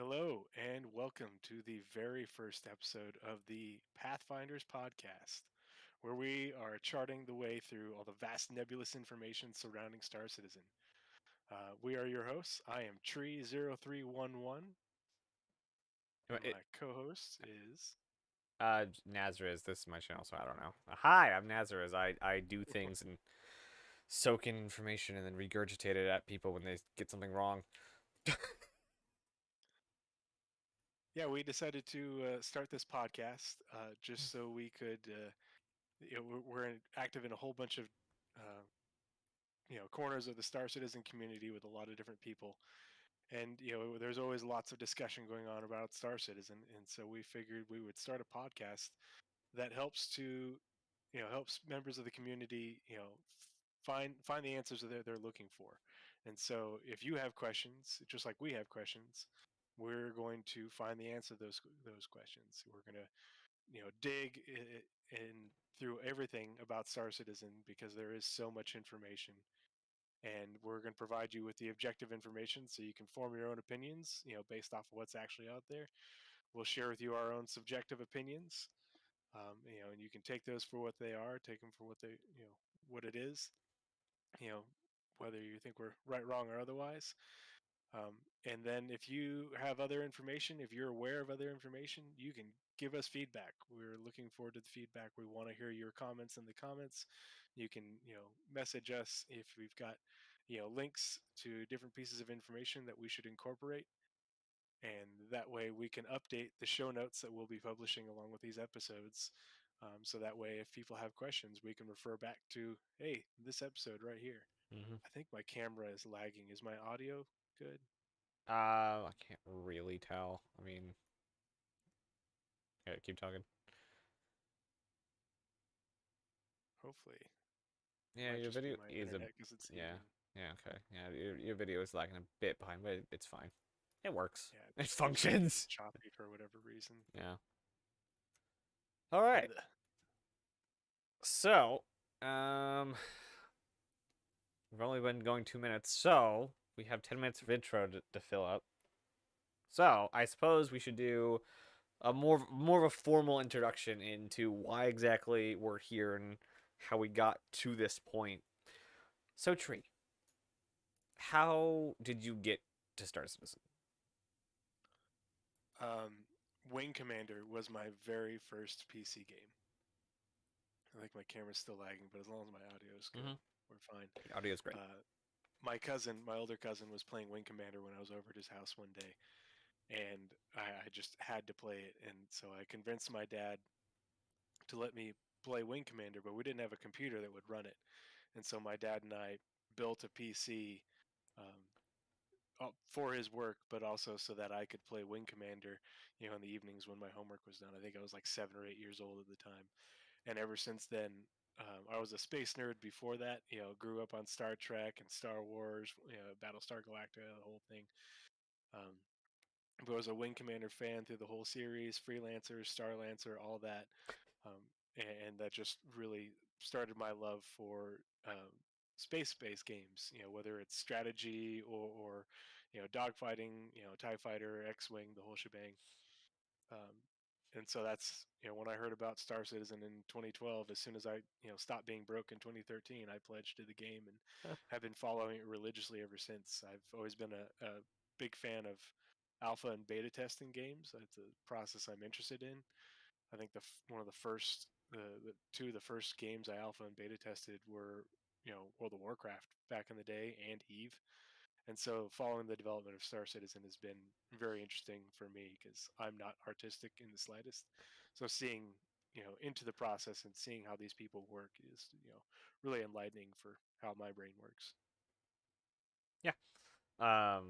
Hello, and welcome to the very first episode of the Pathfinders podcast, where we are charting the way through all the vast nebulous information surrounding Star Citizen. We are your hosts. I am Tree0311, and It, my co host is. Nazaris, this is my channel, so I don't know. Hi, I'm Nazaris. I do things and soak in information and then regurgitate it at people when they get something wrong. Yeah, we decided to start this podcast just so we could. We're active in a whole bunch of uh, corners of the Star Citizen community with a lot of different people, and there's always lots of discussion going on about Star Citizen, and so we figured we would start a podcast that helps to helps members of the community find the answers that they're looking for. And so if you have questions, just like we have questions, we're going to find the answer to those questions. We're going to dig in through everything about Star Citizen because there is so much information, and we're going to provide you with the objective information so you can form your own opinions, based off of what's actually out there. We'll share with you our own subjective opinions, and you can take those for what they are, take them for what they, what it is, you know, whether you think we're right, wrong, or otherwise. And then if you have other information, if you're aware of other information, you can give us feedback. We're looking forward to the feedback. We want to hear your comments in the comments. You can, message us if we've got, links to different pieces of information that we should incorporate. And that way we can update the show notes that we'll be publishing along with these episodes. So that way, if people have questions, we can refer back to, hey, this episode right here. hmm I think my camera is lagging. Is my audio good? I can't really tell. I mean, yeah, keep talking. Hopefully. It Yeah, might your just be video my is a internet because it's yeah, evening. yeah, okay, yeah. Your video is lagging a bit behind, but it's fine. It works. Yeah, It it's just being functions. choppy for whatever reason. Yeah. All right. Ugh. So, um, we've only been going 2 minutes, so we have 10 minutes of intro to fill up. So I suppose we should do a more of a formal introduction into why exactly we're here and how we got to this point. So Tree, how did you get to Star Citizen? Um, Wing Commander was my very first PC game. I think my camera's still lagging, but as long as my audio is good, Mm-hmm. we're fine. Your audio is great. My older cousin, was playing Wing Commander when I was over at his house one day, and I just had to play it. And so I convinced my dad to let me play Wing Commander, but we didn't have a computer that would run it. And so my dad and I built a PC for his work, but also so that I could play Wing Commander, in the evenings when my homework was done. I think I was like 7 or 8 years old at the time, and ever since then, I was a space nerd before that. Grew up on Star Trek and Star Wars, Battlestar Galactica, the whole thing. Um, but I was a Wing Commander fan through the whole series, Freelancer, Starlancer, all that, and that just really started my love for space-based games. Whether it's strategy or dogfighting, Tie Fighter, X-wing, the whole shebang. Um, and so that's when I heard about Star Citizen in 2012. As soon as I stopped being broke in 2013, I pledged to the game and have been following it religiously ever since. I've always been a big fan of alpha and beta testing games. It's a process I'm interested in. I think one of the first the two of the first games I alpha and beta tested were World of Warcraft back in the day and Eve. And so following the development of Star Citizen has been very interesting for me because I'm not artistic in the slightest. So seeing, into the process and seeing how these people work is, really enlightening for how my brain works. Yeah. Um,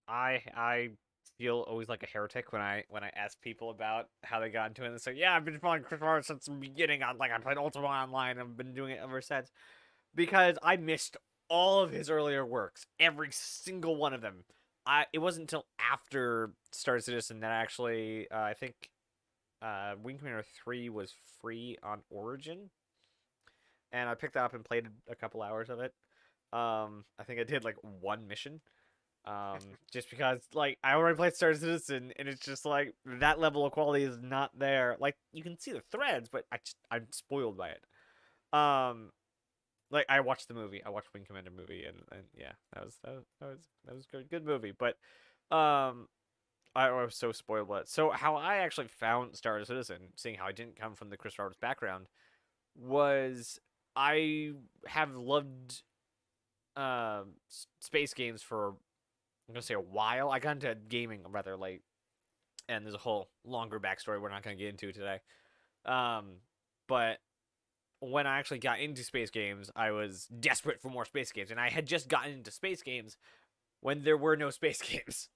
I feel always like a heretic when I ask people about how they got into it. And they say, "Yeah, I've been playing Chris Mars since the beginning. I played Ultima Online. And I've been doing it ever since." Because I missed all of his earlier works, every single one of them. It wasn't until after Star Citizen that I think Wing Commander 3 was free on Origin, and I picked that up and played a couple hours of it. I think I did like one mission, Just because like I already played Star Citizen, and it's just like that level of quality is not there. Like you can see the threads, but I'm spoiled by it. Like I watched the movie, I watched Wing Commander movie, and yeah, that was good movie, but um. I was so spoiled by it. So how I actually found Star Citizen, seeing how I didn't come from the Chris Roberts background, was I have loved space games for I'm gonna say a while. I got into gaming rather late, and there's a whole longer backstory we're not gonna get into today. Um, but when I actually got into space games, I was desperate for more space games, and I had just gotten into space games when there were no space games.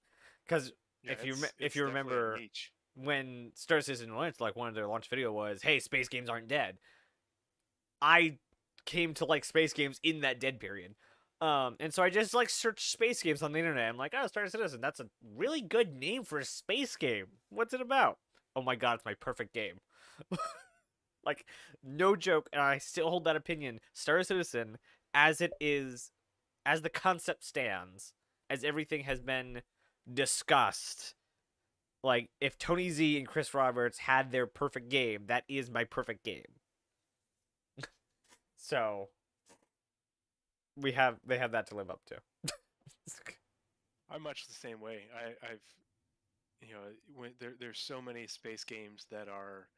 Because Yeah, if it's you definitely a remember niche. when Star Citizen launched, like one of their launch video was, "Hey, space games aren't dead." I came to like space games in that dead period. And so I just like searched space games on the internet. I'm like, oh, Star Citizen, that's a really good name for a space game. What's it about? Oh my god, it's my perfect game. Like, no joke, and I still hold that opinion. Star Citizen, as it is, as the concept stands, as everything has been discussed, like if Tony Z and Chris Roberts had their perfect game, that is my perfect game. So they have that to live up to. I'm much the same way. I've when there's so many space games that are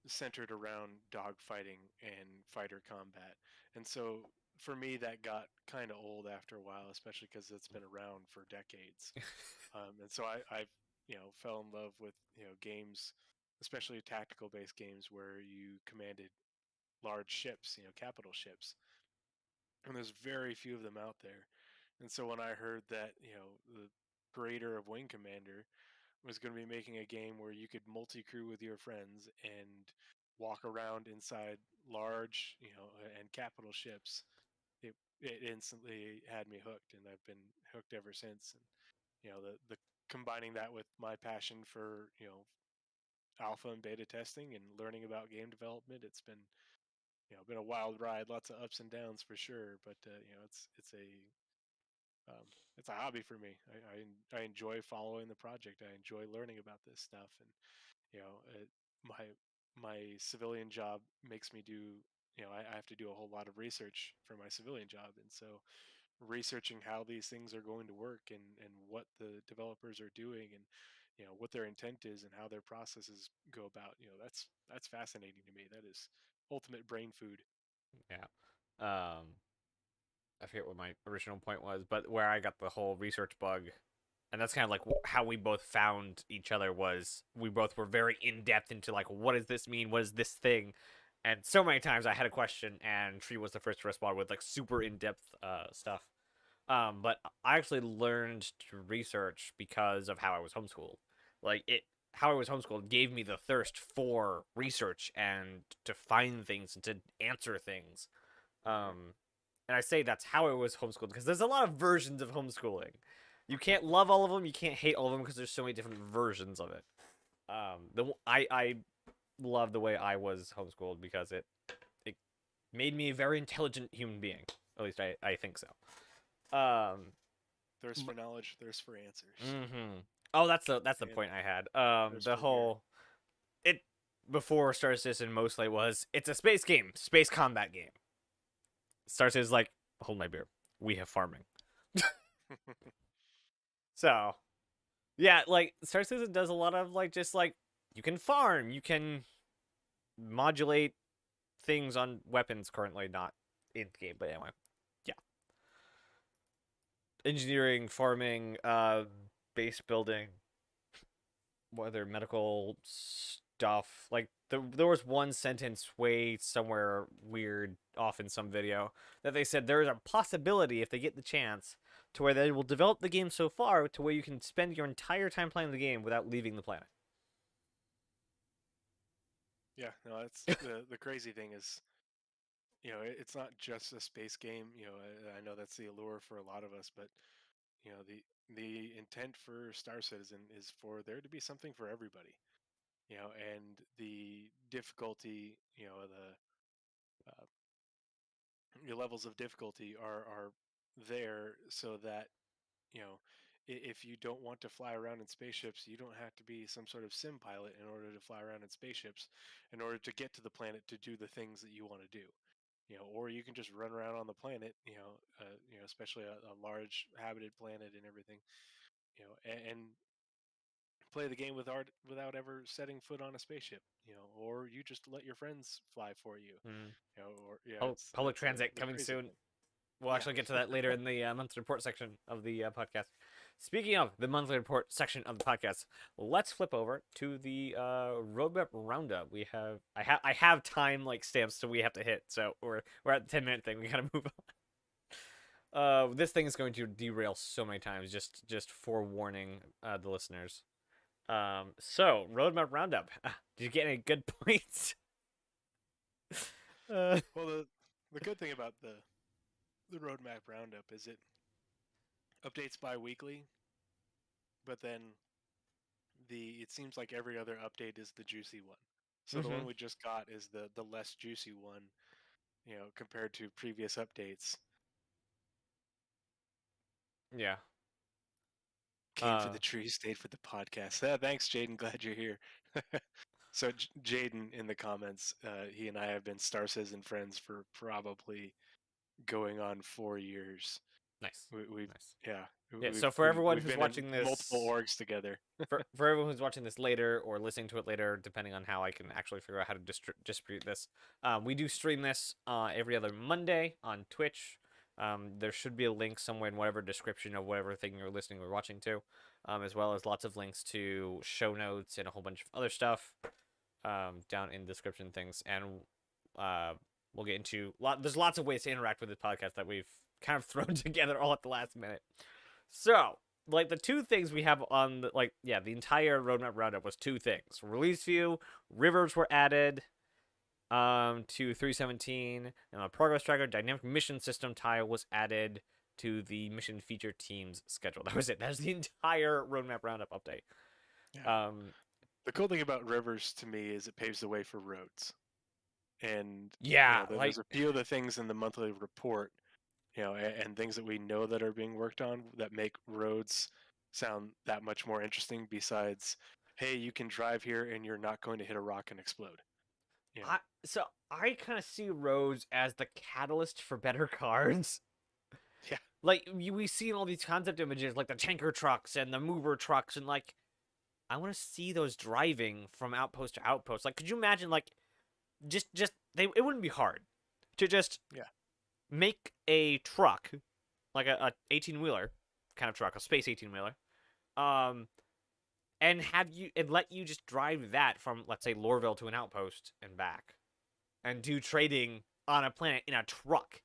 centered around dogfighting and fighter combat, and so for me that got kind of old after a while, especially because it's been around for decades. And so I've fell in love with games, especially tactical based games where you commanded large ships, capital ships, and there's very few of them out there. And so when I heard that the creator of Wing Commander was going to be making a game where you could multi-crew with your friends and walk around inside large, and capital ships, it instantly had me hooked, and I've been hooked ever since. And the combining that with my passion for alpha and beta testing and learning about game development, it's been a wild ride, lots of ups and downs for sure. But it's a hobby for me. I enjoy following the project. I enjoy learning about this stuff, and you know, it, my civilian job makes me do. I have to do a whole lot of research for my civilian job, and so researching how these things are going to work, and what the developers are doing, and what their intent is and how their processes go about. That's fascinating to me. That is ultimate brain food. Yeah. I forget what my original point was, but where I got the whole research bug, and that's kind of like how we both found each other was we both were very in depth into like what does this mean, what is this thing, and so many times I had a question and Tree was the first to respond with like super in depth stuff. But I actually learned to research because of how I was homeschooled. Like it, how I was homeschooled gave me the thirst for research and to find things and to answer things. Mm-hmm. And I say that's how I was homeschooled because there's a lot of versions of homeschooling. You can't love all of them, you can't hate all of them because there's so many different versions of it. I love the way I was homeschooled because it made me a very intelligent human being. At least I think so. Thirst for knowledge, thirst for answers, Mm-hmm. Oh, that's the and point I had. thirst The for beer. whole it before Star Citizen mostly was it's a space game, space combat game. Star Citizen is like hold my beer. We have farming. So yeah, like Star Citizen does a lot of like just like you can farm, you can modulate things on weapons currently not in the game, but anyway, yeah, engineering, farming, base building, whether medical stuff. Like there was one sentence way somewhere weird off in some video that they said there is a possibility if they get the chance to where they will develop the game so far to where you can spend your entire time playing the game without leaving the planet. Yeah, no, that's the crazy thing is, it's not just a space game. I know that's the allure for a lot of us, but the intent for Star Citizen is for there to be something for everybody. And the difficulty, uh, the levels of difficulty are there so that you know if you don't want to fly around in spaceships, you don't have to be some sort of sim pilot in order to fly around in spaceships in order to get to the planet to do the things that you want to do. Or you can just run around on the planet, especially a large habited planet and everything, and play the game without ever setting foot on a spaceship, or you just let your friends fly for you, Mm. or yeah, Public it's transit the coming crazy soon. thing. We'll Yeah. actually get to that later in the monthly report section of the podcast. Speaking of the monthly report section of the podcast, let's flip over to the roadmap roundup. I have time like stamps, so we have to hit. So we're at the 10-minute thing. We gotta move on. This thing is going to derail so many times. Just forewarning the listeners. So roadmap roundup. Did you get any good points? Well, the good thing about the roadmap roundup is it updates bi-weekly, but then it seems like every other update is the juicy one. So the Mm-hmm. one we just got is the less juicy one, compared to previous updates. Yeah. Came for the tree, stayed for the podcast. Thanks, Jaden. Glad you're here. So Jaden in the comments, he and I have been Star Citizen friends for probably going on 4 years. Nice. We've Nice. yeah, Yeah. we've So for we've everyone we've who's been in watching multiple this, orgs together. for everyone who's watching this later or listening to it later, depending on how I can actually figure out how to distribute this, we do stream this every other Monday on Twitch. There should be a link somewhere in whatever description of whatever thing you're listening or watching to, as well as lots of links to show notes and a whole bunch of other stuff down in description things. And we'll get into there's lots of ways to interact with this podcast that we've kind of thrown together all at the last minute. So, like, the two things we have on the entire roadmap roundup was two things: release view, rivers were added to 317, and a progress tracker dynamic mission system tile was added to the mission feature teams schedule. That was it. That's the entire roadmap roundup update. Yeah. The cool thing about rivers to me is it paves the way for roads, and there's a few of the things in the monthly report, and things that we know that are being worked on that make roads sound that much more interesting. Besides, hey, you can drive here and you're not going to hit a rock and explode. I kind of see roads as the catalyst for better cars. Yeah. Like, we see in all these concept images, like the tanker trucks and the mover trucks, and like, I want to see those driving from outpost to outpost. Like, could you imagine, like, it wouldn't be hard to just make a truck, like a 18-wheeler kind of truck, a space 18-wheeler, and let you just drive that from, let's say, Lorville to an outpost and back, and do trading on a planet in a truck.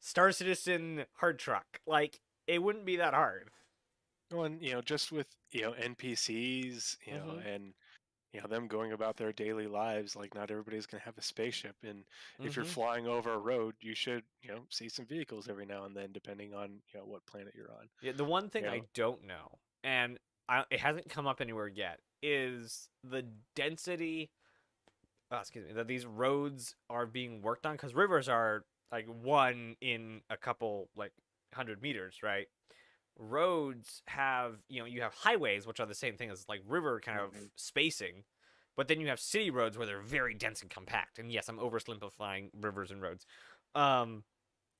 Star Citizen hard truck. Like, it wouldn't be that hard. Well, and just with NPCs, and them going about their daily lives, like not everybody's going to have a spaceship, and if you're flying over a road, you should see some vehicles every now and then, depending on what planet you're on. Yeah, the one thing I don't know, and it hasn't come up anywhere yet, is the density. Excuse me, that these roads are being worked on, because rivers are like one in a couple, like, 100 meters, right? Roads have, you have highways, which are the same thing as like river kind of spacing, but then you have city roads where they're very dense and compact. And yes, I'm oversimplifying rivers and roads.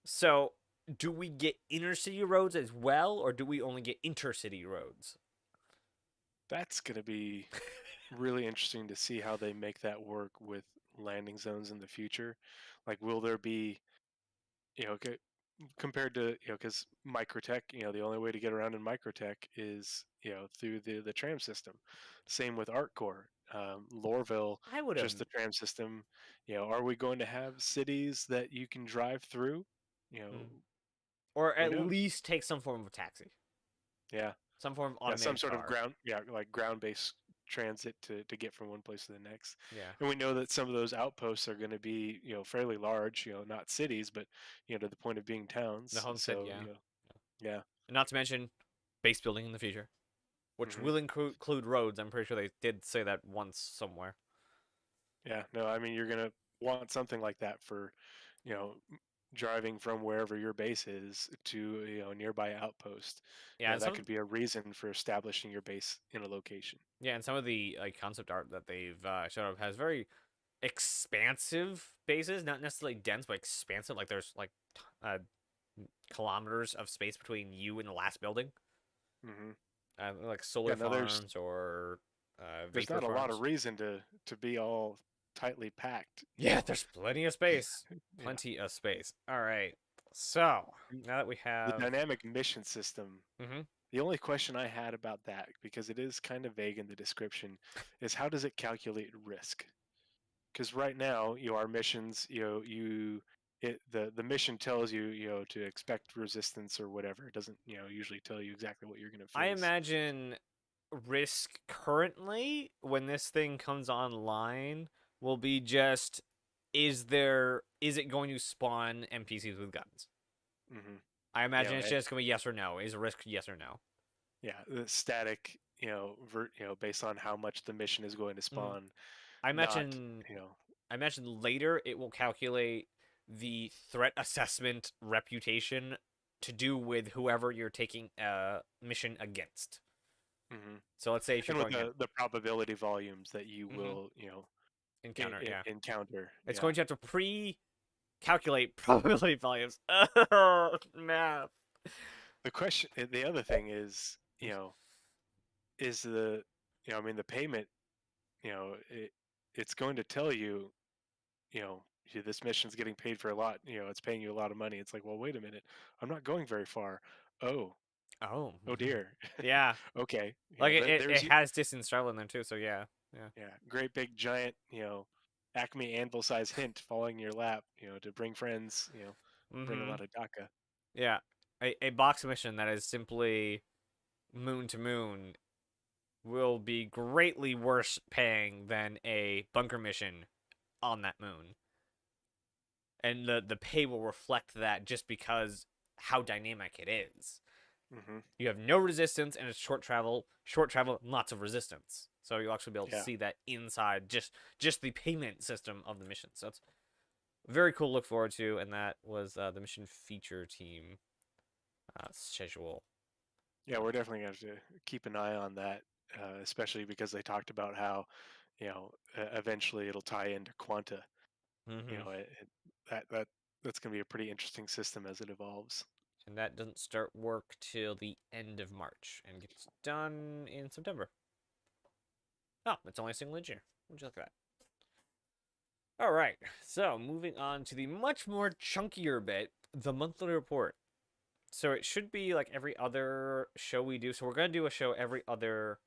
So do we get inner city roads as well, or do we only get intercity roads? That's going to be really interesting to see how they make that work with landing zones in the future. Like, will there be, compared to, because Microtech, the only way to get around in Microtech is, through the tram system. Same with ArtCore. Lorville, just the tram system. Are we going to have cities that you can drive through? Or at least take some form of a taxi. Yeah. Some form of automated some sort car. of ground-based transit to get from one place to the next. Yeah. And we know that some of those outposts are going to be, fairly large, not cities, but, to the point of being towns. The homestead, yeah. And not to mention base building in the future, which will include roads. I'm pretty sure they did say that once somewhere. Yeah, no, I mean, you're going to want something like that for, driving from wherever your base is to a nearby outpost. Yeah, and That some could be a reason for establishing your base in a location. and some of the like concept art that they've showed up has very expansive bases, not necessarily dense, but expansive. Like there's like uh, kilometers of space between you and the last building, Hmm. like solar Yeah, no, farms or there's vapor not a lot of farms. reason to be all tightly packed. Yeah, there's plenty of space. Yeah. Plenty of space. All right. So now that we The have, dynamic mission system. hmm The only question I had about that, because it is kind of vague in the description, is how does it calculate risk? Because right now, our missions, the mission tells you, to expect resistance or whatever. It doesn't, usually tell you exactly what you're going to I face. imagine risk currently when this thing comes online will be just is it going to spawn NPCs with guns? Hmm. I You know, imagine it's just gonna be yes or no. Is a risk yes or no? yeah, the static, based on how much the mission is going to Mm. spawn, I not, imagine you know, I imagine later it will calculate the threat assessment reputation to do with whoever you're taking a mission against. hmm So let's say if you're and with going at the probability volumes that you hmm will, encounter, yeah, encounter. it's Yeah. going to have to calculate probability volumes. Oh, math. The other thing is, is I mean, the payment, it's going to tell you, this mission's getting paid for a lot, it's paying you a lot of money. It's like, well, wait a minute, I'm not going very far. Oh, Oh, oh dear. yeah. Okay, Like there's it has distance travel in there too, so yeah, yeah. yeah, great big giant, Acme anvil size hint falling in your lap, to bring friends, bring a Mm-hmm. lot of DACA. Yeah. A box mission that is simply moon to moon will be greatly worse paying than a bunker mission on that moon. And the pay will reflect that just because how dynamic it is. Hmm. You have no resistance and it's short travel, lots of resistance. So you'll actually be able to Yeah. see that inside just the payment system of the mission. So it's very cool to look forward to, and that was the mission feature team schedule. Yeah, we're definitely going to have to keep an eye on that, especially because they talked about how, eventually it'll tie into Quanta. You Mm-hmm. know, that's going to be a pretty interesting system as it evolves. And that doesn't start work till the end of March and gets done in September. Oh, it's only a single year. Would you look at that? All right, so moving on to the much more chunkier bit, the monthly report. So it should be like every other show we do. So we're gonna do a show every other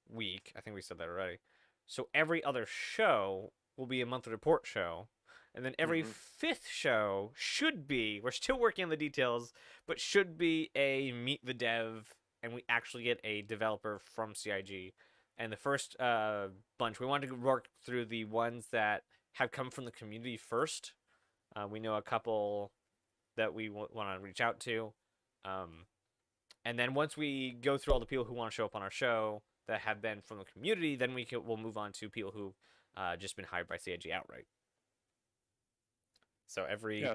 week. I think we said that already. So every other show will be a monthly report show. And then every Hmm. fifth show should be, we're still working on the details, but should be a meet the dev, and we actually get a developer from CIG. And the first bunch, we wanted to work through the ones that have come from the community first. We know a couple that we want to reach out to. Um, and then once we go through all the people who want to show up on our show that have been from the community, then we'll move on to people who've just been hired by CIG outright. So Yeah, every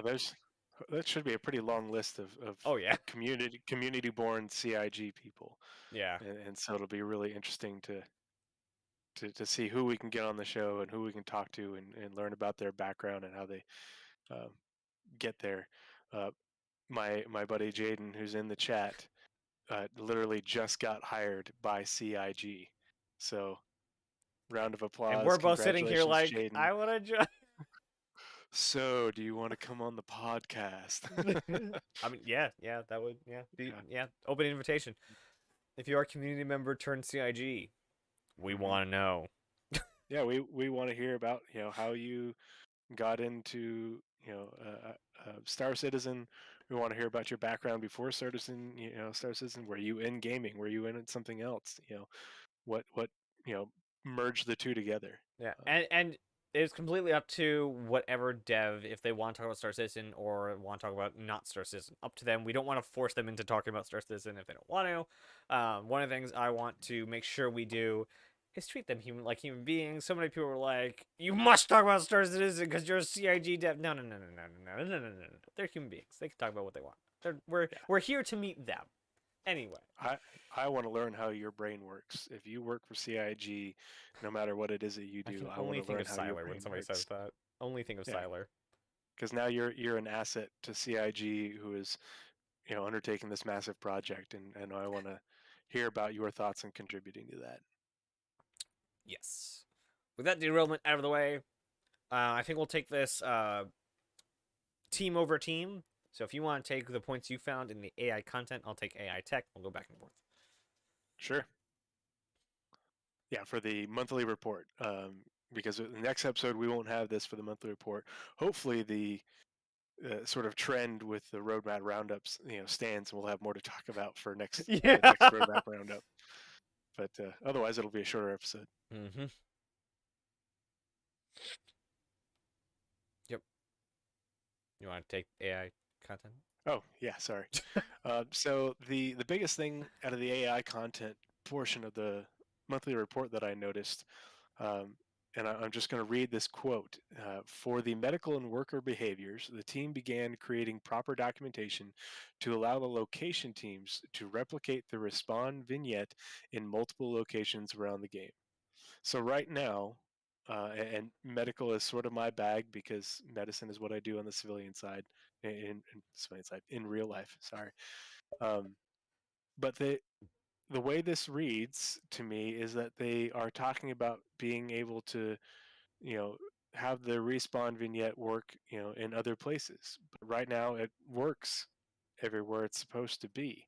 that should be a pretty long list of oh yeah community born CIG people, yeah and so it'll be really interesting to see who we can get on the show and who we can talk to and learn about their background and how they uh, get there. Uh, my buddy Jaden, who's in the chat, literally just got hired by CIG. So round of and applause, we're both sitting here congratulations, like Jaden. I want to join. So, do you want to come on the podcast? I mean yeah that would Yeah. yeah open invitation. If you are a community member turned CIG, we Hmm. want to know. Yeah, we want to hear about how you got into Star Citizen. We want to hear about your background before Star Citizen. Star Citizen. Were you in gaming? Were you in something else? What merged the two together. Yeah, and it's completely up to whatever dev if they want to talk about Star Citizen or want to talk about not Star Citizen. Up to them. We don't want to force them into talking about Star Citizen if they don't want to. One of the things I want to make sure we do is treat them like human beings. So many people were like, "You must talk about Star Citizen because you're a CIG dev." No, no, no, no, no, no, no, no, no, no. They're human beings. They can talk about what they want. We're here to meet them. Anyway, I want to learn how your brain works. If you work for CIG, no matter what it is that you I can do, I only want to think learn of how your Siler when brain somebody says works. that. Only think of Yeah, Siler. because now you're an asset to CIG, who is undertaking this massive project, and I want to hear about your thoughts and contributing to that. Yes. With that derailment out of the way, I think we'll take this team over team. So if you want to take the points you found in the AI content, I'll take AI tech. We'll go back and forth. Sure. Yeah, for the monthly report. Because in the next episode we won't have this for the monthly report. Hopefully the sort of trend with the roadmap roundups, stands, and we'll have more to talk about for next Yeah. the next roadmap roundup. But otherwise, it'll be a shorter episode. Mm-hmm. Yep. You want to take AI content? Oh yeah, sorry. So the biggest thing out of the AI content portion of the monthly report that I noticed, um, and I'm just going to read this quote. For the medical and worker behaviors, the team began creating proper documentation to allow the location teams to replicate the Respond vignette in multiple locations around the game. So right now, and medical is sort of my bag because medicine is what I do on the civilian side, in civilian side, in real life. Sorry, um, but the way this reads to me is that they are talking about being able to, you know, have the respawn vignette work, in other places. But right now, it works everywhere it's supposed to be.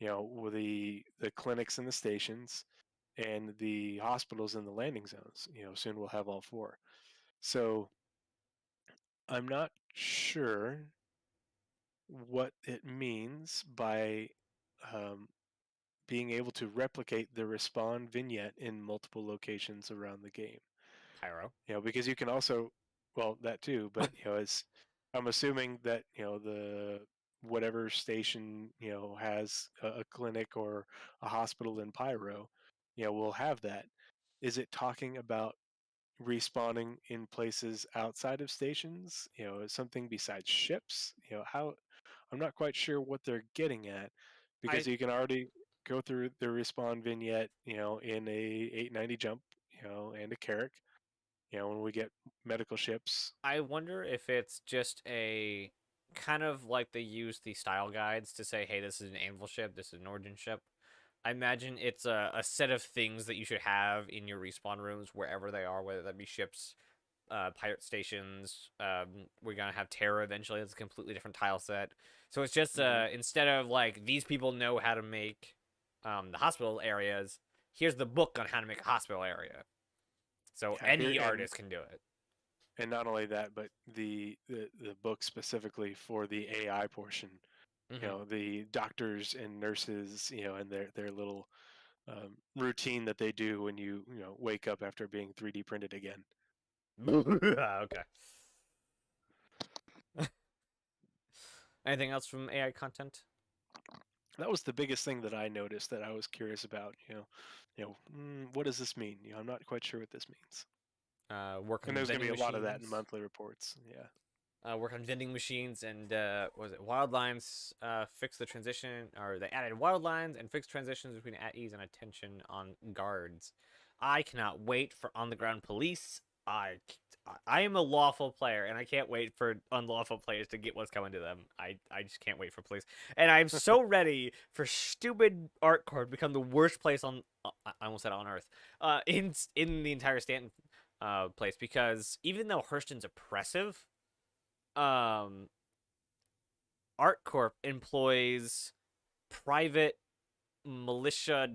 With the clinics and the stations and the hospitals and the landing zones. Soon we'll have all four. So I'm not sure what it means by um, being able to replicate the Respond vignette in multiple locations around the game. Pyro. Because you can also, well, that too, but as I'm assuming that the whatever station has a clinic or a hospital in Pyro, will have that. Is it talking about respawning in places outside of stations? Something besides ships? How? I'm not quite sure what they're getting at, because I you can already go through the respawn vignette, in a 890 jump, and a Carrack. When we get medical ships. I wonder if it's just a kind of like they use the style guides to say, hey, this is an anvil ship, this is an origin ship. I imagine it's a set of things that you should have in your respawn rooms wherever they are, whether that be ships, pirate stations. We're gonna have Terra eventually. It's a completely different tile set. So it's just instead of like these people know how to make the hospital areas, here's the book on how to make a hospital area. So Yeah, any artist can do it. and not only that, but the book specifically for the AI portion. The doctors and nurses, and their little routine that they do when you wake up after being 3D printed again. Okay. Anything else from AI content? That was the biggest thing that I noticed that I was curious about. What does this mean? I'm not quite sure what this means. Work And on there's going to vending be a lot of that in machines. monthly reports. Yeah. Work on vending machines and was it wild lines? Fix the transition, or they added wild lines and fixed transitions between at ease and attention on guards. I cannot wait for on the ground police. I am a lawful player, and I can't wait for unlawful players to get what's coming to them. I just can't wait for police, and I'm so ready for stupid Ark Core to become the worst place on. I almost said on Earth. In the entire Stanton place, because even though Hurston's oppressive, um ArtCorp employs private militia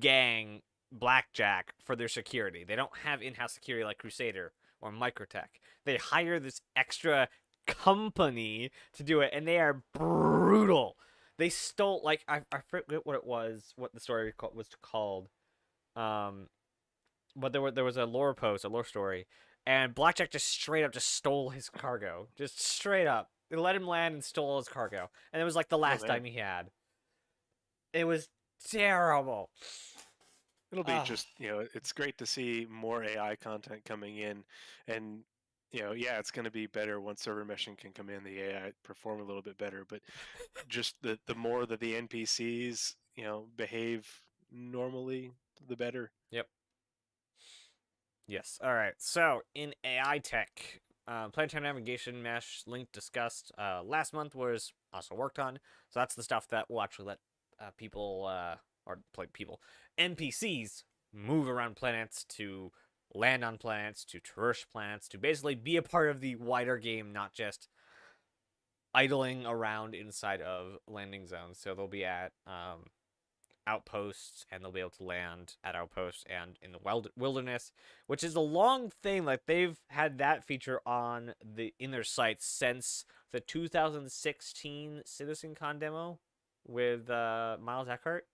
gang blackjack for their security. They don't have in-house security like Crusader or Microtech. They hire this extra company to do it, and they are brutal. They stole, like, I forget what it was, what the story was called. But there was a lore post, a lore story, and Blackjack just straight up just stole his cargo, just straight up. They let him land and stole his cargo, and it was like the Oh last man. time he had. It was terrible. It'll be Ah, just, it's great to see more AI content coming in, and yeah, it's going to be better once server meshing can come in. The AI perform a little bit better, but just the more that the NPCs behave normally, the better. yep. Yes. All right. So in AI tech, planetary navigation mesh link discussed last month was also worked on. So that's the stuff that will actually let people or like people NPCs move around planets, to land on planets, to traverse planets, to basically be a part of the wider game, not just idling around inside of landing zones. So they'll be at outposts, and they'll be able to land at outposts and in the wilderness, which is a long thing. Like, they've had that feature on in their sites since the 2016 CitizenCon demo with Miles Eckhart,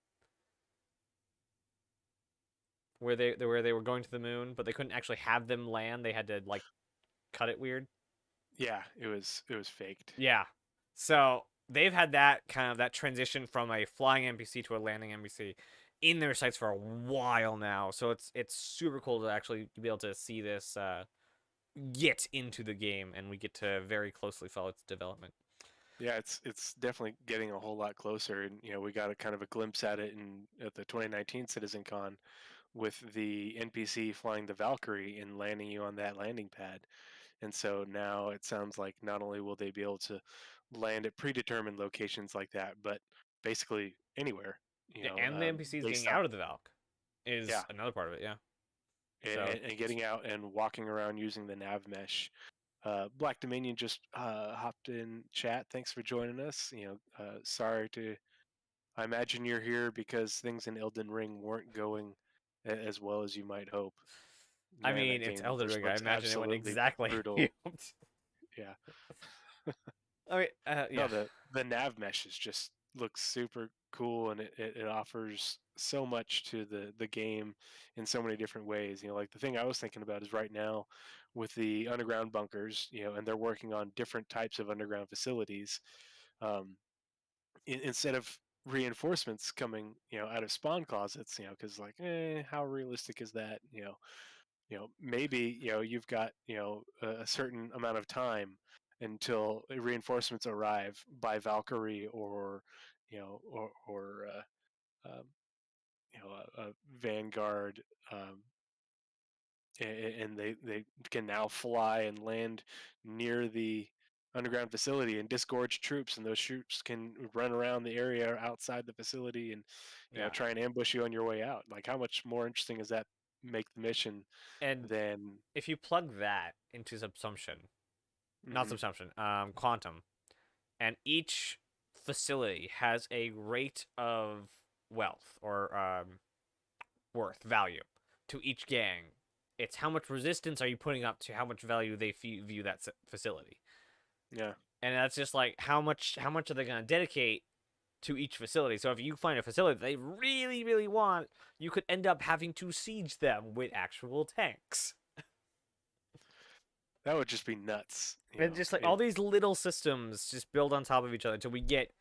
where they were going to the moon, but they couldn't actually have them land. They had to like cut it weird. Yeah, it was faked. Yeah. So they've had that kind of that transition from a flying NPC to a landing NPC in their sites for a while now. So it's super cool to actually be able to see this get into the game, and we get to very closely follow its development. Yeah, it's definitely getting a whole lot closer, and we got a kind of a glimpse at it at the 2019 CitizenCon with the NPC flying the Valkyrie and landing you on that landing pad. And so now it sounds like not only will they be able to land at predetermined locations like that, but basically anywhere, Yeah, and the NPCs getting based on, out of the Valk is yeah, another part of it. Yeah. So and getting out and walking around using the nav mesh. Black Dominion just hopped in chat. Thanks for joining us. Sorry to. I imagine you're here because things in Elden Ring weren't going as well as you might hope. I Man, mean, that it's game Elden just Ring. I looks imagine it went absolutely exactly. brutal. Yeah. I mean, yeah. No, the nav meshes just looks super cool, and it offers so much to the game in so many different ways. Like the thing I was thinking about is right now with the underground bunkers, and they're working on different types of underground facilities. Um, instead of reinforcements coming, out of spawn closets, because like, how realistic is that? Maybe you've got a certain amount of time until reinforcements arrive by Valkyrie or um, a Vanguard, um, and they can now fly and land near the underground facility and disgorge troops, and those troops can run around the area outside the facility and Yeah. try and ambush you on your way out. Like, how much more interesting is that make the mission And than if you plug that into subsumption, not mhm, subsumption, quantum, and each facility has a rate of wealth or worth value to each gang. It's how much resistance are you putting up to how much value they view that facility, yeah. and that's just like how much are they going to dedicate to each facility. So if you find a facility that they really really want, you could end up having to siege them with actual tanks. That would just be nuts. And just like all these little systems just build on top of each other until we get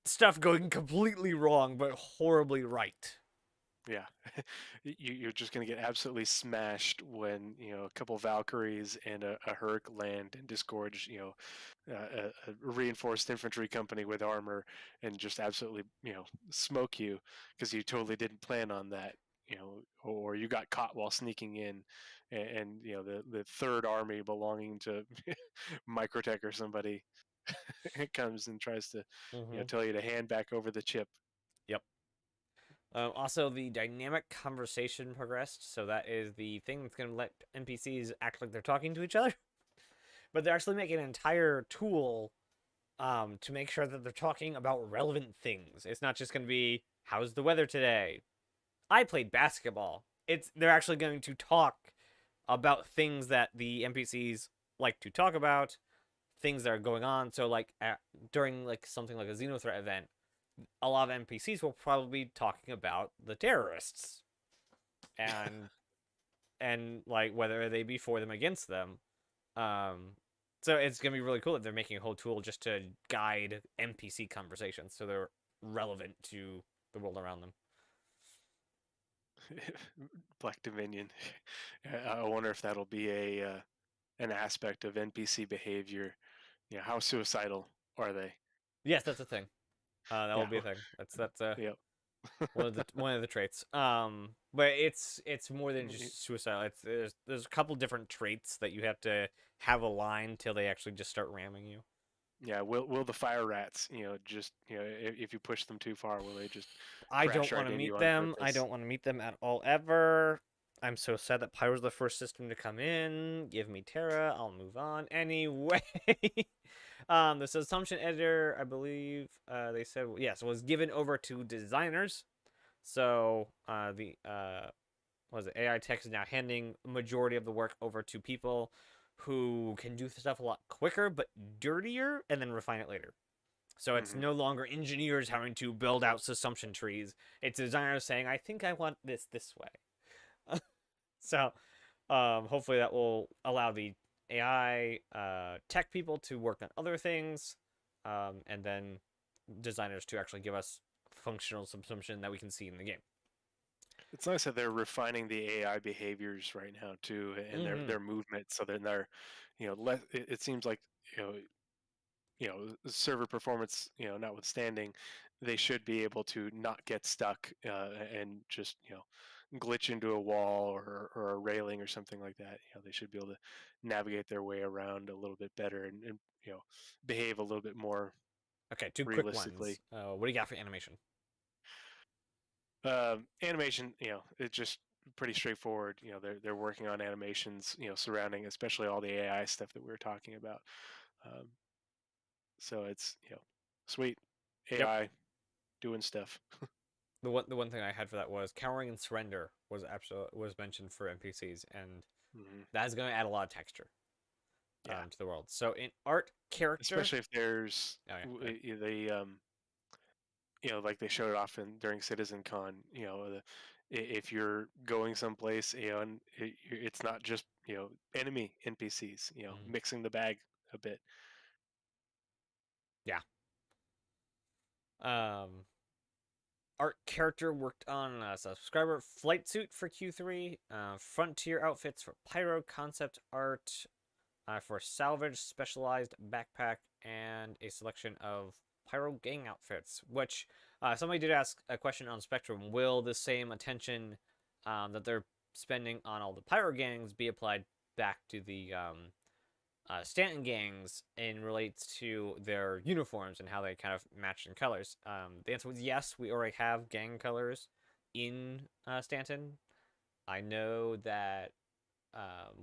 stuff going completely wrong but horribly right. Yeah, you're just gonna get absolutely smashed when a couple Valkyries and a Hurk land and disgorge a reinforced infantry company with armor and just absolutely smoke you because you totally didn't plan on that, or you got caught while sneaking in, and the third army belonging to Microtech or somebody it comes and tries to Mm-hmm. tell you to hand back over the chip. Yep. Also, the dynamic conversation progressed, so that is the thing that's going to let NPCs act like they're talking to each other. But they're actually making an entire tool to make sure that they're talking about relevant things. It's not just going to be, how's the weather today? I played basketball. They're actually going to talk about things that the NPCs like to talk about, things that are going on. So like during like something like a Xenothreat event, a lot of NPCs will probably be talking about the terrorists and like whether they be for them against them. Um, so it's gonna be really cool that they're making a whole tool just to guide NPC conversations, so they're relevant to the world around them. Black Dominion. I wonder if that'll be a an aspect of NPC behavior. You know, how suicidal are they? Yes, that's a thing. That will Yeah, be a thing. That's yep. one of the traits. But it's more than just suicide. There's a couple different traits that you have to have aligned till they actually just start ramming you. Yeah, will the fire rats, just if you push them too far, will they just I crash don't want right to into you meet on them. I purpose? don't want to meet them at all ever. I'm so sad that Pyro's the first system to come in. Give me Terra. I'll move on. Anyway, this assumption editor, I believe, they said yes, was given over to designers. So the was it AI tech is now handing majority of the work over to people who can do stuff a lot quicker but dirtier, and then refine it later. So it's Hmm. no longer engineers having to build out assumption trees. It's designers saying, "I think I want this way." So hopefully that will allow the AI tech people to work on other things, and then designers to actually give us functional assumption that we can see in the game. It's nice that they're refining the AI behaviors right now too, and Mm-hmm. their movement, so then they're, less. It seems like you know server performance, notwithstanding, they should be able to not get stuck and just glitch into a wall or a railing or something like that. They should be able to navigate their way around a little bit better and behave a little bit more Okay, two quick realistically. ones. What do you got for animation? Animation, it's just pretty straightforward. They're working on animations, surrounding especially all the AI stuff that we were talking about. Um, so it's sweet Yep. AI doing stuff. The one thing I had for that was cowering and surrender was mentioned for NPCs, and Hmm. that is going to add a lot of texture Yeah, to the world. So in art character, especially if there's oh yeah, go ahead. they like they showed it off during CitizenCon. If you're going someplace, and it's not just enemy NPCs. Mm, Mixing the bag a bit. yeah. Um, art character worked on a subscriber flight suit for Q3, frontier outfits for pyro concept art, for salvage specialized backpack, and a selection of pyro gang outfits. Which somebody did ask a question on Spectrum: will the same attention that they're spending on all the pyro gangs be applied back to the Stanton gangs and relates to their uniforms and how they kind of match in colors? The answer was yes. We already have gang colors in Stanton. I know that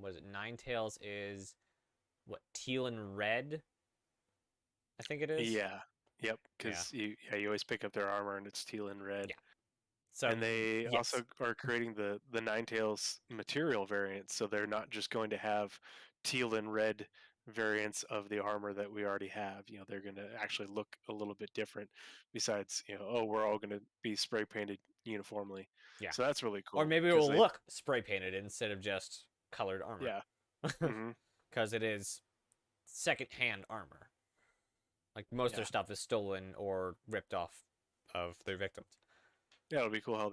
was it Ninetales is what, teal and red? I think it is. Yeah. Yep. Yeah, Because you always pick up their armor and it's teal and red. yeah. So And they yes, also are creating the Ninetales material variants, so they're not just going to have teal and red variants of the armor that we already have. They're going to actually look a little bit different. Besides, oh, we're all going to be spray painted uniformly. yeah. So that's really Or cool maybe it because will they, look spray painted instead of just colored armor, yeah, hmm because it is second-hand armor. Like most of yeah, their stuff is stolen or ripped off of their victims. yeah. It'll be cool how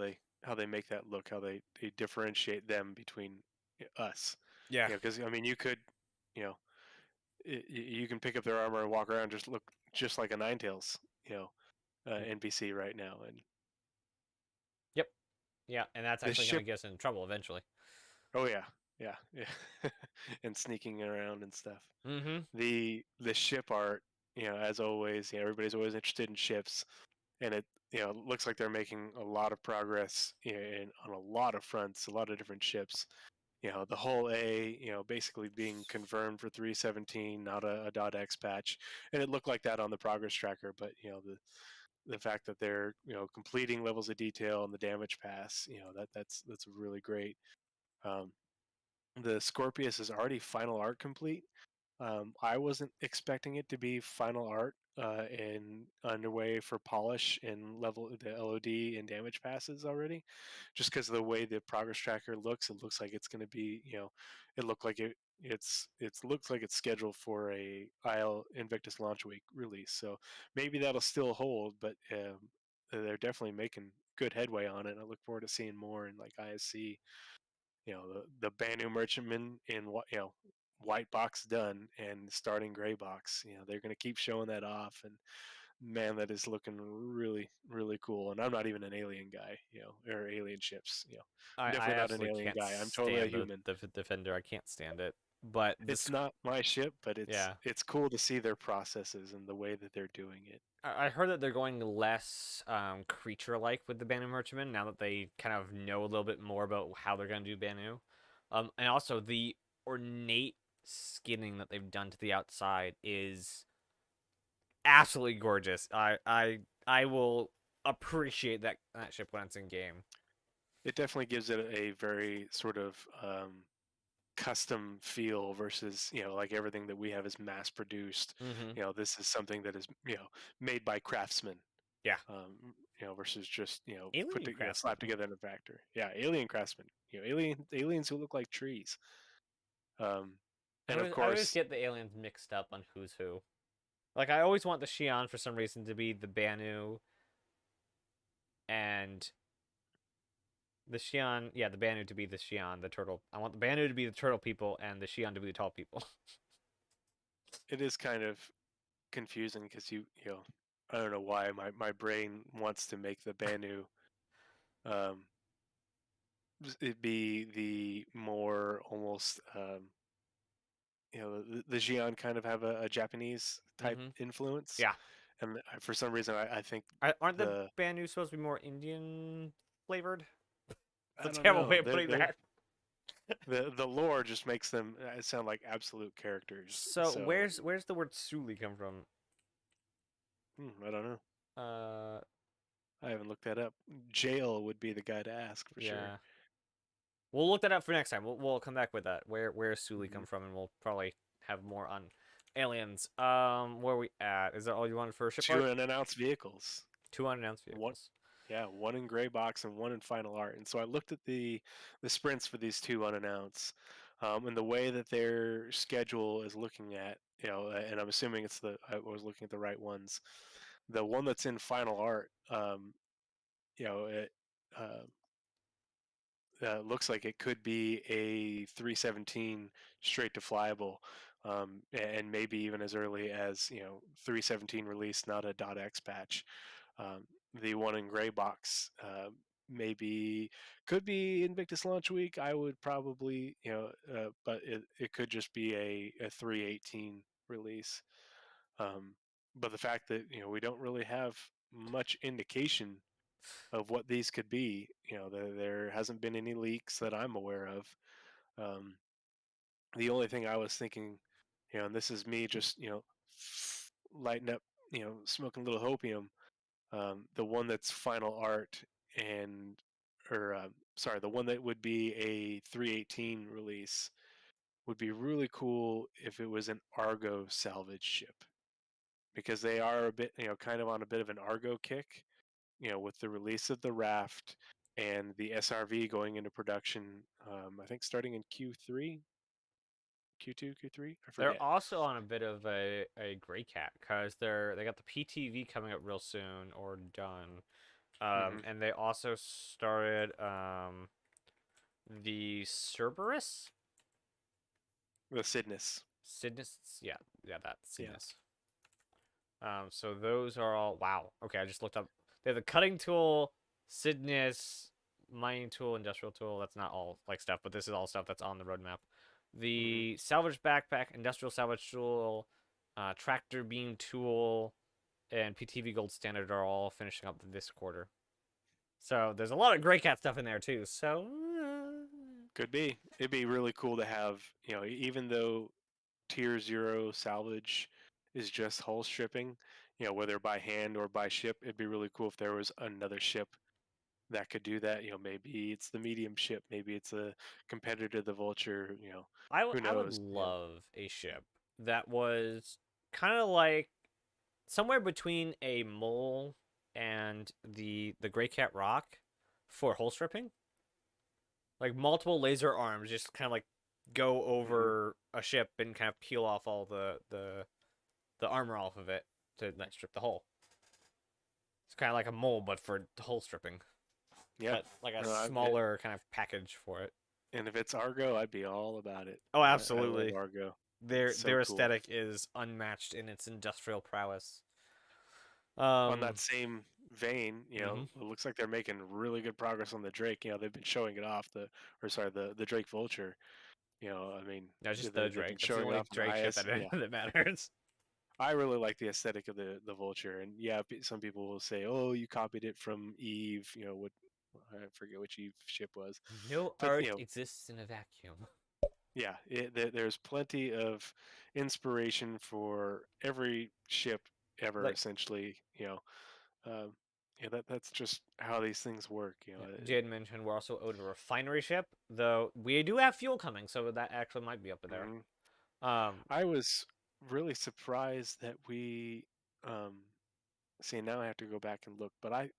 they make that look, how they differentiate them between us. Yeah. Because I mean, you could, you know, you can pick up their armor and walk around just look just like a Ninetales, NPC right now. And Yep. Yeah, and that's the actually going to ship, get us in trouble eventually. oh yeah, yeah, yeah, and sneaking around and stuff. Mm-hmm. The ship art, as always, everybody's always interested in ships, and it looks like they're making a lot of progress on a lot of fronts, a lot of different ships. The whole A, basically being confirmed for 317, not a .x patch, and it looked like that on the progress tracker. But the fact that they're completing levels of detail on the damage pass, that's really great. Um, the Scorpius is already final art complete. I wasn't expecting it to be final art and underway for polish and level the LOD and damage passes already, just because of the way the progress tracker looks. It looks like it's going to be, it looked like it looks like it's scheduled for a IL Invictus launch week release. So maybe that'll still hold, but they're definitely making good headway on it. I look forward to seeing more in like ISC. The Banu Merchantman in white box done and starting gray box. They're going to keep showing that off, and man, that is looking really, really cool. And I'm not even an alien guy, or alien ships. I Definitely not an absolutely alien can't guy. I'm totally a stand human. the Defender. I can't stand it. But It's this, not my ship, but it's yeah, it's cool to see their processes and the way that they're doing it. I heard that they're going less creature-like with the Banu Merchantman now that they kind of know a little bit more about how they're going to do Banu. And also the ornate skinning that they've done to the outside is absolutely gorgeous. I will appreciate that ship when it's in game. It definitely gives it a very sort of custom feel versus like everything that we have is mass produced. Mm-hmm. This is something that is made by craftsmen. Yeah. Versus just Alien Craftsman. slapped together in a factory. Yeah, alien craftsmen. Aliens who look like trees. Um, and of I always course, get the aliens mixed up on who's who. Like I always want the Xi'an for some reason to be the Banu, and the Xi'an, yeah, the Banu to be the Xi'an, the turtle. I want the Banu to be the turtle people, and the Xi'an to be the tall people. it is kind of confusing because I don't know why my brain wants to make the Banu um, it be the more almost the Xi'an kind of have a Japanese type Mm-hmm. influence, Yeah. and for some reason I think Aren't the the Banu supposed to be more Indian flavored? I That's a don't terrible way know of putting that. the lore just makes them sound like absolute characters. So So where's the word Suli come from? I don't know. Uh, I haven't looked that up. Jail would be the guy to ask for sure. yeah. We'll look that up for next time. We'll come back with that. Where Suli Hmm. come from, and we'll probably have more on aliens. Where are we at? Is that all you wanted for ship Two art? unannounced vehicles. Two unannounced One, vehicles. yeah, one in gray box and one in final art. And so I looked at the sprints for these two unannounced, and the way that their schedule is looking at, and I'm assuming I was looking at the right ones. The one that's in final art, it uh, looks like it could be a 317 straight to flyable, and maybe even as early as 317 release, not a .x patch. Um, the one in gray box maybe could be Invictus launch week. I would probably but it could just be a 318 release. Um, but the fact that we don't really have much indication of what these could be. There hasn't been any leaks that I'm aware of. Um, the only thing I was thinking, and this is me just, lighting up, smoking a little hopium. The one that's final art and, or sorry, the one that would be a 318 release would be really cool if it was an Argo salvage ship because they are a bit, kind of on a bit of an Argo kick with the release of the raft and the SRV going into production, I think starting in Q3, Q2, Q3, I They're forget. also on a bit of a gray cat because they got the PTV coming up real soon or done. Hmm. And they also started the Cerberus. The Sidnus. Sidnus, yeah, that Yeah. Sidnus. So those are all wow. Okay, I just looked up. They have the cutting tool, Sidnus, mining tool, industrial tool. That's not all like stuff, but this is all stuff that's on the roadmap. Hmm. The salvage backpack, industrial salvage tool, tractor beam tool, and PTV Gold Standard are all finishing up this quarter. So there's a lot of Grey Cat stuff in there too. So Could be. It'd be really cool to have, even though Tier 0 salvage is just hull stripping, whether by hand or by ship, it'd be really cool if there was another ship that could do that. Maybe it's the medium ship, maybe it's a competitor to the Vulture, who I would knows? love a ship that was kind of like somewhere between a mole and the Grey Cat Rock for hull stripping. Like multiple laser arms just kind of like go Hmm. over a ship and kind of peel off all the armor off of it to like strip the hull. It's kind of like a mole, but for hull stripping. Yeah. but like a No, smaller kind of package for it. and if it's Argo, I'd be all about it. Oh, I love absolutely. Argo. Their It's so their cool. aesthetic is unmatched in its industrial prowess. On that Um, same vein, mhm. it looks like they're making really good progress on the Drake. They've been showing it off the Drake Vulture. I mean, No, it's just the they've been Drake. That's the showing it only off on the Drake ship IS. that Yeah, that matters. I really like the aesthetic of the Vulture, and yeah, some people will say, "Oh, you copied it from Eve." What I forget which Eve ship was, No but art exists in a vacuum. yeah, there's plenty of inspiration for every ship ever, Like, essentially. Um, yeah, that's just how these things work. yeah, Jade mentioned we're also owed a refinery ship, though we do have fuel coming, so that actually might be up there. Mhm. Um, I was really surprised that we see now I have to go back and look, but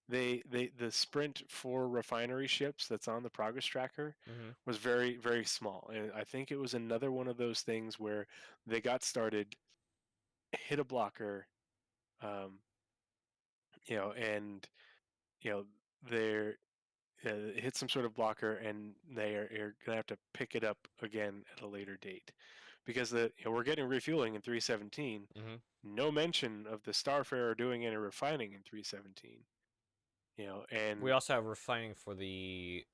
the sprint for refinery ships that's on the progress tracker mhm. was very, very small. And I think it was another one of those things where they got started, hit a blocker, um, and you know they're hit some sort of blocker, and are gonna have to pick it up again at a later date because we're getting refueling in 317. Mhm. No mention of the Starfarer doing any refining in 317. We And also have refining for the,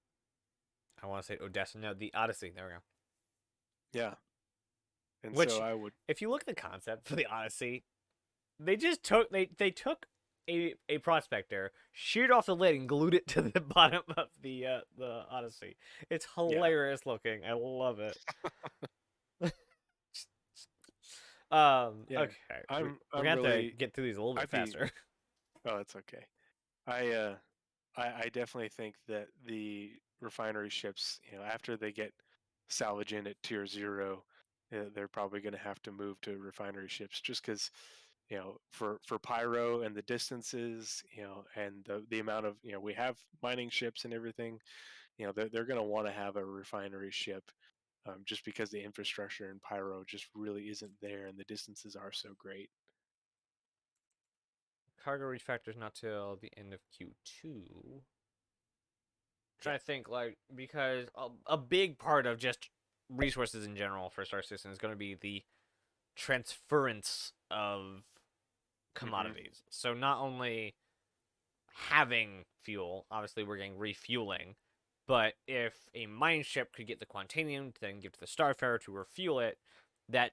I want to say Odessa, no, the Odyssey. There we go. yeah, and so Which, I would. if you look at the concept for the Odyssey, they took a prospector, sheared off the lid, and glued it to the bottom of the Odyssey. It's Yeah, hilarious looking. I love it. yeah. Okay, we're I'm gonna have to really. get through these a little bit I'd be. faster. Oh, it's okay. I uh, I definitely think that the refinery ships, after they get salvage in at tier 0, they're probably going to have to move to refinery ships just because, for pyro and the distances, and the amount of, we have mining ships and everything, they're going to want to have a refinery ship. Just because the infrastructure in pyro just really isn't there and the distances are so great. Cargo reach factor is not till the end of Q2. Yeah. Trying to think, like, because a big part of just resources in general for Star Citizen is going to be the transference of Hmm. commodities. So not only having fuel, obviously we're getting refueling, but if a mine ship could get the Quantanium to then give to the Starfarer to refuel it, that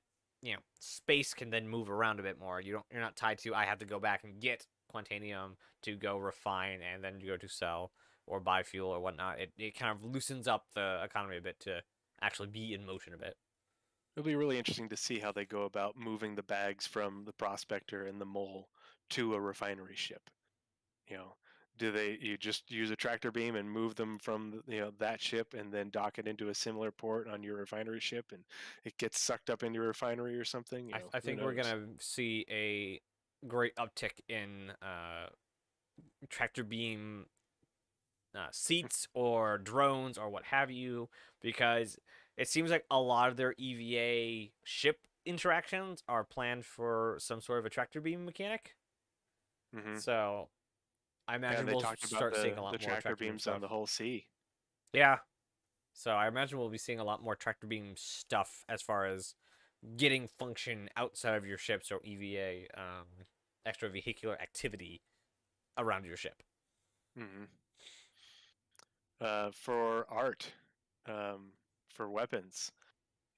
space can then move around a bit more. You're not tied to I have to go back and get Quantanium to go refine and then go to sell or buy fuel or whatnot. It kind of loosens up the economy a bit to actually be in motion a bit. It'll be really interesting to see how they go about moving the bags from the prospector and the mole to a refinery ship. You know, do you just use a tractor beam and move them from that ship and then dock it into a similar port on your refinery ship and it gets sucked up into your refinery or something? I Who think we're knows? gonna see a great uptick in tractor beam seats or drones or what have you, because it seems like a lot of their EVA ship interactions are planned for some sort of a tractor beam mechanic. Hmm. So I Yeah, imagine they we'll talked about start seeing a the lot more tractor tractor beam beams on stuff. the whole sea. Yeah. So I imagine we'll be seeing a lot more tractor beam stuff as far as getting function outside of your ship, so EVA, extra vehicular activity around your ship. Hmm. For art, um, for weapons,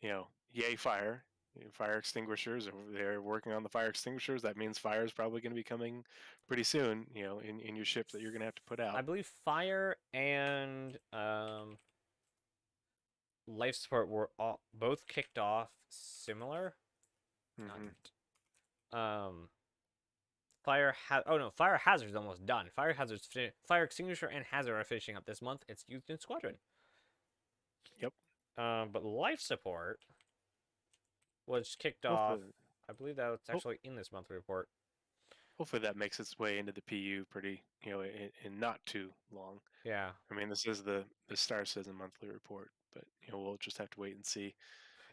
yay fire. Fire extinguishers. They're working on the fire extinguishers. That means fire is probably going to be coming pretty soon. In your ship that you're going to have to put I out. believe fire and life support were both kicked off similar. Hmm. Um, fire hazard is almost done. Fire extinguisher and hazard are finishing up this month. It's used in Squadron. Yep. But life support was kicked off. Hopefully, I believe that was ho- actually in this monthly report. hopefully that makes its way into the PU pretty, in not too long. Yeah, I mean, this is the Star Citizen monthly report, but we'll just have to wait and see.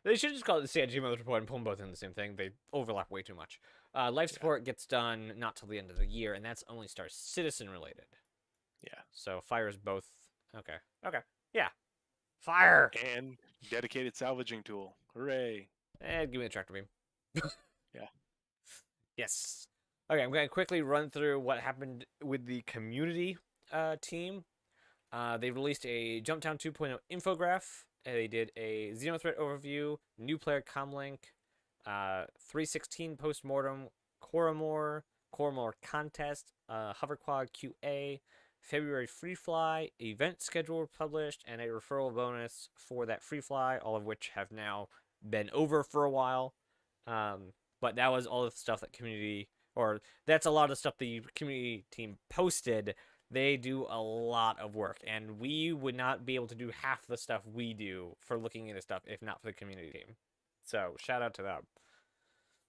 they should just call it the CIG monthly report and pull them both in the same thing. They overlap way too much. Life Yeah. support gets done not till the end of the year, and that's only Star Citizen related. Yeah. So fire is both. Okay. Okay. Yeah. Fire. And dedicated salvaging tool. Hooray. Give me the tractor beam. Yeah. Yes. Okay, I'm going to quickly run through what happened with the community team. They released a Jumptown 2.0 infograph. They did a Xenothreat overview, new player comlink, 316 postmortem, Coromore contest, Hoverquad QA, February free fly, event schedule published, and a referral bonus for that free fly, all of which have now been over for a while. But that was all the stuff that that's a lot of stuff the community team posted. They do a lot of work, and we would not be able to do half the stuff we do for looking into stuff if not for the community team. So shout out to them.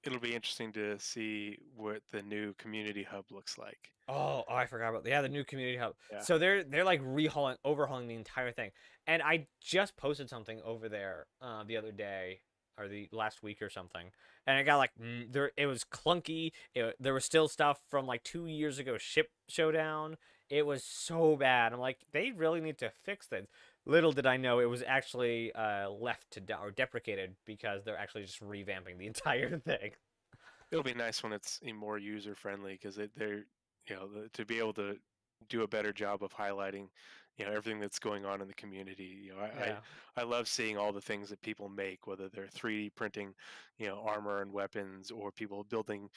It'll be interesting to see what the new community hub looks like. Oh, I forgot about the new community hub. Yeah. So they're like overhauling the entire thing, and I just posted something over there the other day or the last week or something, and I got like there it was clunky. There was still stuff from like 2 years ago ship showdown. It was so bad. I'm like, they really need to fix this. Little did I know it was actually left to or deprecated because they're actually just revamping the entire thing. It'll be nice when it's more user friendly because they're to be able to do a better job of highlighting everything that's going on in the community. Yeah. I love seeing all the things that people make, whether they're 3D printing armor and weapons, or people building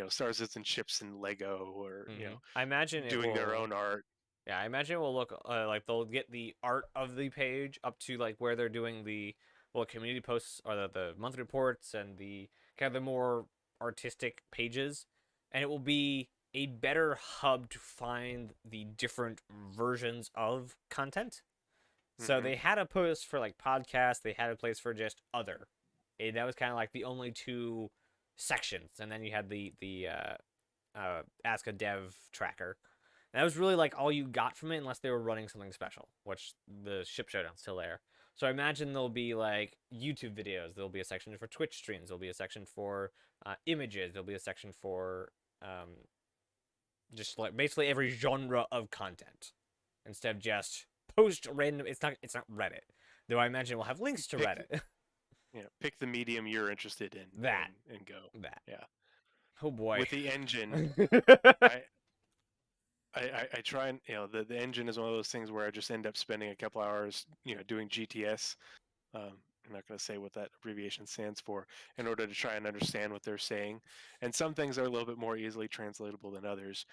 Star Citizen ships in Lego, or I imagine it doing their will. own art. Yeah, I imagine it will look like they'll get the art of the page up to like where they're doing the community posts or the monthly reports and the kind of the more artistic pages, and it will be a better hub to find the different versions of content. So they had a post for like podcasts, they had a place for just other. That was kind of like the only two sections, and then you had the Ask a Dev tracker. And that was really like all you got from it, unless they were running something special, which the ship showdown's still there. So I imagine there'll be like YouTube videos. There'll be a section for Twitch streams. There'll be a section for images. There'll be a section for just like basically every genre of content, instead of just post random. It's not Reddit, though. I imagine we'll have links to Reddit. Pick the medium you're interested in. That and go. That. Yeah. Oh boy. With the engine, I try and the engine is one of those things where I just end up spending a couple hours doing GTS. I'm not going to say what that abbreviation stands for, in order to try and understand what they're saying. And some things are a little bit more easily translatable than others.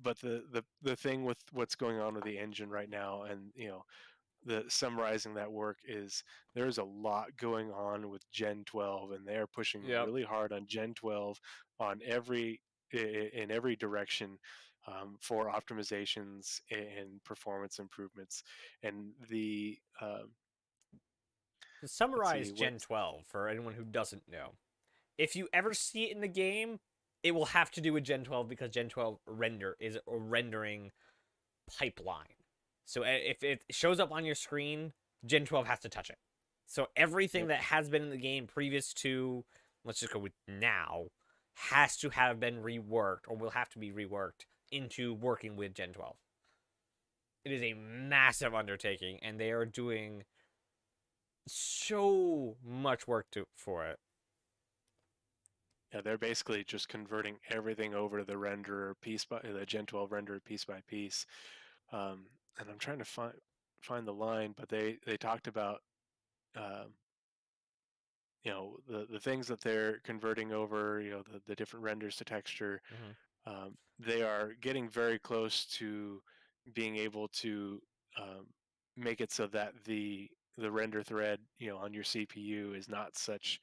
But the thing with what's going on with the engine right now, and the summarizing that work, is there's a lot going on with Gen 12, and they're pushing Yep. really hard on Gen 12 in every direction, for optimizations and performance improvements. And To let's summarize see what. Gen 12 for anyone who doesn't know, if you ever see it in the game, it will have to do with Gen 12 because Gen 12 is a rendering pipeline. So if it shows up on your screen, Gen 12 has to touch it. So everything that has been in the game previous to, let's just go with now, has to have been reworked or will have to be reworked into working with Gen 12. It is a massive undertaking, and they are doing so much work for it. Yeah, they're basically just converting everything over to the renderer the Gen 12 renderer piece by piece. And I'm trying to find the line, but they talked about um, the things that they're converting over, the different renders to texture. They are getting very close to being able to make it so that the render thread on your CPU is not such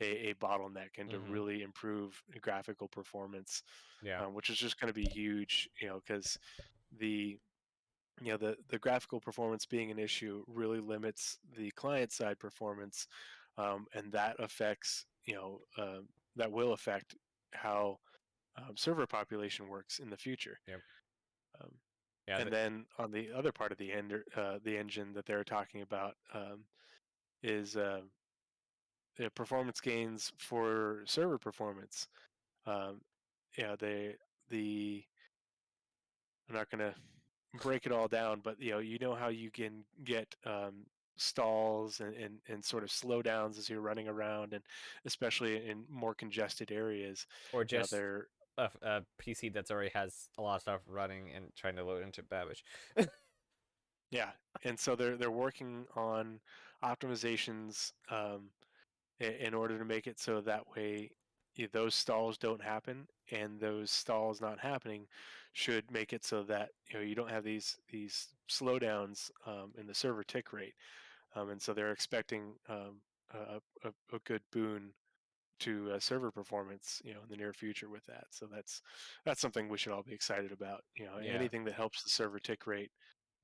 a bottleneck, and to really improve graphical performance. Yeah. Which is just going to be huge, because the the graphical performance being an issue really limits the client side performance, and that affects that will affect how server population works in the future. Yep. Um, Yeah. and then on the other part of the engine that they're talking about, is the performance gains for server performance. Um, yeah, the I'm not gonna break it all down, but you know how you can get stalls and sort of slowdowns as you're running around, and especially in more congested areas. Or just They're a PC that's already has a lot of stuff running and trying to load into Babbage. yeah, and so they're working on optimizations in order to make it so that way those stalls don't happen, and those stalls not happening should make it so that you don't have these slowdowns in the server tick rate, and so they're expecting a good boon to server performance in the near future with that. So that's something we should all be excited about. Yeah. Anything that helps the server tick rate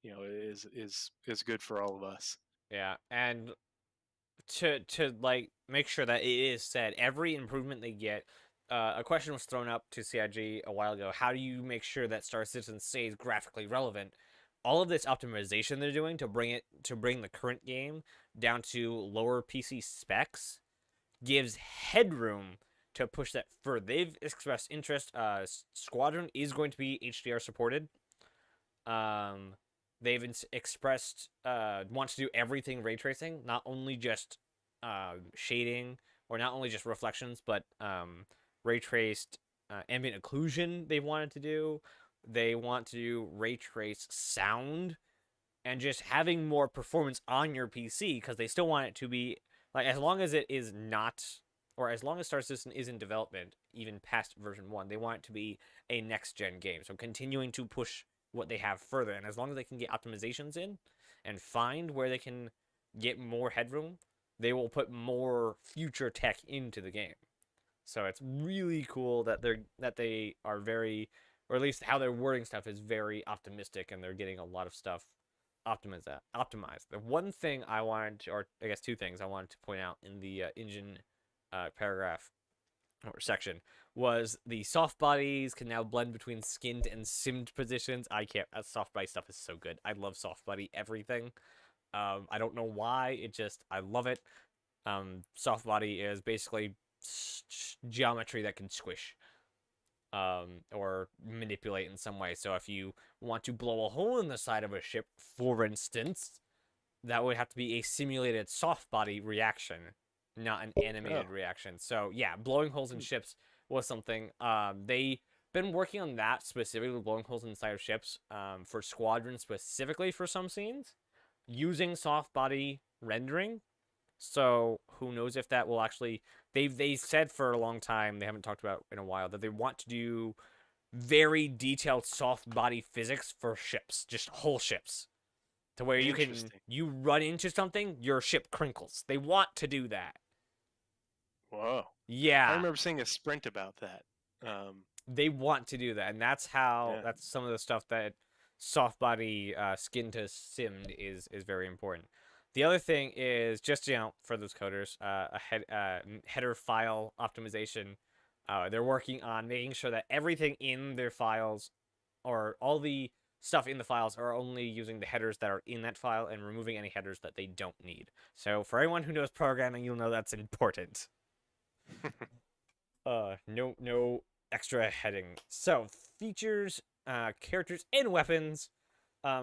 is good for all of us. Yeah, and to like make sure that it is said, every improvement they get. A question was thrown up to CIG a while ago. How do you make sure that Star Citizen stays graphically relevant? All of this optimization they're doing to bring the current game down to lower PC specs gives headroom to push that further. They've expressed interest. Squadron is going to be HDR supported. Um, they've expressed wants to do everything ray tracing, not only just shading or not only just reflections, but ray traced ambient occlusion. They wanted to do. They want to do ray trace sound and just having more performance on your PC because they still want it to be like, as long as it is not, or as long as Star Citizen is in development, even past version 1, they want it to be a next gen game. So continuing to push what they have further, and as long as they can get optimizations in and find where they can get more headroom, they will put more future tech into the game. So it's really cool that they are very, or at least how they're wording stuff is very optimistic, and they're getting a lot of stuff optimized. The one thing I wanted to, or I guess two things I wanted to point out in the engine paragraph or section was the soft bodies can now blend between skinned and simmed positions. I can't. Soft body stuff is so good. I love soft body everything. I don't know why. I love it. Soft body is basically geometry that can squish or manipulate in some way. So if you want to blow a hole in the side of a ship, for instance, that would have to be a simulated soft body reaction, not an animated reaction. So yeah, blowing holes in ships was something. They been working on that specifically, blowing holes inside of ships, for Squadron specifically for some scenes, using soft body rendering. So who knows if that will actually. They said for a long time, they haven't talked about in a while, that they want to do very detailed soft body physics for ships, just whole ships, to where you run into something, your ship crinkles. They want to do that. Whoa. Yeah. I remember seeing a sprint about that. They want to do that, and that's some of the stuff that soft body skin to simmed is very important. The other thing is just, for those coders, header file optimization. They're working on making sure that everything in their files, or all the stuff in the files, are only using the headers that are in that file and removing any headers that they don't need. So for anyone who knows programming, you'll know that's important. No extra heading. So features, characters, and weapons.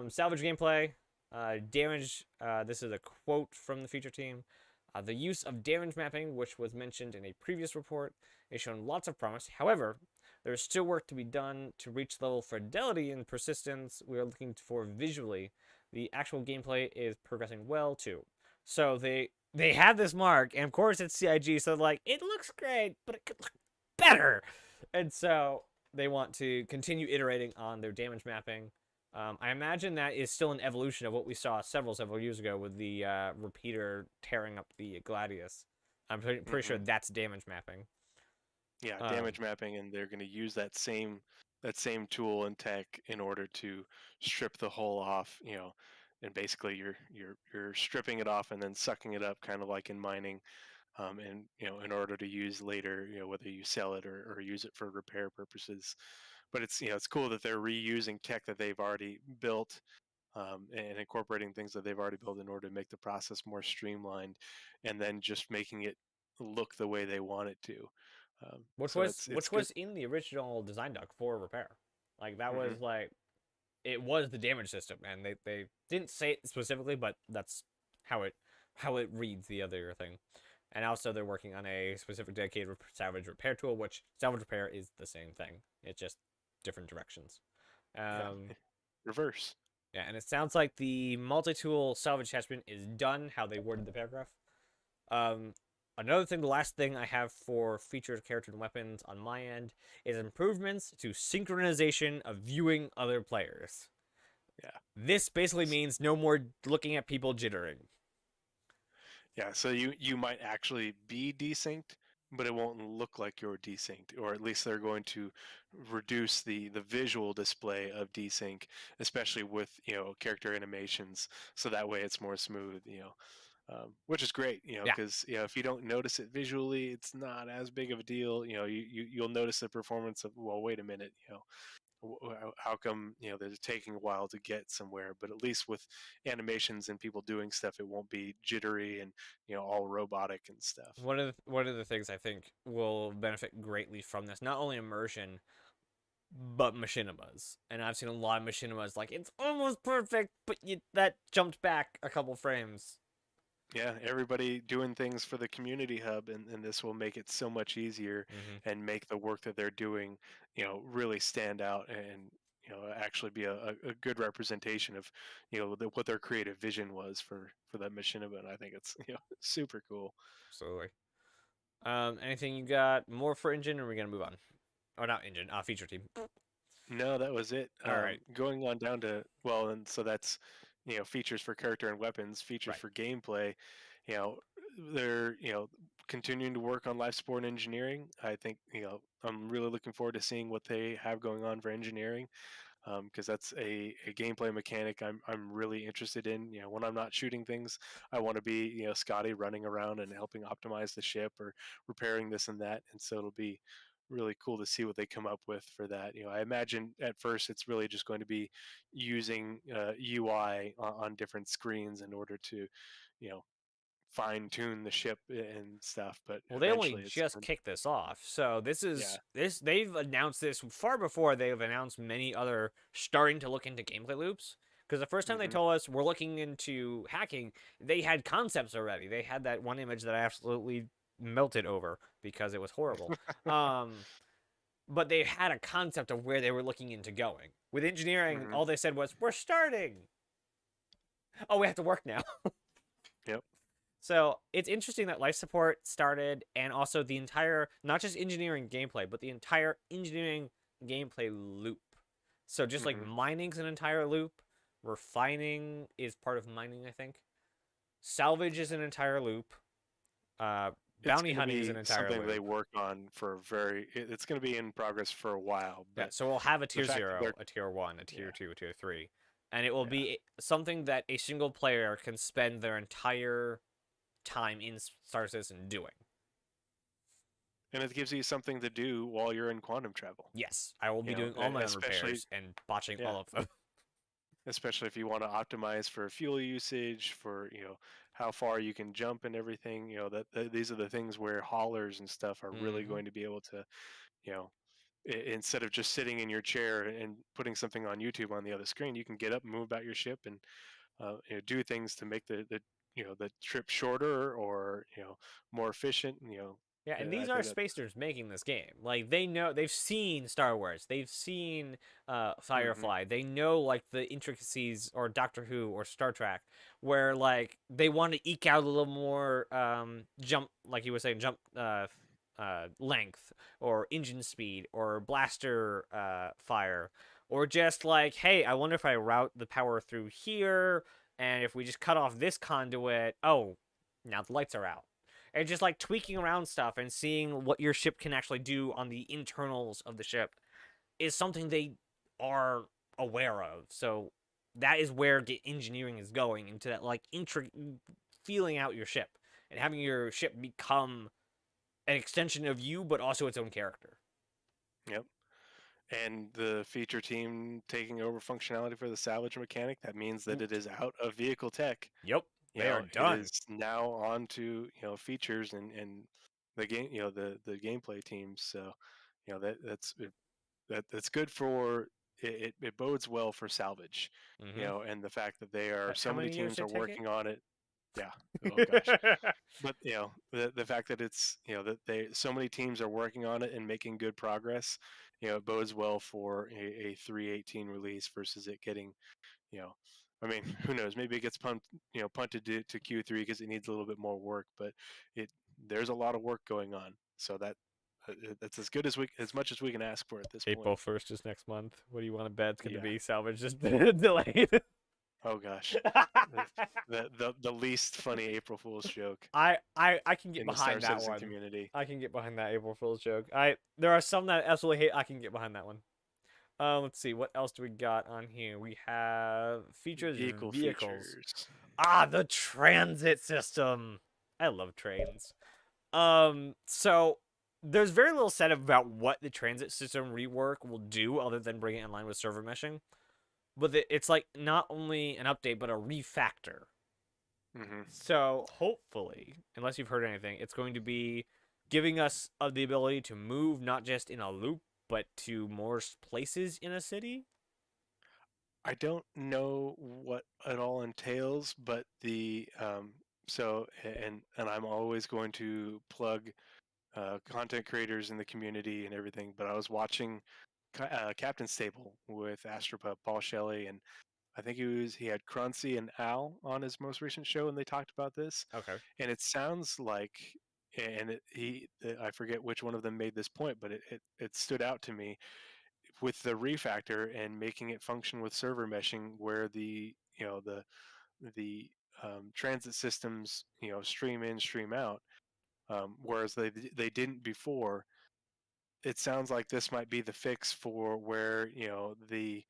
Salvage gameplay. Damage, this is a quote from the feature team. The use of damage mapping, which was mentioned in a previous report, is shown lots of promise. However, there is still work to be done to reach level fidelity and persistence we are looking for visually. The actual gameplay is progressing well, too. So they have this mark, and of course it's CIG, so like, it looks great, but it could look better. And so they want to continue iterating on their damage mapping. I imagine that is still an evolution of what we saw several years ago with the repeater tearing up the Gladius. I'm pretty sure that's damage mapping. Yeah, damage mapping, and they're going to use that same tool and tech in order to strip the hull off. And basically you're stripping it off and then sucking it up, kind of like in mining. And in order to use later, whether you sell it or use it for repair purposes. But it's cool that they're reusing tech that they've already built, and incorporating things that they've already built in order to make the process more streamlined, and then just making it look the way they want it to. Which was in the original design doc for repair. Like that was like it was the damage system, and they didn't say it specifically, but that's how it reads the other thing. And also they're working on a specific dedicated salvage repair tool, which salvage repair is the same thing. It's just different directions. Yeah, Um, reverse. yeah, and it sounds like the multi-tool salvage attachment is done. How they worded the paragraph. Um, Another thing, the last thing I have for featured character and weapons on my end is improvements to synchronization of viewing other players. Yeah. This basically means no more looking at people jittering. Yeah, so you might actually be desynced, but it won't look like you're desynced, or at least they're going to reduce the visual display of desync, especially with character animations, so that way it's more smooth, which is great, Yeah. because if you don't notice it visually, it's not as big of a deal. You'll notice the performance of, well, wait a minute, how come they're taking a while to get somewhere, but at least with animations and people doing stuff, it won't be jittery and all robotic and stuff. One of the things I think will benefit greatly from this, not only immersion, but machinimas. And I've seen a lot of machinimas like it's almost perfect, but that jumped back a couple frames. Yeah, everybody doing things for the community hub, and this will make it so much easier and make the work that they're doing really stand out, and actually be a good representation of what their creative vision was for that machinima. And I think it's super cool. Absolutely. Anything you got more for engine, or are we gonna move on? Oh, not engine. Feature team. No, that was it. All right. Going on down to, well, and so that's features for character and weapons, features Right. for gameplay. You know, they're continuing to work on life support and engineering. I think I'm really looking forward to seeing what they have going on for engineering, because that's a gameplay mechanic I'm really interested in. When I'm not shooting things, I want to be Scotty running around and helping optimize the ship or repairing this and that. And so it'll be really cool to see what they come up with for that. I imagine at first it's really just going to be using UI on different screens in order to you know fine tune the ship and stuff. But Well, they only eventually it's just kicked this off, so this yeah. is this. They've announced this far before they've announced many other starting to look into gameplay loops. Because the first time they Hmm. told us we're looking into hacking, they had concepts already. They had that one image that I absolutely melted over because it was horrible. But they had a concept of where they were looking into going. With engineering, Hmm. all they said was, "We're starting." Oh, we have to work now. Yep. So it's interesting that life support started, and also the entire, not just engineering gameplay, but the entire engineering gameplay loop. So just like Hmm. mining's an entire loop, refining is part of mining, I think. Salvage is an entire loop. It's Bounty going to hunting is be an entire something they loop. work on for it's going to be in progress for a while, Yeah, but so we'll have a the tier fact that 0, they're a tier 1, a tier yeah, 2, a tier 3. And it will yeah, be something that a single player can spend their entire time in Star Citizen doing. and it gives you something to do while you're in quantum travel. Yes, I will be doing all my own Especially repairs and botching yeah, all of them. especially if you want to optimize for fuel usage, for how far you can jump and everything. These are the things where haulers and stuff are really Mm-hmm. going to be able to you know instead of just sitting in your chair and putting something on YouTube on the other screen, you can get up and move about your ship and do things to make the trip shorter or more efficient. Yeah, and I these are think that spacers making this game. Like they know, they've seen Star Wars, they've seen hmm Firefly, they know like the intricacies, or Doctor Who or Star Trek, where like they want to eke out a little more jump, like you were saying, jump length or engine speed or blaster fire, or just like, hey, I wonder if I route the power through here, and if we just cut off this conduit, oh, now the lights are out. And just like tweaking around stuff and seeing what your ship can actually do on the internals of the ship is something they are aware of. So that is where engineering is going, into that like feeling out your ship and having your ship become an extension of you, but also its own character. Yep. And the feature team taking over functionality for the salvage mechanic, that means that it is out of vehicle tech. Yep, they are It done. is now on to features and the game, the gameplay teams. So that that's good for it bodes well for salvage, Mm-hmm. you know, and the fact that they are How so many many years teams did are it take it? working on it. Yeah. Oh gosh. But you know, the fact that it's, you know, that they so many teams are working on it and making good progress, you know, it bodes well for a 318 release versus it getting, you know, I mean, who knows? Maybe it gets punted to Q3 because it needs a little bit more work. But it there's a lot of work going on, so that's as good as much as we can ask for at this point. April 1st is next month. What do you want to bet it's going to Yeah. be? Salvage just delayed. Oh gosh. The, the least funny April Fool's joke I can get in the Star behind that Citizen one. community. I can get behind that April Fool's joke. There are some that I absolutely hate. I can get behind that one. Let's see, what else do we got on here? We have features, Vehicle vehicles. features. The transit system. I love trains. So there's very little said about what the transit system rework will do other than bring it in line with server meshing. But it's like not only an update but a refactor. Mm-hmm. So hopefully, unless you've heard anything, it's going to be giving us the ability to move not just in a loop but to more places in a city. I don't know what it all entails, but the so and I'm always going to plug content creators in the community and everything. But I was watching Captain Stable with Astropup, Paul Shelley, and I think he had Crunchy and Al on his most recent show, and they talked about this. Okay. And it sounds like, and I forget which one of them made this point, but it stood out to me with the refactor and making it function with server meshing, where the transit systems, you know, stream in, stream out, whereas they didn't before. It sounds like this might be the fix for where, you know, the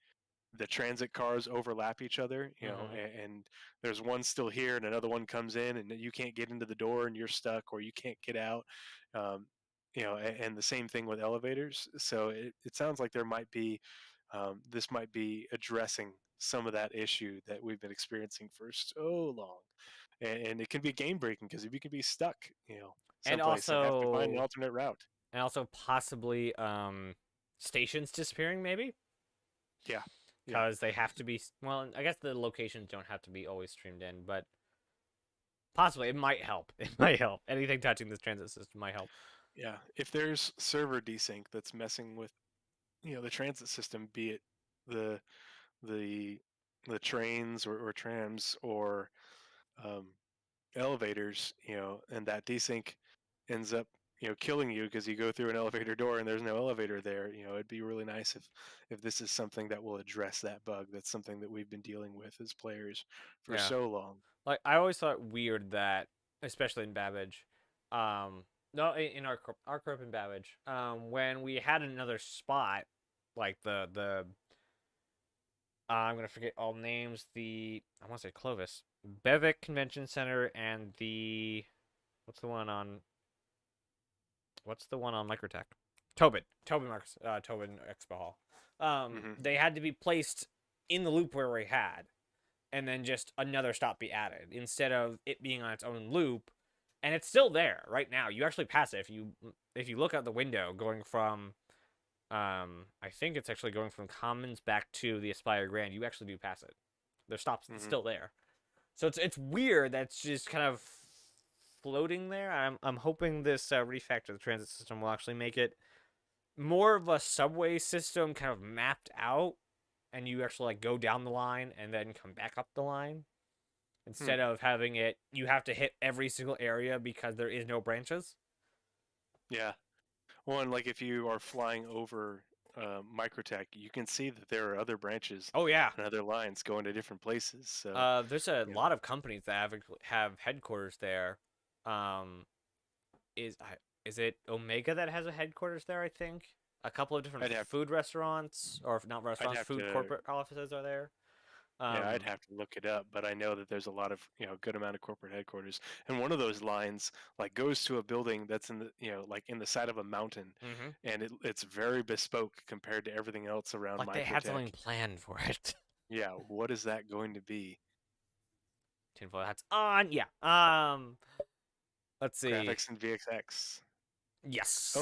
transit cars overlap each other, you know, Mm-hmm. and there's one still here and another one comes in and you can't get into the door and you're stuck or you can't get out. Um, you know, and the same thing with elevators. So it sounds like there might be, this might be addressing some of that issue that we've been experiencing for so long. And it can be game breaking because if you can be stuck, you know, And someplace and have to find an also alternate route. and also possibly stations disappearing maybe Yeah. Yeah. because they have to be, well, I guess the locations don't have to be always streamed in, but possibly it might help. It might help. Anything touching this transit system might help. Yeah. If there's server desync that's messing with, you know, the transit system, be it the the the trains or trams or um, elevators, you know, and that desync ends up, you know, killing you because you go through an elevator door and there's no elevator there. You know, it'd be really nice if this is something that will address that bug. That's something that we've been dealing with as players for Yeah. so long. Like I always thought weird that, especially in Babbage, no, in our group in Babbage, when we had another spot, like the I'm gonna forget all names. I want to say Clovis, Bevic Convention Center, and what's the one on Microtech? Tobin Expo Hall. Hmm. They had to be placed in the loop where we had, and then just another stop be added instead of it being on its own loop, and it's still there right now. You actually pass it if you look out the window going from I think it's actually going from Commons back to the Aspire Grand. You actually do pass it. Their stops Hmm. still there. So it's weird that's just kind of floating there. I'm hoping this refactor of the transit system will actually make it more of a subway system, kind of mapped out, and you actually like go down the line and then come back up the line instead of having it you have to hit every single area because there is no branches. Yeah. Well, and like if you are flying over Microtech, you can see that there are other branches Oh yeah. and other lines going to different places. So, There's a you know, lot of companies that have headquarters there. Um, is it Omega that has a headquarters there? I think a couple of different I'd have food restaurants, or not I'd restaurants, have food to corporate offices are there. yeah, I'd Um, have to look it up, but I know that there's a lot of, you know, good amount of corporate headquarters. And one of those lines like goes to a building that's in the, you know, like in the side of a mountain, mm-hmm. and it's very bespoke compared to everything else around Like they had something Microtech. planned for it. Yeah, what is that going to be? Tinfoil hats on. Yeah. Let's see. Graphics and VXX. Oh, Yes.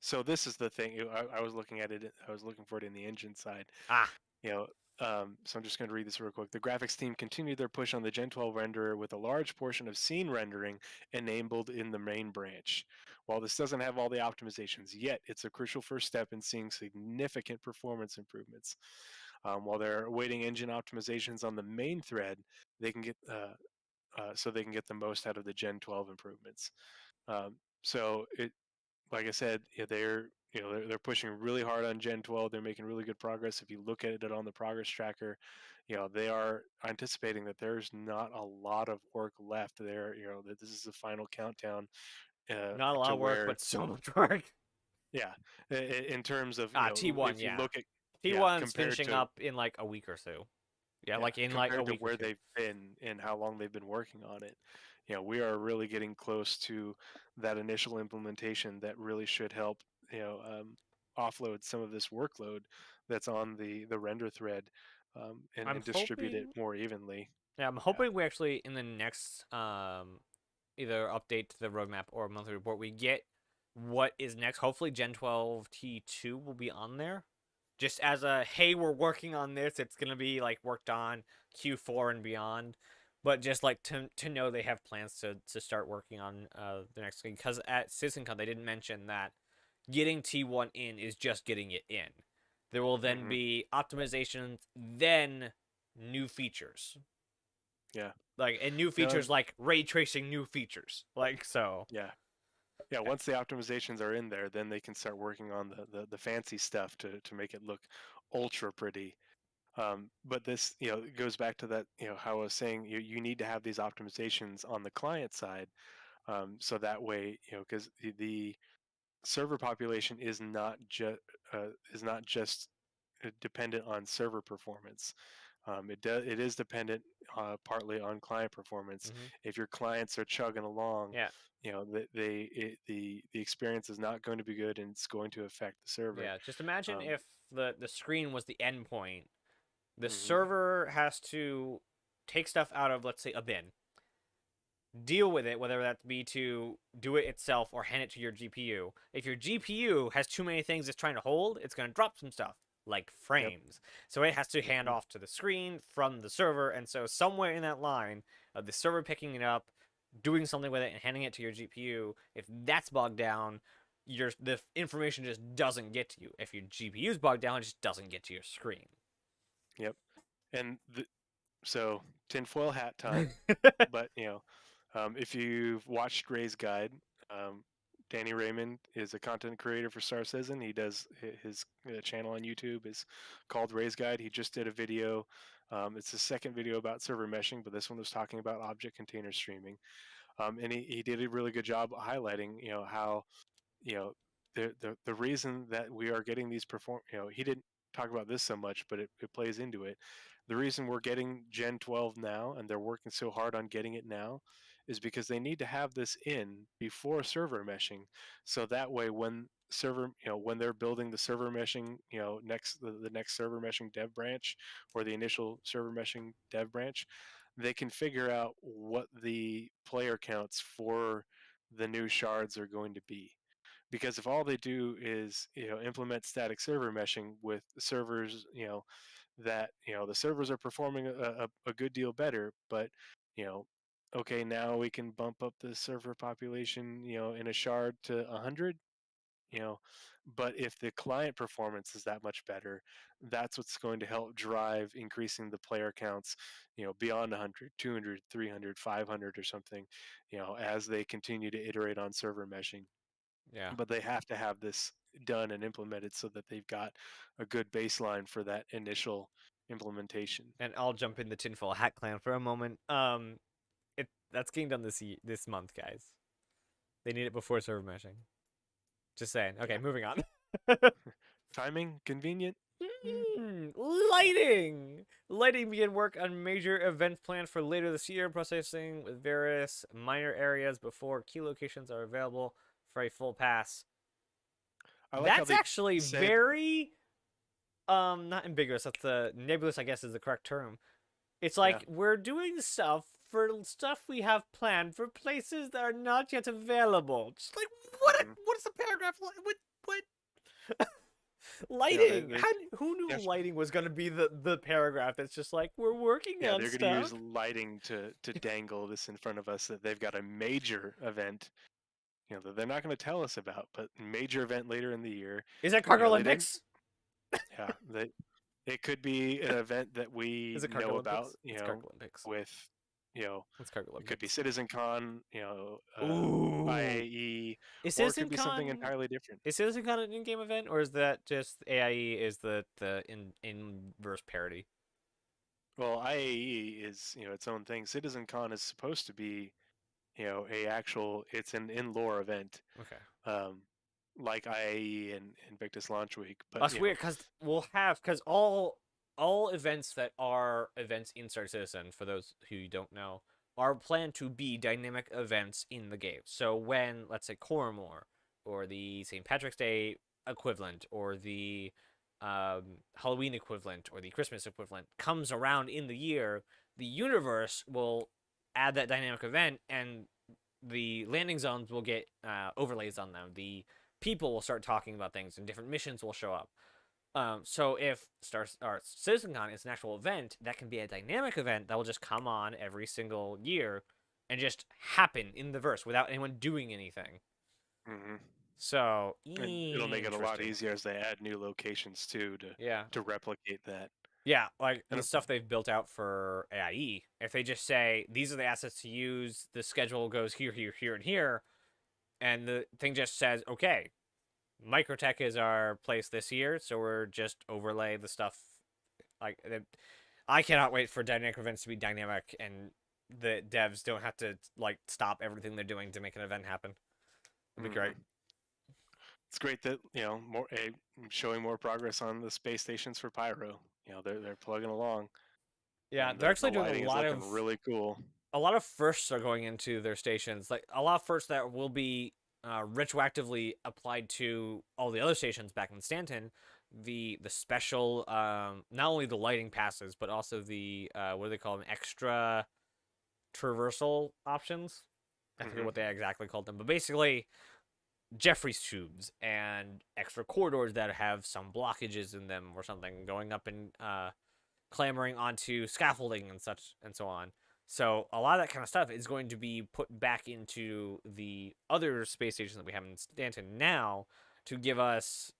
So this is the thing. I was looking at it. I was looking for it in the engine side. Ah, You know, so I'm just going to read this real quick. The graphics team continued their push on the Gen 12 renderer with a large portion of scene rendering enabled in the main branch. While this doesn't have all the optimizations yet, it's a crucial first step in seeing significant performance improvements. While they're awaiting engine optimizations on the main thread, they can get so they can get the most out of the Gen 12 improvements. So it, like I said, yeah, they're pushing really hard on Gen 12. They're making really good progress. If you look at it on the progress tracker, they are anticipating that there's not a lot of work left there. That this is the final countdown not a lot to of work, where, but so much work. yeah, in terms of T1, if you yeah. look at T1's compared finishing to up in like a week or so. Yeah, yeah like in like a compared to week or where two. they've been and how long they've been working on it. We are really getting close to that initial implementation that really should help offload some of this workload that's on the render thread, I'm and distribute it hoping. more evenly. Yeah, I'm Yeah. hoping we actually in the next either update to the roadmap or monthly report we get what is next. Hopefully Gen 12 T2 will be on there. Just as a hey, we're working on this. It's gonna be like worked on Q4 and beyond. But just like to know they have plans to start working on the next thing. Because at CitizenCon they didn't mention that getting T1 in is just getting it in. There will then Hmm. be optimizations, then new features. Yeah. Like, and new No. features like ray tracing new features. Like, so. Yeah. Yeah. Once the optimizations are in there, then they can start working on the fancy stuff to make it look ultra pretty. But this, goes back to that, how I was saying you need to have these optimizations on the client side, so that way, because the server population is not just dependent on server performance. It is dependent partly on client performance. Mhm. If your clients are chugging along, Yeah. the experience is not going to be good, and it's going to affect the server. Yeah. Just imagine Um, if the screen was the endpoint. The mhm. server has to take stuff out of, let's say, a bin, deal with it, whether that be to do it itself or hand it to your GPU. If your GPU has too many things it's trying to hold, it's going to drop some stuff, like Yep. frames. So it has to hand Mhm. off to the screen from the server, and so somewhere in that line of the server picking it up, doing something with it, and handing it to your GPU, if that's bogged down, the information just doesn't get to you. If your GPU's bogged down, it just doesn't get to your screen. Yep. And so tinfoil hat time. But if you've watched Ray's Guide, um, Danny Raymond is a content creator for Star Citizen. He does his channel on YouTube is called Ray's Guide. He just did a video. It's the second video about server meshing, but this one was talking about object container streaming. And he did a really good job highlighting, how you know the reason that we are getting these he didn't talk about this so much, but it plays into it. The reason we're getting Gen 12 now, and they're working so hard on getting it now, is because they need to have this in before server meshing, so that way when they're building the server meshing, the next server meshing dev branch, or the initial server meshing dev branch, they can figure out what the player counts for the new shards are going to be. Because if all they do is implement static server meshing with servers, that the servers are performing a good deal better, but you know okay, now we can bump up the server population in a shard to 100, you know but if the client performance is that much better, that's what's going to help drive increasing the player counts beyond 100, 200, 300, 500 or something, as they continue to iterate on server meshing. Yeah. But they have to have this done and implemented so that they've got a good baseline for that initial implementation. And I'll jump in the tinfoil hat clan for a moment. That's getting done this month, guys. They need it before server meshing. Just saying. Okay, Yeah. moving on. Timing convenient. Lighting! Lighting began work on major events planned for later this year, processing with various minor areas before key locations are available for a full pass. I like how That's they actually said, very not ambiguous. That's the nebulous, I guess, is the correct term. It's yeah, like we're doing stuff for stuff we have planned for places that are not yet available. Just like what? hmm What is the paragraph like? What? What? You know, Lighting. Who knew yes, lighting was going to be the paragraph that's just like we're working yeah, on they're going to use stuff? lighting to dangle this in front of us that they've got a major event, you know, that they're not going to tell us about, but major event later in the year. Is that You Cargo know, they didn't. Olympics? Yeah, they it could be an event that we Is it Cargo know about, Olympics? It's Cargo Olympics. with, you know, It's Cargo it could be Olympics. CitizenCon, Ooh. IAE, Is or it could be something CitizenCon entirely different. is CitizenCon an in-game event, or is that just AIE is the inverse parody? Well, IAE is, you know, its own thing. CitizenCon is supposed to be, you know, it's an in-lore event, Okay. um, like IAE and Invictus Launch Week, but That's weird because all events that are events in Star Citizen, for those who don't know, are planned to be dynamic events in the game. So when, let's say, Coromore or the St. Patrick's Day equivalent or the Halloween equivalent or the Christmas equivalent comes around in the year, the universe will add that dynamic event, and the landing zones will get overlays on them. The people will start talking about things, and different missions will show up. So if CitizenCon is an actual event, that can be a dynamic event that will just come on every single year and just happen in the verse without anyone doing anything. hmm So and it'll make it a lot interesting. easier as they add new locations too Yeah. to replicate that. Yeah, like And the stuff they've built out for AIE. If they just say these are the assets to use, the schedule goes here, here, here, and here, and the thing just says, okay, Microtech is our place this year, so we're just overlay the stuff. Like, I cannot wait for dynamic events to be dynamic, and the devs don't have to like stop everything they're doing to make an event happen. It'd be great. hmm It's great that, you know, showing more progress on the space stations for Pyro. You know, they're plugging along, Yeah, and they're the actually doing lighting is looking really cool. a lot of firsts are going into their stations. Like a lot of firsts that will be retroactively applied to all the other stations back in Stanton. The special not only the lighting passes but also the what do they call them, extra traversal options. I forget hmm what they exactly called them, but basically Jeffrey's tubes and extra corridors that have some blockages in them or something going up and clambering onto scaffolding and such and so on. So a lot of that kind of stuff is going to be put back into the other space stations that we have in Stanton now to give us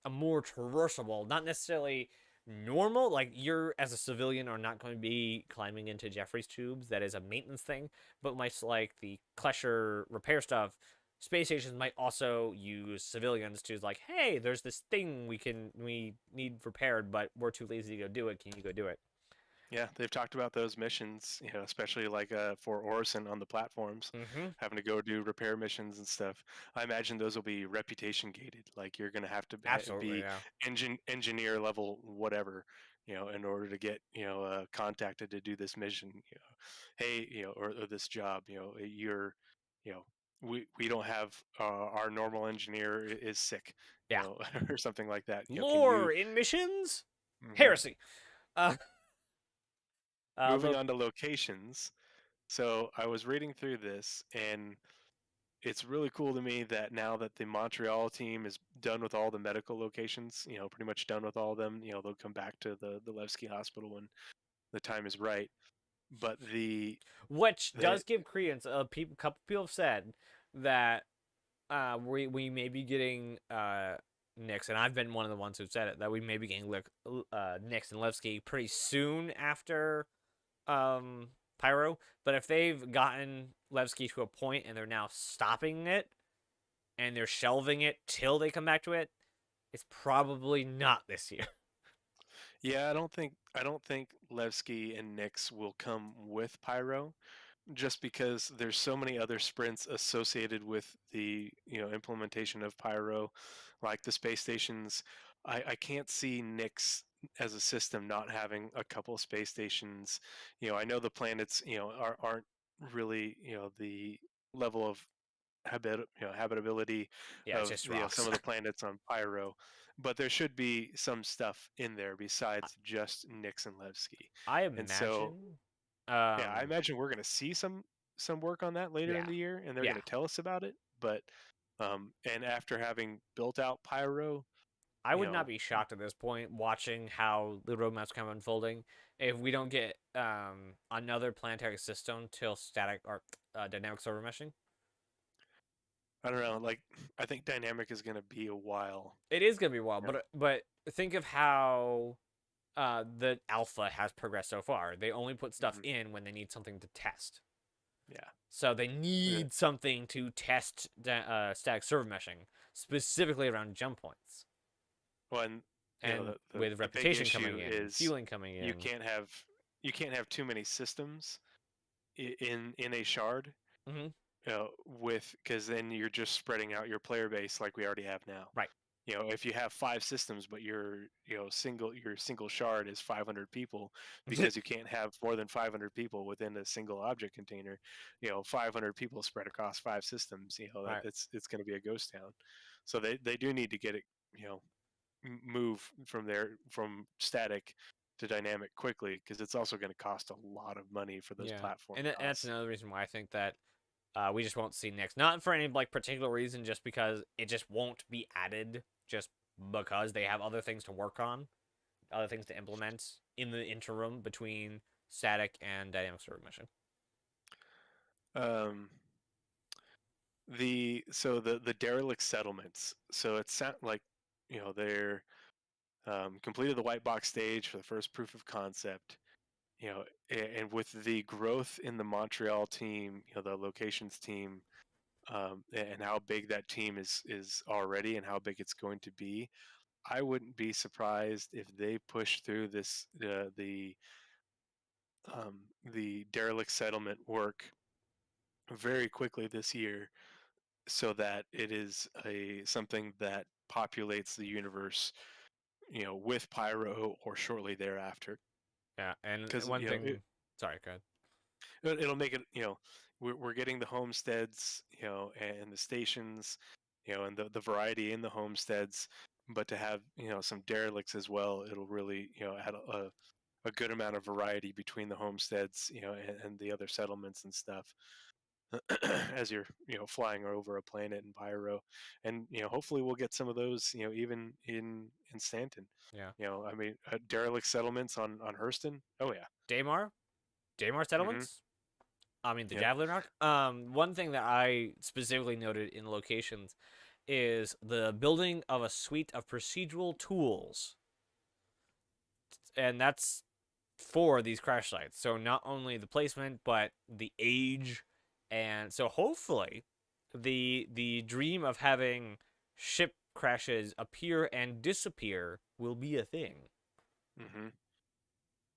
a more traversable, not necessarily normal. Like you're as a civilian are not going to be climbing into Jeffrey's tubes. That is a maintenance thing. But much like the Klesher repair stuff, space stations might also use civilians to like, hey, there's this thing we need repaired, but we're too lazy to go do it. Can you go do it? Yeah, they've talked about those missions, you know, especially like for Orison on the platforms, Mm-hmm. having to go do repair missions and stuff. I imagine those will be reputation gated. Like you're going to have to Absolutely, be yeah. engineer level whatever, you know, in order to get, you know, contacted to do this mission. You know, hey, you know, or this job, you know, you know, we don't have our normal engineer is sick, you Yeah. know, or something like that. You know, can you? Lore in missions? Mhm. Heresy. Uh, Moving look. on to locations. So I was reading through this, and it's really cool to me that now that the Montreal team is done with all the medical locations, you know, pretty much done with all of them, you know, they'll come back to the Levski Hospital when the time is right. But Which the does give credence. A couple people have said that we may be getting Nix, and I've been one of the ones who said it, that we may be getting Nix and Levski pretty soon after Pyro. But if they've gotten Levski to a point and they're now stopping it and they're shelving it till they come back to it, it's probably not this year. Yeah, I don't think Levski and Nix will come with Pyro, just because there's so many other sprints associated with the, you know, implementation of Pyro, like the space stations. I can't see Nix as a system not having a couple space stations. You know, I know the planets, you know, aren't really, you know, the level of habitability Yeah, it's of, just you know, some rocks. of the planets on Pyro, but there should be some stuff in there besides just Nix and Levski. I And so, imagine. yeah, I Um, imagine we're going to see some work on that later in yeah, the year, and they're yeah. going to tell us about it. But And after having built out Pyro, I would not be shocked at this point, watching how the roadmap's kind of unfolding, if we don't get another planetary system till static or dynamic server meshing. I don't know. Like, I think dynamic is going to be a while. It is gonna be wild, but think of how the alpha has progressed so far. They only put stuff in when they need something to test. Yeah. So they need something to test static server meshing, specifically around jump points. Well, and with reputation coming in, fueling coming in, you can't have too many systems in a shard. Mm-hmm. Because then you're just spreading out your player base like we already have now. Right. If you have 5 systems, but your single shard is 500 people, because you can't have more than 500 people within a single object container. 500 people spread across 5 systems. Right. It's going to be a ghost town. So they do need to get it. Move from static to dynamic quickly, because it's also going to cost a lot of money for those platforms. And that's another reason why I think that we just won't see next. Not for any particular reason, just because it just won't be added, just because they have other things to work on, other things to implement in the interim between static and dynamic server meshing. The derelict settlements. So it sounds like they're completed the white box stage for the first proof of concept. And with the growth in the Montreal team, the locations team, and how big that team is already, and how big it's going to be, I wouldn't be surprised if they push through the derelict settlement work very quickly this year, so that it is something that populates the universe, with Pyro or shortly thereafter. Yeah, and one thing. Sorry, go ahead. It'll make it. We're getting the homesteads, and the stations, and the variety in the homesteads. But to have some derelicts as well, it'll really add a good amount of variety between the homesteads, and the other settlements and stuff. As you're flying over a planet in Pyro, and hopefully we'll get some of those even in Stanton. Yeah. I mean, derelict settlements on Hurston. Oh yeah. Daymar settlements. I mean, the Javelin Rock. One thing that I specifically noted in locations is the building of a suite of procedural tools, and that's for these crash sites. So not only the placement, but the age. And so hopefully the dream of having ship crashes appear and disappear will be a thing. Mm-hmm.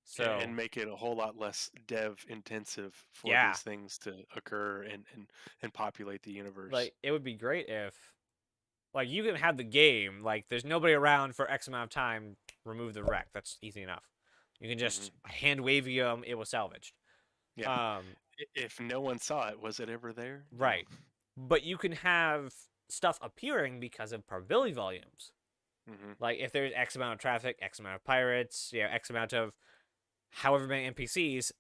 So and make it a whole lot less dev intensive for these things to occur and populate the universe. Like, it would be great if, like, you can have the game, like, there's nobody around for X amount of time, remove the wreck. That's easy enough. You can just hand wave them, it was salvaged. Yeah. If no one saw it, was it ever there? Right. But you can have stuff appearing because of probability volumes. Like, if there's X amount of traffic, X amount of pirates, X amount of however many NPCs,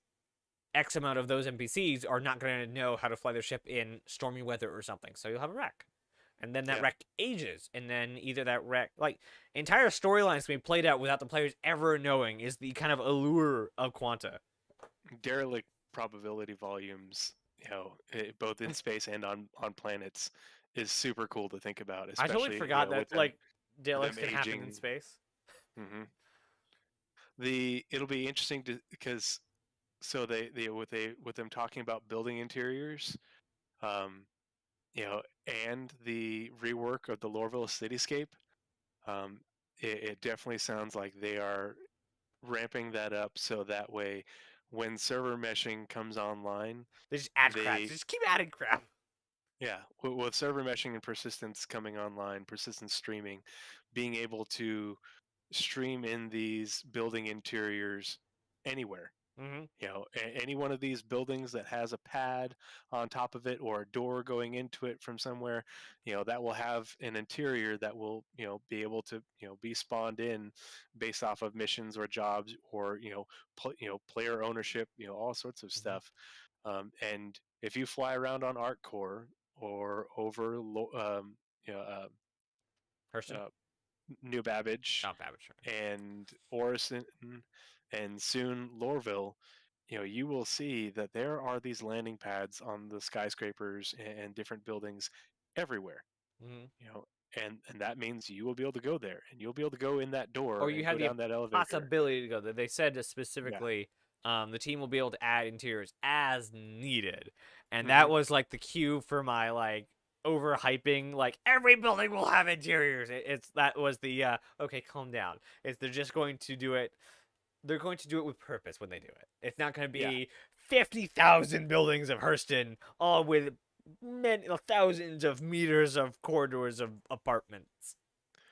X amount of those NPCs are not going to know how to fly their ship in stormy weather or something. So you'll have a wreck. And then that wreck ages. And then either that wreck, like, entire storylines can be played out without the players ever knowing, is the kind of allure of Quanta. Derelict probability volumes, both in space and on planets, is super cool to think about. I totally forgot that, like, derelicts can happen in space. It'll be interesting because they with them talking about building interiors, and the rework of the Lorville cityscape, it definitely sounds like they are ramping that up, so that way when server meshing comes online, they just add crap. They just keep adding crap. Yeah, with server meshing and persistence coming online, persistence streaming, being able to stream in these building interiors anywhere. Any one of these buildings that has a pad on top of it or a door going into it from somewhere, that will have an interior that will, be able to, be spawned in based off of missions or jobs or, player ownership, all sorts of stuff. And if you fly around on Ark Core or over you know, Hurston? New Babbage Oh, Babbage. Sure. and Orison and soon Lorville, you will see that there are these landing pads on the skyscrapers and different buildings everywhere. Mm-hmm. And that means you will be able to go there, and you'll be able to go in that door Or you and have go the down that elevator. possibility to go there. They said Yeah. specifically the team will be able to add interiors as needed. And Hmm. that was like the cue for my like overhyping, like every building will have interiors. That was the okay, calm down. They're just going to do it. They're going to do it with purpose when they do it. It's not going to Yeah. be 50,000 buildings of Hurston, all with many thousands of meters of corridors of apartments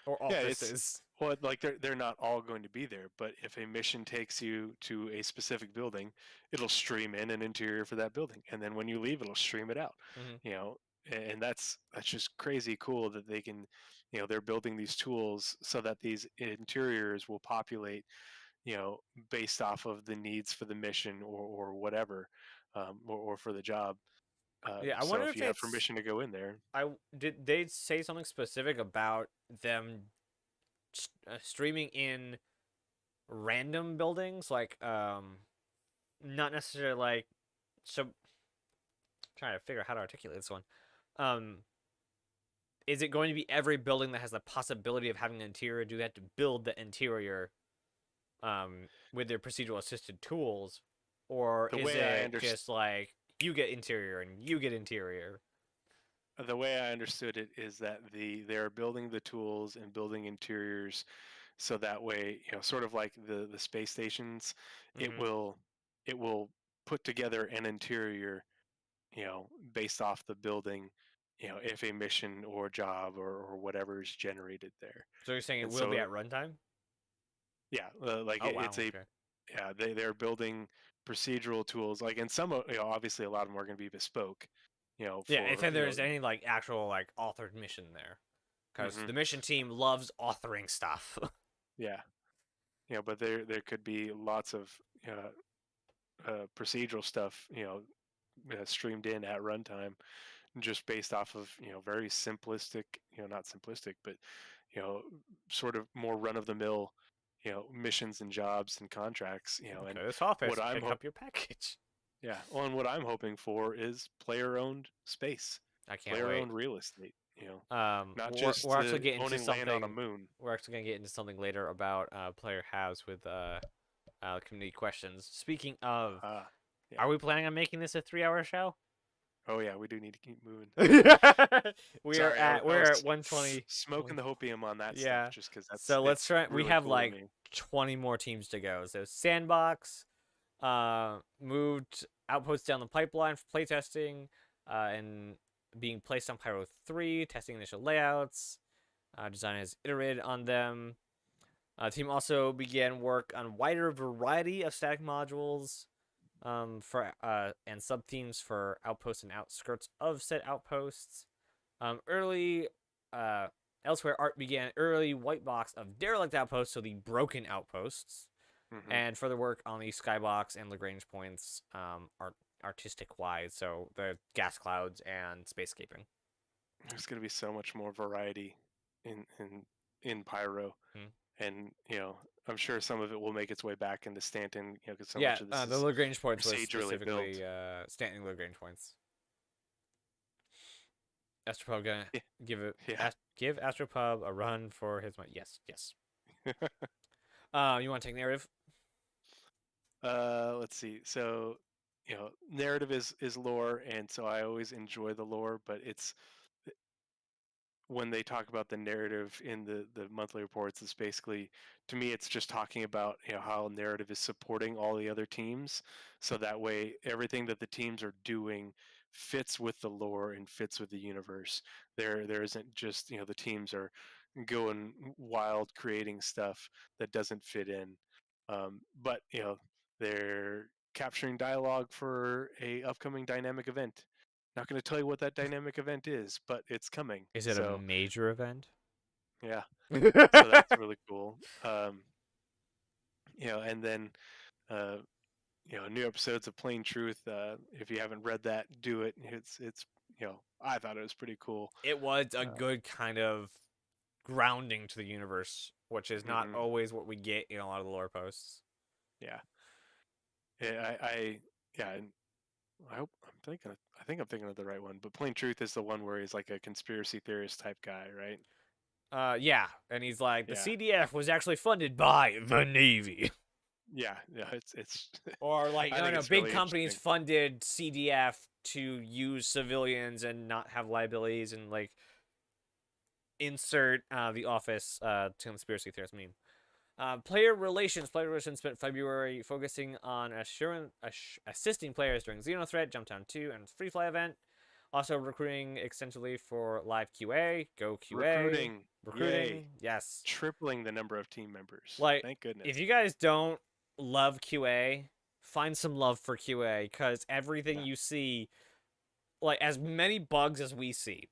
or Yeah, it's offices. well, like they're not all going to be there, but if a mission takes you to a specific building, it'll stream in an interior for that building, and then when you leave, it'll stream it out. Mm-hmm. And that's just crazy cool that they can, they're building these tools so that these interiors will populate, based off of the needs for the mission or whatever, or for the job. Yeah, I So wonder if if you have it's. permission to go in there, Did they say something specific about them streaming in random buildings, like not necessarily like so. Trying to figure out how to articulate this one. Um, is it going to be every building that has the possibility of having an interior? Do they have to build the interior, with their procedural assisted tools, or the is way I it understand. just like you get interior and you get interior? The way I understood it is that they're building the tools and building interiors so that way, sort of like the space stations, it Mm-hmm. will it will put together an interior, based off the building, if a mission or job or whatever is generated there. So you're saying it And will be so at runtime? yeah, like Oh it's wow. a Okay. yeah, they're building procedural tools, like, and some obviously a lot of them are going to be bespoke, Yeah, if for there's any like actual like authored mission there, because hmm the mission team loves authoring stuff. yeah. But there could be lots of procedural stuff, streamed in at runtime, just based off of very simplistic, not simplistic, but you know sort of more run of the mill, missions and jobs and contracts, and Okay, this office, what I'm pick hope up your package. yeah, well, and what I'm hoping for is player owned space, I can't player wait. owned real estate, not We're, just we're actually getting into owning land on a something. moon. We're actually gonna get into something later about player halves with community questions. Speaking of, Yeah. are we planning on making this a 3-hour show? Oh yeah, we do need to keep moving. we're Sorry, I at was 120. smoking the hopium on that Yeah. stuff just because So let's it's try. We really have cool to like me. 20 more teams to go. So Sandbox, moved outposts down the pipeline for playtesting, and being placed on Pyro 3, testing initial layouts. Design has iterated on them. Team also began work on wider variety of static modules, for and sub themes for outposts and outskirts of said outposts. Early, elsewhere, art began early white box of derelict outposts, so the broken outposts, Hmm. and further work on the skybox and Lagrange points, artistic wise, so the gas clouds and spacescaping. There's going to be so much more variety in Pyro, Hmm. and I'm sure some of it will make its way back into Stanton, because so Yeah, much of this the is Lagrange points was procedurally built. specifically Stanton Lagrange points. Astropub gonna Yeah, give yeah. give Astropub a run for his money. Yes, yes. You want to take narrative? Let's see. So, narrative is lore, and so I always enjoy the lore, but it's when they talk about the narrative in the monthly reports, it's basically, to me, it's just talking about how narrative is supporting all the other teams, so that way everything that the teams are doing fits with the lore and fits with the universe. There isn't just the teams are going wild creating stuff that doesn't fit in, but they're capturing dialogue for a upcoming dynamic event. Not going to tell you what that dynamic event is, but it's coming. Is it a So major event? yeah, so that's really cool. And then uh, new episodes of Plain Truth. If you haven't read that, do it. It's I thought it was pretty cool. It was a good kind of grounding to the universe, which is not always what we get in a lot of the lore posts. Yeah. Yeah, and I think I'm thinking of the right one, but Plain Truth is the one where he's like a conspiracy theorist type guy, right? Yeah, and he's like, the Yeah. CDF was actually funded by the Navy. Yeah, it's Or like, I think no, it's big really companies interesting. funded CDF to use civilians and not have liabilities, and like insert the office conspiracy theorist meme. Player relations spent February focusing on assisting players during Xenothreat, Jumptown 2, and Free Fly event. Also recruiting extensively for live QA, Go QA. Recruiting, yay. Yes. Tripling the number of team members. Like, thank goodness. if you guys don't love QA, find some love for QA, because everything you see, like, as many bugs as we see,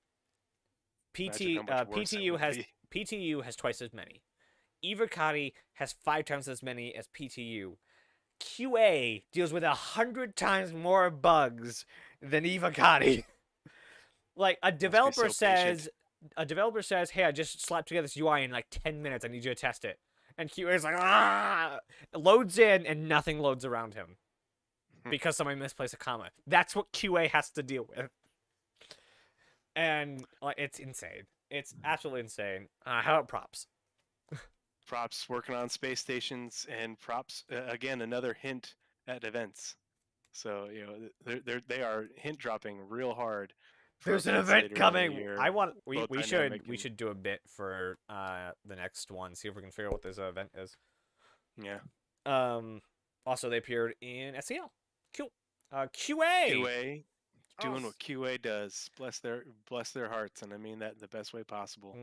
PTU has twice as many. Evocati has 5 times as many as PTU. QA deals with 100 times more bugs than Evocati. Like, a developer says, "Hey, I just slapped together this UI in like 10 minutes. I need you to test it." And QA is like, "Ah!" Loads in and nothing loads around him because somebody misplaced a comma. That's what QA has to deal with. And like, it's insane. It's absolutely insane. How about props? Props working on space stations, and props again, another hint at events. So they are hint dropping real hard. There's an event coming. We should do a bit for the next one. See if we can figure out what this event is. Yeah. Also, they appeared in SCL. Cool. QA doing what QA does. Bless their hearts, and I mean that in the best way possible.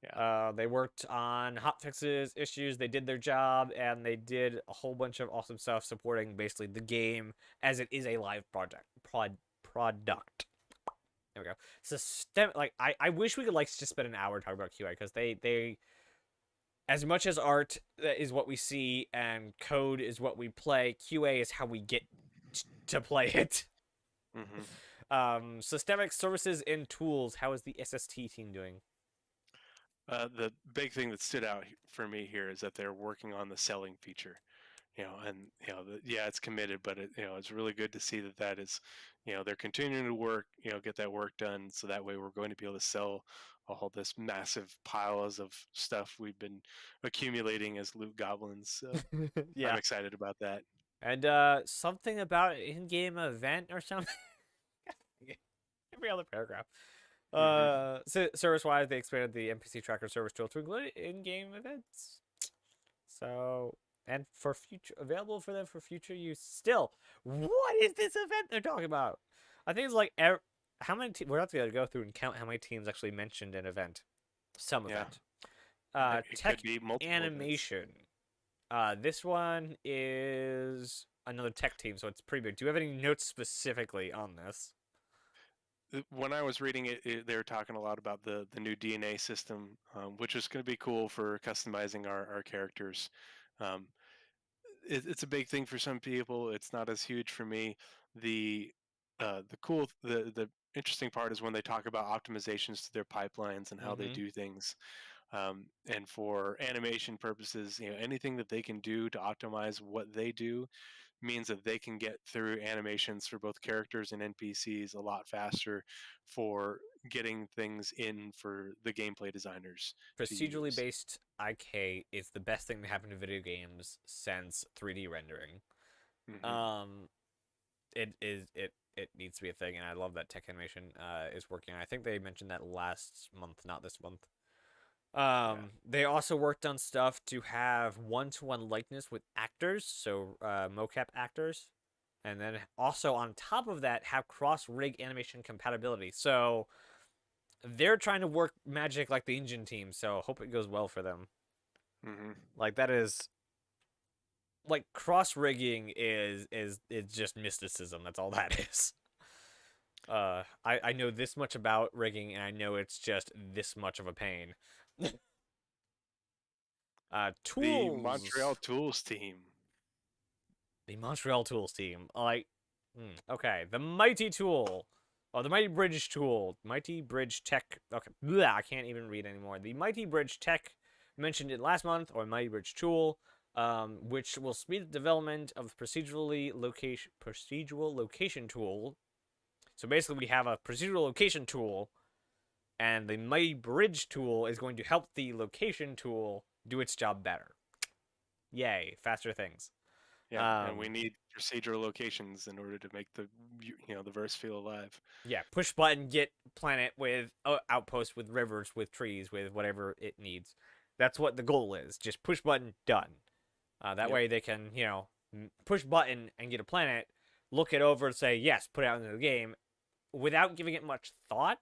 Yeah. They worked on hotfixes, issues. They did their job, and they did a whole bunch of awesome stuff supporting basically the game as it is a live product. There we go. I wish we could just spend an hour talking about QA, because they as much as art is what we see and code is what we play, QA is how we get to play it. Systemic services and tools. How is the SST team doing? The big thing that stood out for me here is that they're working on the selling feature. It's committed, but it's really good to see that is, they're continuing to work, get that work done, so that way we're going to be able to sell all this massive piles of stuff we've been accumulating as loot goblins. So yeah, I'm excited about that. And something about in-game event or something. Every other paragraph. Service-wise, they expanded the NPC tracker service tool to include in-game events. So, and available for them for future use. Still, what is this event they're talking about? I think it's like how many? We're not going to go through and count how many teams actually mentioned an event. Some event. Tech animation. This one is another tech team, so it's pretty big. Do you have any notes specifically on this? When I was reading it, they were talking a lot about the new DNA system, which is going to be cool for customizing our characters. It's a big thing for some people. It's not as huge for me. The interesting part is when they talk about optimizations to their pipelines and how they do things. And for animation purposes, anything that they can do to optimize what they do means that they can get through animations for both characters and NPCs a lot faster for getting things in for the gameplay designers. Procedurally based IK is the best thing to happen to video games since 3D rendering. It needs to be a thing, and I love that tech animation is working. I think they mentioned that last month, not this month. They also worked on stuff to have one-to-one likeness with actors, so mocap actors, and then also on top of that have cross-rig animation compatibility. So they're trying to work magic like the engine team, so hope it goes well for them. Like, that is, like, cross-rigging is just mysticism. That's all that is. I know this much about rigging, and I know it's just this much of a pain. Tools. The Montreal Tools team. The Montreal Tools team. Okay, the Mighty Tool. Oh, the Mighty Bridge tool. Mighty Bridge Tech. Okay, blah, I can't even read anymore. The Mighty Bridge Tech mentioned it last month, or Mighty Bridge tool, which will speed the development of procedural location tool. So basically, we have a procedural location tool, and the Mighty Bridge tool is going to help the location tool do its job better. Yay, faster things. Yeah, and we need procedural locations in order to make the the verse feel alive. Yeah, push button, get planet with outpost, with rivers, with trees, with whatever it needs. That's what the goal is. Just push button, done. That way they can, push button and get a planet, look it over and say, yes, put it out into the game without giving it much thought,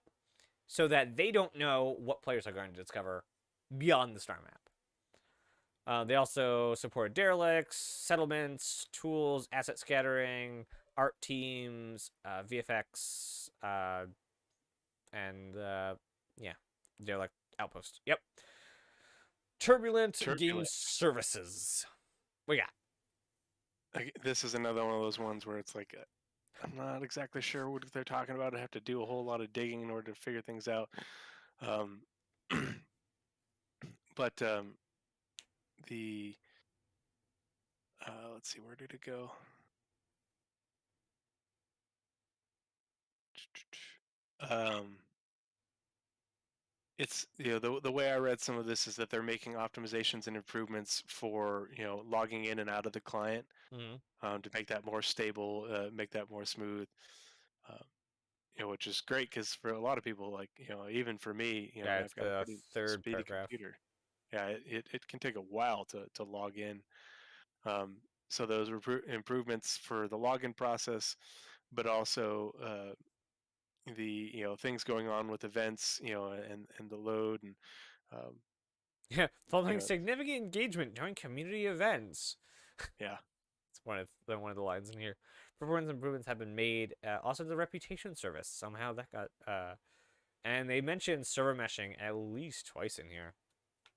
so that they don't know what players are going to discover beyond the star map. They also support derelicts, settlements, tools, asset scattering, art teams, VFX, and derelict outpost. Yep. Turbulent Game Services. We got. This is another one of those ones where it's like, I'm not exactly sure what they're talking about. I have to do a whole lot of digging in order to figure things out. But the let's see, where did it go? It's the way I read some of this is that they're making optimizations and improvements for logging in and out of the client to make that more stable, make that more smooth. Which is great because for a lot of people, like even for me, I've got a pretty speedy computer. Yeah, it can take a while to log in. So those improvements for the login process, but also the things going on with events, and the load and following significant engagement during community events. Yeah, it's one of the lines in here. Performance improvements have been made. Also, the reputation service somehow that got and they mentioned server meshing at least twice in here.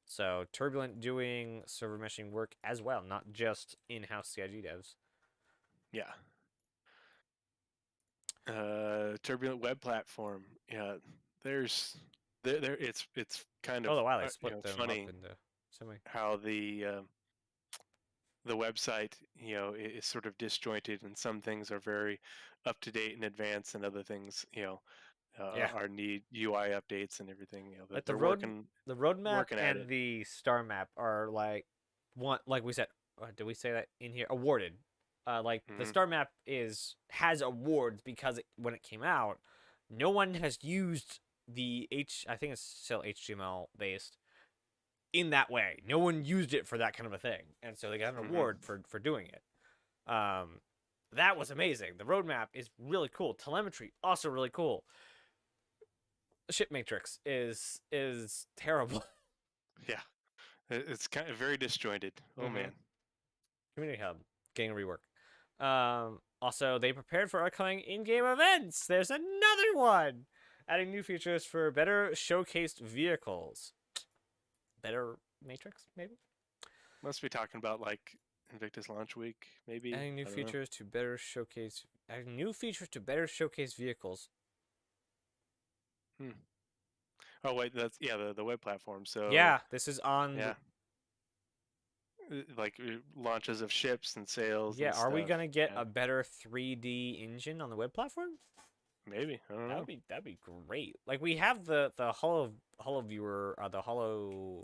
So Turbulent doing server meshing work as well, not just in-house CIG devs. Yeah. Turbulent web platform. Yeah, there's there it's kind of wow, they split them funny up into how the website is sort of disjointed, and some things are very up to date and advanced, and other things are need UI updates and everything. Like they're working. The roadmap and it. the star map are like we said. Did we say that in here? Awarded. The star map has awards because when it came out, no one has used the I think it's still HTML based in that way. No one used it for that kind of a thing, and so they got an award for doing it. That was amazing. The roadmap is really cool. Telemetry also really cool. Ship matrix is terrible. Yeah, it's kind of very disjointed. Oh man. Community hub getting a rework. Also, they prepared for upcoming in-game events. There's another one, adding new features for better showcased vehicles. Better matrix, maybe. Must be talking about like Invictus launch week, maybe. Adding new features to better showcase. Adding new features to better showcase vehicles. Oh wait, that's the web platform. So yeah, this is on. Like launches of ships and sales. Yeah, and are we gonna get a better 3D engine on the web platform? Maybe, I don't know. That'd be great. Like we have the holo viewer, the holo.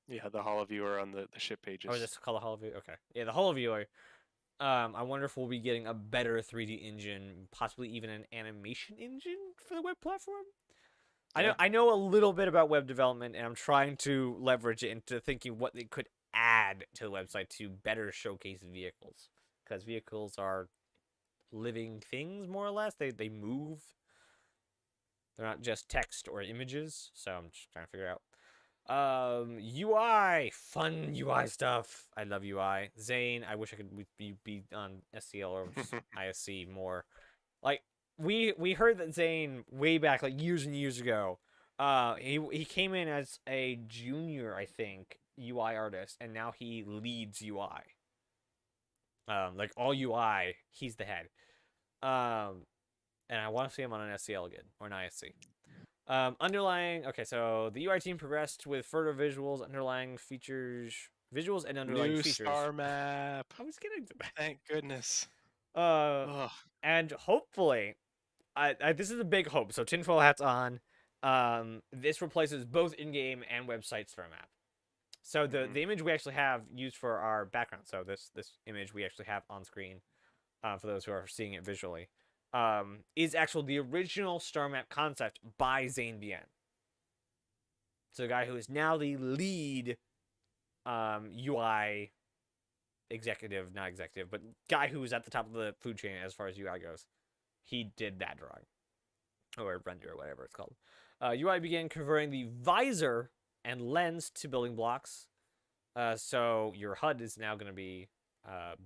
Yeah, the holo viewer on the ship pages. Oh, is this called a holo viewer? Okay, yeah, the holo viewer. I wonder if we'll be getting a better 3D engine, possibly even an animation engine for the web platform. Yeah. I know a little bit about web development, and I'm trying to leverage it into thinking what they could add to the website to better showcase vehicles, because vehicles are living things more or less. They move. They're not just text or images. So I'm just trying to figure out. UI, fun UI stuff. I love UI. Zane, I wish I could be on SCL or just ISC more. Like we heard that Zane way back, like years and years ago. He came in as a junior, I think, UI artist, and now he leads UI. Like all UI, he's the head. and I want to see them on an SCL again or an ISC. Underlying. Okay, so the UI team progressed with further visuals, underlying features, visuals, and underlying New features. star map. I was getting to that. Thank goodness. Uh, and hopefully, this is a big hope. So tinfoil hats on. This replaces both in-game and website star map. So the image we actually have used for our background. So this image we actually have on screen, for those who are seeing it visually, is actually the original star map concept by Zane Bien. So the guy who is now the lead UI executive, not executive, but guy who is at the top of the food chain as far as UI goes. He did that drawing, or render, or whatever it's called. UI began converting the visor and lens to building blocks. So your HUD is now going to be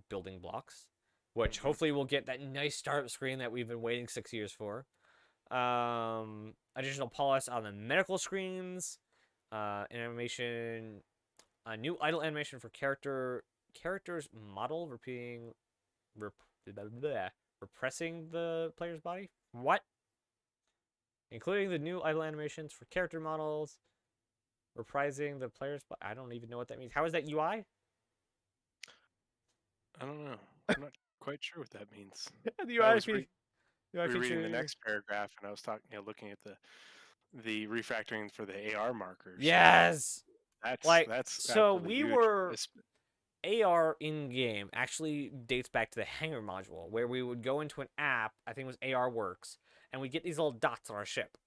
building blocks, which hopefully will get that nice startup screen that we've been waiting 6 years for. Additional polish on the medical screens, animation, a new idle animation for characters model repressing the player's body. What? Including the new idle animations for character models, reprising the player's body. I don't even know what that means. How is that UI? I don't know. I'm not quite sure what that means. The I UI was feature. rereading the next paragraph, and I was looking at the refactoring for the AR markers. Yes. That's so we huge. were AR in game actually dates back to the Hangar module, where we would go into an app, I think it was AR Works, and we'd get these little dots on our ship.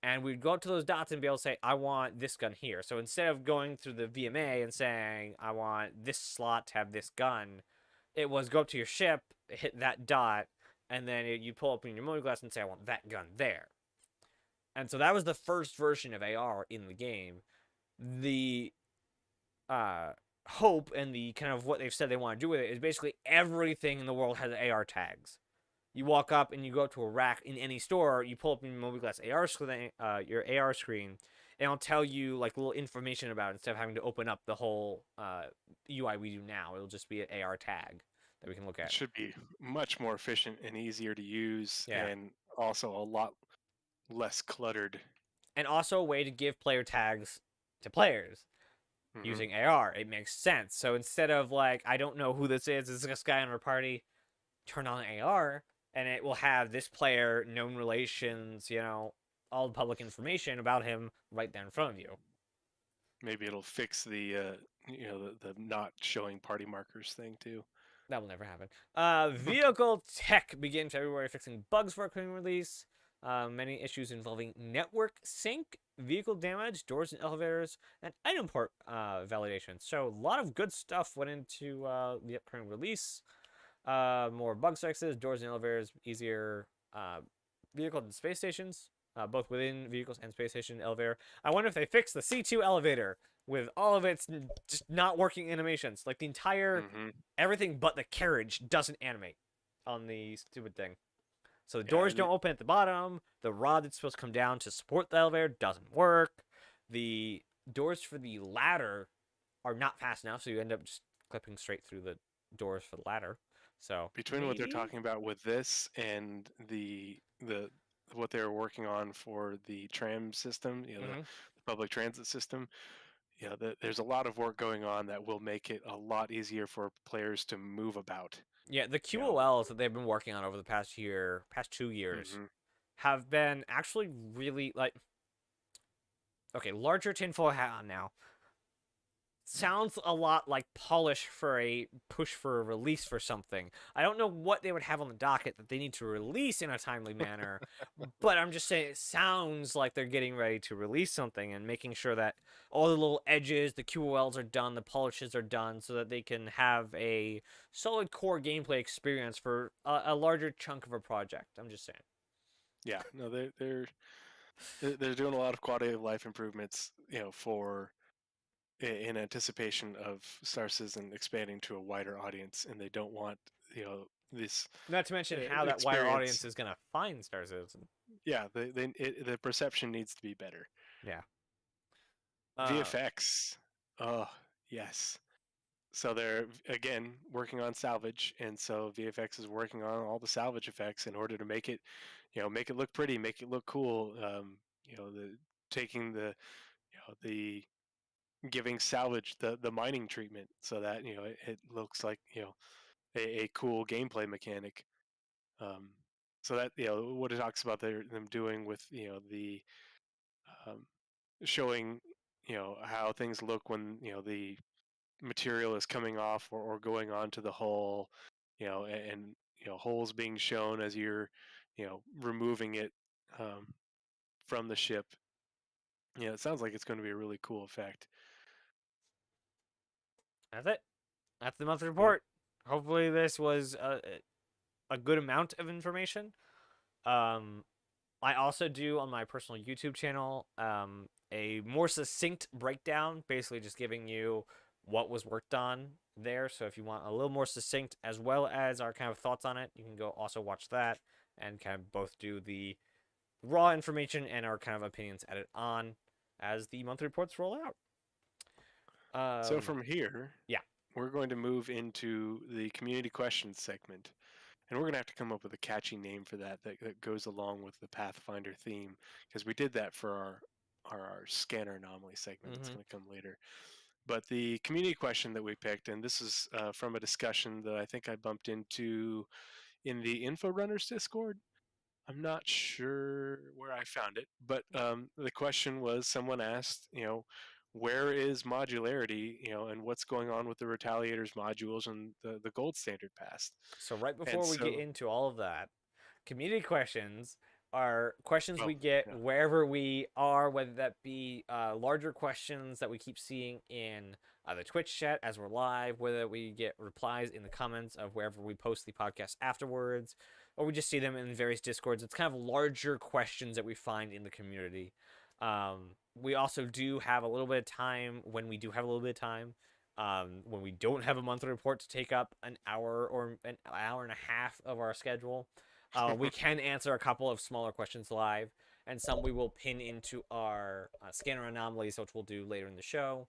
And we'd go up to those dots and be able to say, I want this gun here. So instead of going through the VMA and saying, I want this slot to have this gun, it was go up to your ship, hit that dot, and then you pull up in your mode glass and say, I want that gun there. And so that was the first version of AR in the game. The hope and the kind of what they've said they want to do with it is basically everything in the world has AR tags. You walk up and you go up to a rack in any store, you pull up your mobiGlass AR screen, your AR screen, and it'll tell you like little information about it instead of having to open up the whole UI we do now. It'll just be an AR tag that we can look at. It should be much more efficient and easier to use, Yeah. and also a lot less cluttered. And also a way to give player tags to players using AR. It makes sense. So instead of like, I don't know who this is this guy in our party, turn on AR, and it will have this player, known relations, all the public information about him right there in front of you. Maybe it'll fix the the not showing party markers thing too. That will never happen. Vehicle tech begins February, fixing bugs for upcoming release. Many issues involving network sync, vehicle damage, doors and elevators, and item port validation. So a lot of good stuff went into the upcoming release. More bug fixes, doors and elevators, easier vehicle and space stations, both within vehicles and space station elevator. I wonder if they fixed the C2 elevator with all of its just not working animations. Like the entire, everything but the carriage doesn't animate on the stupid thing. So the doors don't open at the bottom. The rod that's supposed to come down to support the elevator doesn't work. The doors for the ladder are not fast enough, so you end up just clipping straight through the doors for the ladder. So between what they're talking about with this and the what they're working on for the tram system, the public transit system, there's a lot of work going on that will make it a lot easier for players to move about. Yeah, the QOLs that they've been working on over the past 2 years, have been actually really larger tinfoil hat on now. Sounds a lot like polish for a push for a release for something. I don't know what they would have on the docket that they need to release in a timely manner, but I'm just saying it sounds like they're getting ready to release something and making sure that all the little edges, the QOLs are done, the polishes are done, so that they can have a solid core gameplay experience for a larger chunk of a project. I'm just saying. Yeah, no, they're doing a lot of quality of life improvements, for in anticipation of Star Citizen expanding to a wider audience, and they don't want this. Not to mention how that wider audience is going to find Star Citizen. Yeah, the perception needs to be better. Yeah. VFX, oh yes, So they're again working on salvage, and so VFX is working on all the salvage effects in order to make it, make it look pretty, make it look cool. The taking the giving salvage the mining treatment so that it looks like a cool gameplay mechanic. Um, so that what it talks about them doing with the um, showing how things look when the material is coming off or going onto the hull, and holes being shown as you're removing it um, from the ship. It sounds like it's going to be a really cool effect. That's it. That's the monthly Yep. report. Hopefully, this was a good amount of information. Um, I also do on my personal YouTube channel a more succinct breakdown, basically just giving you what was worked on there. So if you want a little more succinct as well as our kind of thoughts on it, you can go also watch that and kind of both do the raw information and our kind of opinions added on as the monthly reports roll out. So from here, yeah, we're going to move into the community questions segment. And we're going to have to come up with a catchy name for that goes along with the Pathfinder theme, because we did that for our scanner anomaly segment that's going to come later. But the community question that we picked, and this is from a discussion that I think I bumped into in the Info Runners Discord. I'm not sure where I found it, but the question was, someone asked, where is modularity, and what's going on with the Retaliators modules and the gold standard pass. So right And before we get so, into all of that, community questions are questions oh, we get yeah. wherever we are, whether that be larger questions that we keep seeing in the Twitch chat as we're live, whether we get replies in the comments of wherever we post the podcast afterwards, or we just see them in various discords. It's kind of larger questions that we find in the community. We also do have a little bit of time when we do have a little bit of time. When we don't have a monthly report to take up an hour or an hour and a half of our schedule, we can answer a couple of smaller questions live, and some we will pin into our scanner anomalies, which we'll do later in the show.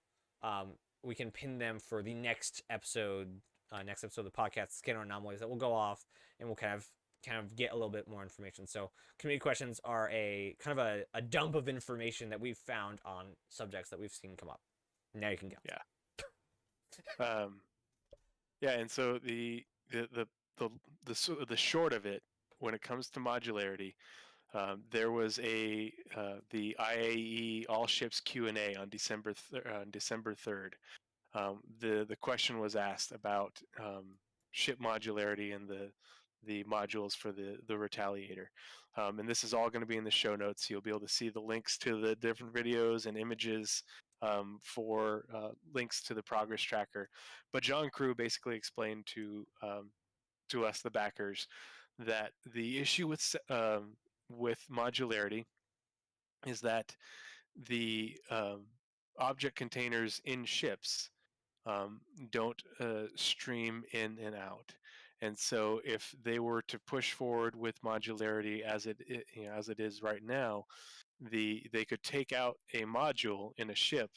We can pin them for the next episode of the podcast, scanner anomalies, that will go off, and we'll kind of get a little bit more information. So community questions are a kind of a dump of information that we've found on subjects that we've seen come up. Now you can go. Yeah. Yeah, and so the short of it, when it comes to modularity, there was the IAE All Ships Q&A on December 3rd. The question was asked about ship modularity and the modules for the Retaliator. And this is all going to be in the show notes. You'll be able to see the links to the different videos and images for links to the progress tracker. But John Crew basically explained to us, the backers, that the issue with modularity is that the object containers in ships don't stream in and out. And so, if they were to push forward with modularity as it is right now, they could take out a module in a ship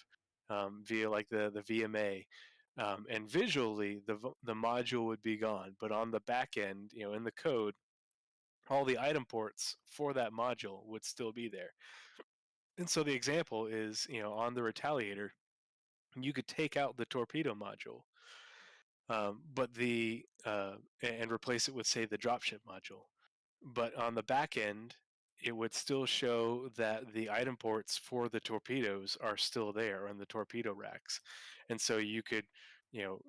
via like the VMA, and visually the module would be gone. But on the back end, in the code, all the item ports for that module would still be there. And so the example is, on the Retaliator, you could take out the torpedo module, but and replace it with, say, the dropship module. But on the back end, it would still show that the item ports for the torpedoes are still there on the torpedo racks, and so you could,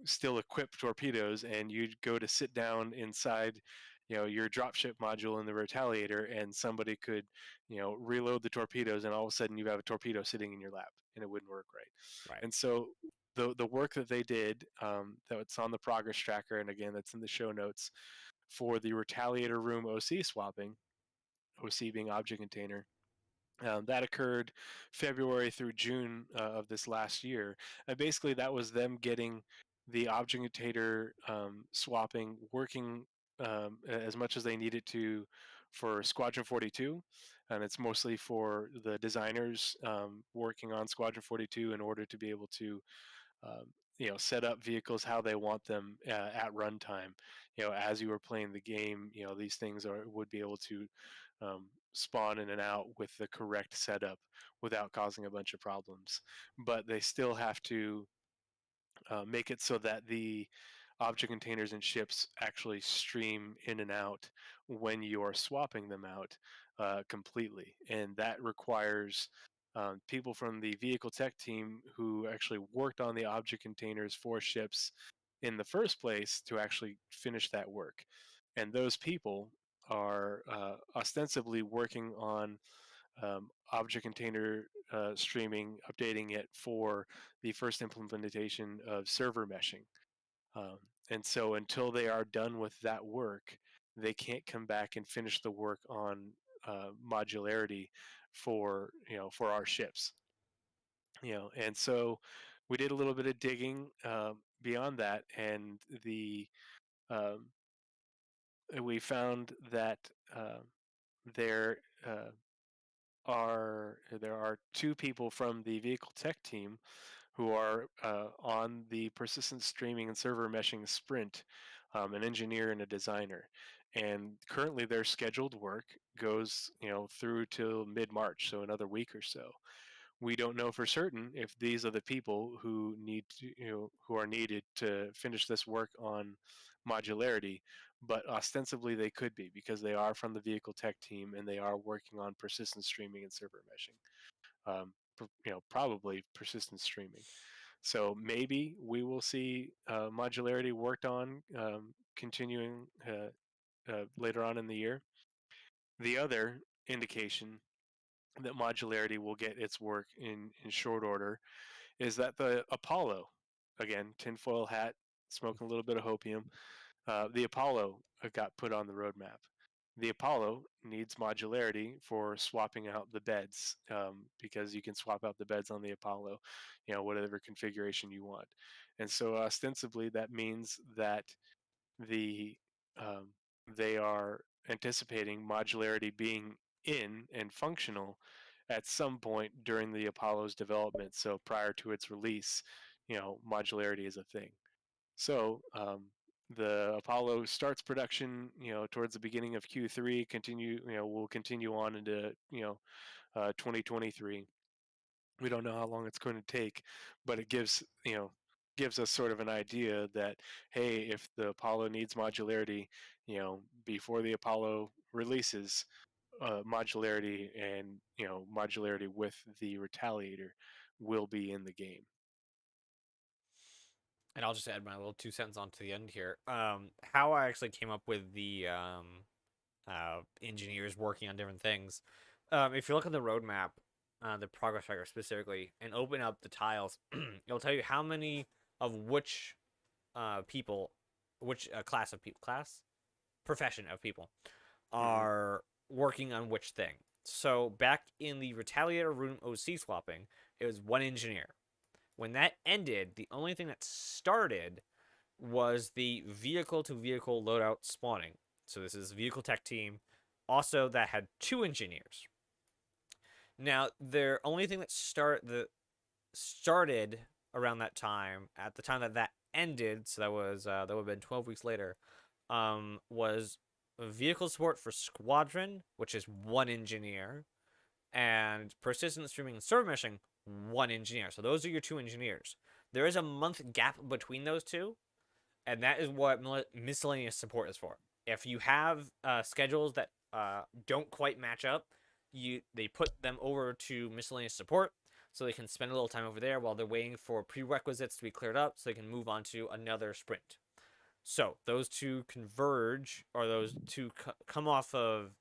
still equip torpedoes, and you'd go to sit down inside, your dropship module in the Retaliator, and somebody could, reload the torpedoes, and all of a sudden you have a torpedo sitting in your lap, and it wouldn't work right. Right. And so the work that they did, that's on the progress tracker, and again that's in the show notes, for the Retaliator room OC swapping, OC being object container, that occurred February through June of this last year. And basically, that was them getting the object container swapping working as much as they needed to for Squadron 42. And it's mostly for the designers working on Squadron 42 in order to be able to set up vehicles how they want them at runtime. As you were playing the game, these things would be able to spawn in and out with the correct setup without causing a bunch of problems. But they still have to make it so that the object containers and ships actually stream in and out when you're swapping them out completely. And that requires people from the vehicle tech team who actually worked on the object containers for ships in the first place to actually finish that work. And those people are ostensibly working on object container streaming, updating it for the first implementation of server meshing. Um, and so until they are done with that work, they can't come back and finish the work on modularity for our ships. And so we did a little bit of digging beyond that, and the um, we found that there uh, there are two people from the vehicle tech team who are on the persistent streaming and server meshing sprint, an engineer and a designer. And currently their scheduled work goes, through till mid-March, so another week or so. We don't know for certain if these are the people who who are needed to finish this work on modularity, but ostensibly they could be because they are from the vehicle tech team and they are working on persistent streaming and server meshing. Probably persistent streaming. So maybe we will see modularity worked on continuing later on in the year. The other indication that modularity will get its work in short order is that the Apollo, again, tinfoil hat, smoking a little bit of hopium, the Apollo got put on the roadmap. The Apollo needs modularity for swapping out the beds because you can swap out the beds on the Apollo, whatever configuration you want. And so ostensibly that means that the um, they are anticipating modularity being in and functional at some point during the Apollo's development. So prior to its release, modularity is a thing. So the Apollo starts production, towards the beginning of Q3. Will continue on into 2023. We don't know how long it's going to take, but it gives us sort of an idea that, hey, if the Apollo needs modularity, before the Apollo releases, modularity and modularity with the Retaliator will be in the game. And I'll just add my little 2 cents onto the end here. How I actually came up with the engineers working on different things. If you look at the roadmap, the progress tracker specifically, and open up the tiles, it'll tell you how many of which people, which profession of people are working on which thing. So back in the Retaliator room OC swapping, it was one engineer. When that ended, the only thing that started was the vehicle-to-vehicle loadout spawning. So this is vehicle tech team, also that had 2 engineers. Now, the only thing that started around that time, at the time that ended, so that would have been 12 weeks later, was vehicle support for Squadron, which is 1 engineer, and persistent streaming and server meshing, 1 engineer. So those are your 2 engineers. There is a month gap between those 2, and that is what miscellaneous support is for. If you have schedules that don't quite match up, they put them over to miscellaneous support so they can spend a little time over there while they're waiting for prerequisites to be cleared up so they can move on to another sprint. So those 2 converge, or those 2 come off of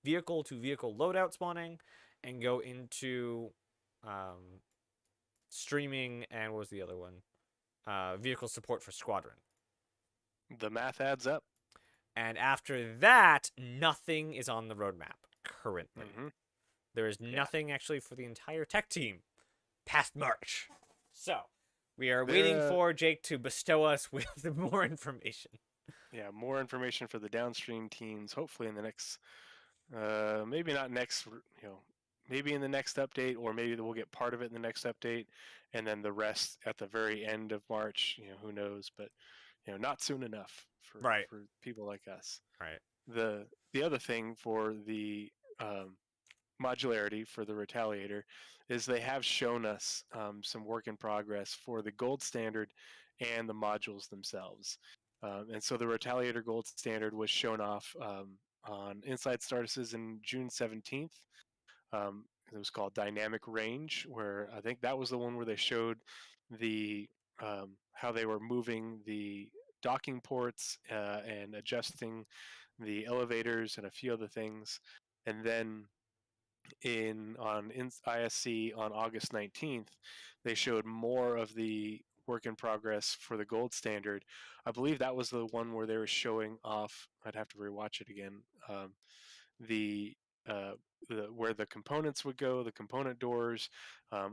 vehicle-to-vehicle loadout spawning and go into streaming, and what was the other one? Vehicle support for Squadron. The math adds up. And after that, nothing is on the roadmap currently. There is nothing actually for the entire tech team past March. So we are waiting for Jake to bestow us with more information. Yeah, more information for the downstream teams, hopefully in the next, maybe not next, maybe in the next update, or maybe we'll get part of it in the next update, and then the rest at the very end of March. Who knows? But not soon enough for Right. people like us. Right. The other thing for the modularity for the Retaliator is they have shown us some work in progress for the gold standard and the modules themselves. And so the Retaliator gold standard was shown off on Inside Star Citizen June 17th. It was called Dynamic Range, where I think that was the one where they showed the how they were moving the docking ports and adjusting the elevators and a few other things. And then on ISC on August 19th, they showed more of the work in progress for the gold standard. I believe that was the one where they were showing off. I'd have to rewatch it again. The where the components would go, the component doors,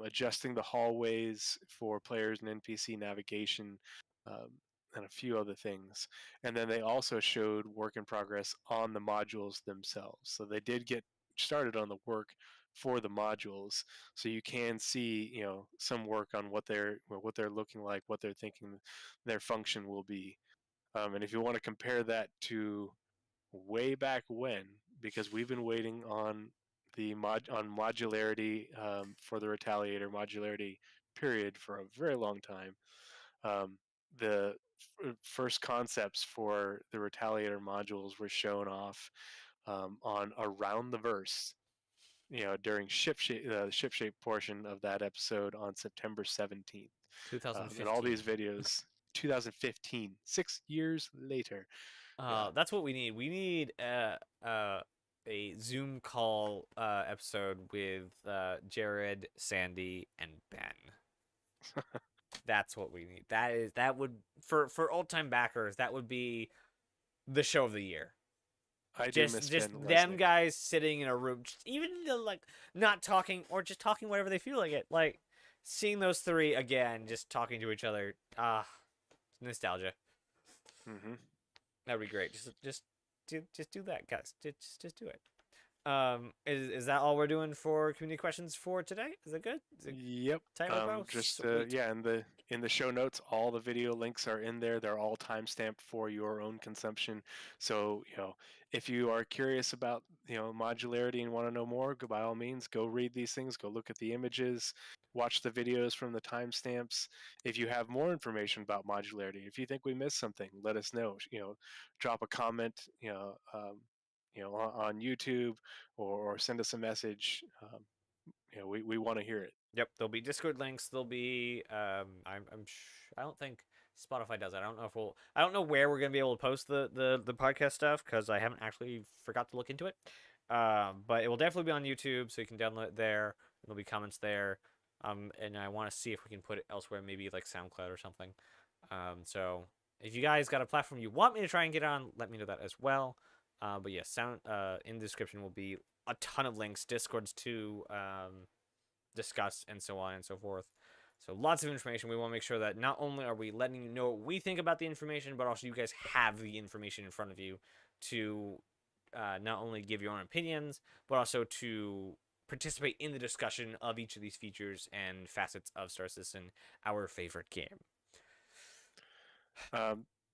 adjusting the hallways for players and NPC navigation, um, and a few other things. And then they also showed work in progress on the modules themselves. So they did get started on the work for the modules, so you can see some work on what they're looking like, what they're thinking their function will be. And if you want to compare that to way back when, because we've been waiting on modularity for the Retaliator modularity period for a very long time. The first concepts for the Retaliator modules were shown off on Around the Verse, during ship shape portion of that episode on September 17th. 2015. And all these videos, 2015, 6 years later. Yeah. That's what we need. We need a Zoom call episode with Jared, Sandy, and Ben. That's what we need. That would for old time backers. That would be the show of the year. I do miss just Ben them Lesnick. guys sitting in a room, even like not talking or just talking whatever they feel like it. Like seeing those three again, just talking to each other. Nostalgia. Mm-hmm. That'd be great. Just do that, guys. Just do it. Is that all we're doing for community questions for today? Is it good? Yep. Just Sweet. yeah, in the show notes, all the video links are in there. They're all timestamped for your own consumption. So if you are curious about modularity and want to know more, by all means, go read these things. Go look at the images. Watch the videos from the timestamps. If you have more information about modularity, if you think we missed something, let us know. Drop a comment. On YouTube, or send us a message. We want to hear it. Yep, there'll be Discord links. There'll be I don't think Spotify does it. I don't know where we're gonna be able to post the podcast stuff because I haven't actually forgot to look into it. But it will definitely be on YouTube, so you can download it there. There'll be comments there. And I want to see if we can put it elsewhere, maybe like SoundCloud or something. So if you guys got a platform you want me to try and get on, let me know that as well. But yeah, in the description will be a ton of links, Discords to discuss, and so on and so forth. So lots of information. We want to make sure that not only are we letting you know what we think about the information, but also you guys have the information in front of you to not only give your own opinions, but also to participate in the discussion of each of these features and facets of Star Citizen, our favorite game.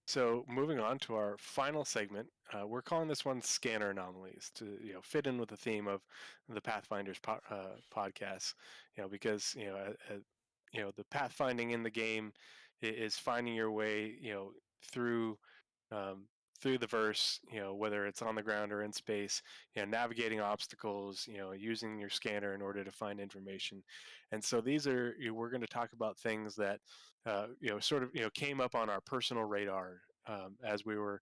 So moving on to our final segment, we're calling this one Scanner Anomalies to fit in with the theme of the Pathfinders podcast. Because the pathfinding in the game is finding your way through through the verse, whether it's on the ground or in space, navigating obstacles, using your scanner in order to find information. And so these are we're going to talk about things that sort of came up on our personal radar as we were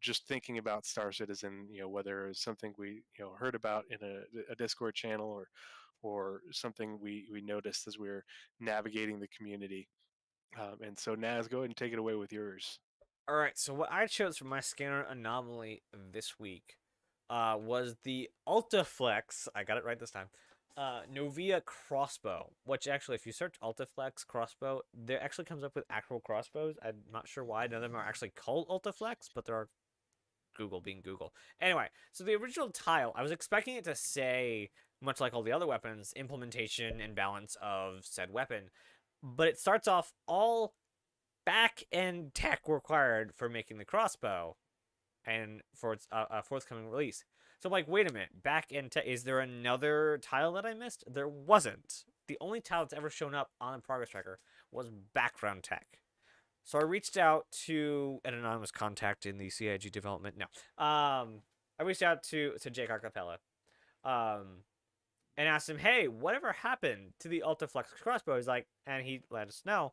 just thinking about Star Citizen, whether it was something we heard about in a Discord channel, or something we noticed as we were navigating the community. And so Naz, go ahead and take it away with yours. All right, so what I chose for my scanner anomaly this week was the UltiFlex. I got it right this time. Novia Crossbow, which actually, if you search UltiFlex Crossbow, there actually comes up with actual crossbows. I'm not sure why none of them are actually called UltiFlex, but there are. Google being Google. Anyway, so the original tile, I was expecting it to say much like all the other weapons, implementation and balance of said weapon. But it starts off all back end tech required for making the crossbow and for its forthcoming release. So I'm like, wait a minute, back end tech. Is there another tile that I missed? There wasn't. The only tile that's ever shown up on the progress tracker was background tech. So I reached out to an anonymous contact in the CIG development. No, I reached out to Jake Arcapella, um, and asked him, "Hey, whatever happened to the UltiFlex crossbow?" He's like, and he let us know.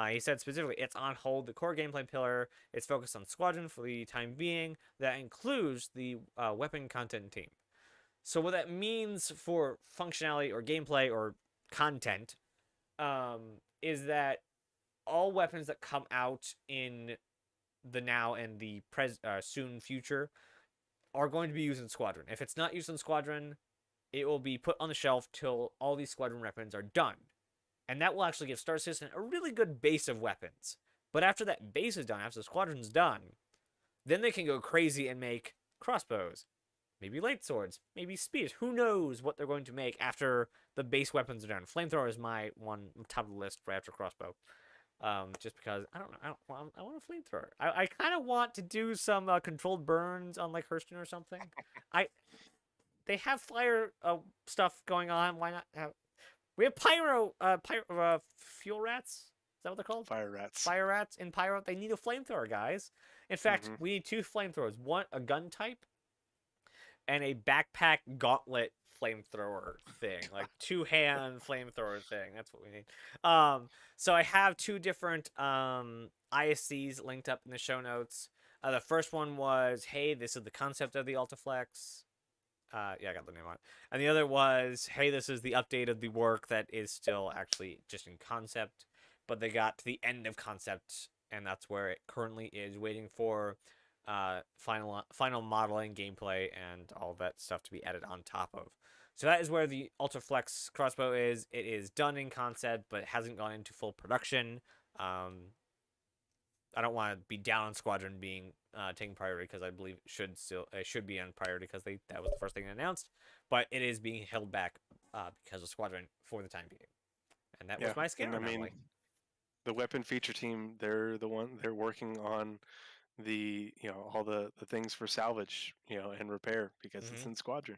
He said specifically, it's on hold. The core gameplay pillar is focused on Squadron for the time being. That includes the weapon content team. So what that means for functionality or gameplay or content is that all weapons that come out in the now and the soon future are going to be used in Squadron. If it's not used in Squadron, it will be put on the shelf till all these Squadron weapons are done. And that will actually give Star Citizen a really good base of weapons. But after that base is done, after the Squadron's done, then they can go crazy and make crossbows, maybe light swords, maybe spears. Who knows what they're going to make after the base weapons are done. Flamethrower is my one top of the list right after crossbow. Just because I don't know, I want a flamethrower. I kind of want to do some controlled burns on like Hurston or something. They have fire stuff going on. Why not have? We have fuel rats. Is that what they're called? Fire rats. Fire rats in pyro. They need a flamethrower, guys. In fact, we need 2 flamethrowers. One, a gun type, and a backpack gauntlet flamethrower thing, like 2-hand flamethrower thing. That's what we need. So I have 2 different ISCs linked up in the show notes. The first one was, hey, this is the concept of the UltiFlex. Yeah, I got the name on it. And the other was, hey, this is the update of the work that is still actually just in concept, but they got to the end of concept, and that's where it currently is, waiting for final modeling, gameplay, and all that stuff to be added on top of. So that is where the UltiFlex crossbow is. It is done in concept, but it hasn't gone into full production. I don't want to be down on Squadron being taking priority, because I believe it should be on priority, because that was the first thing announced, but it is being held back because of Squadron for the time being. And that was my scanner anomaly. I mean, the weapon feature team, they're working on the all the things for salvage and repair, because it's in Squadron.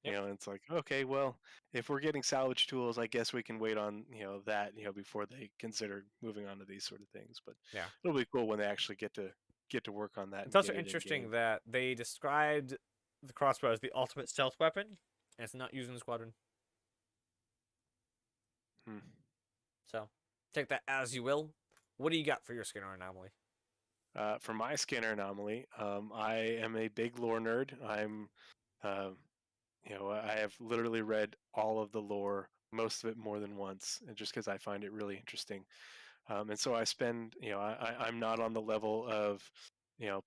And it's like, okay, well, if we're getting salvage tools, I guess we can wait on that before they consider moving on to these sort of things. But yeah, it'll be cool when they actually get to work on that. It's also interesting that they described the crossbow as the ultimate stealth weapon, and it's not used in the Squadron. So take that as you will. What do you got for your scanner anomaly? For my scanner anomaly, I am a big lore nerd. I'm I have literally read all of the lore, most of it more than once, just because I find it really interesting. And so I spend, I'm not on the level of,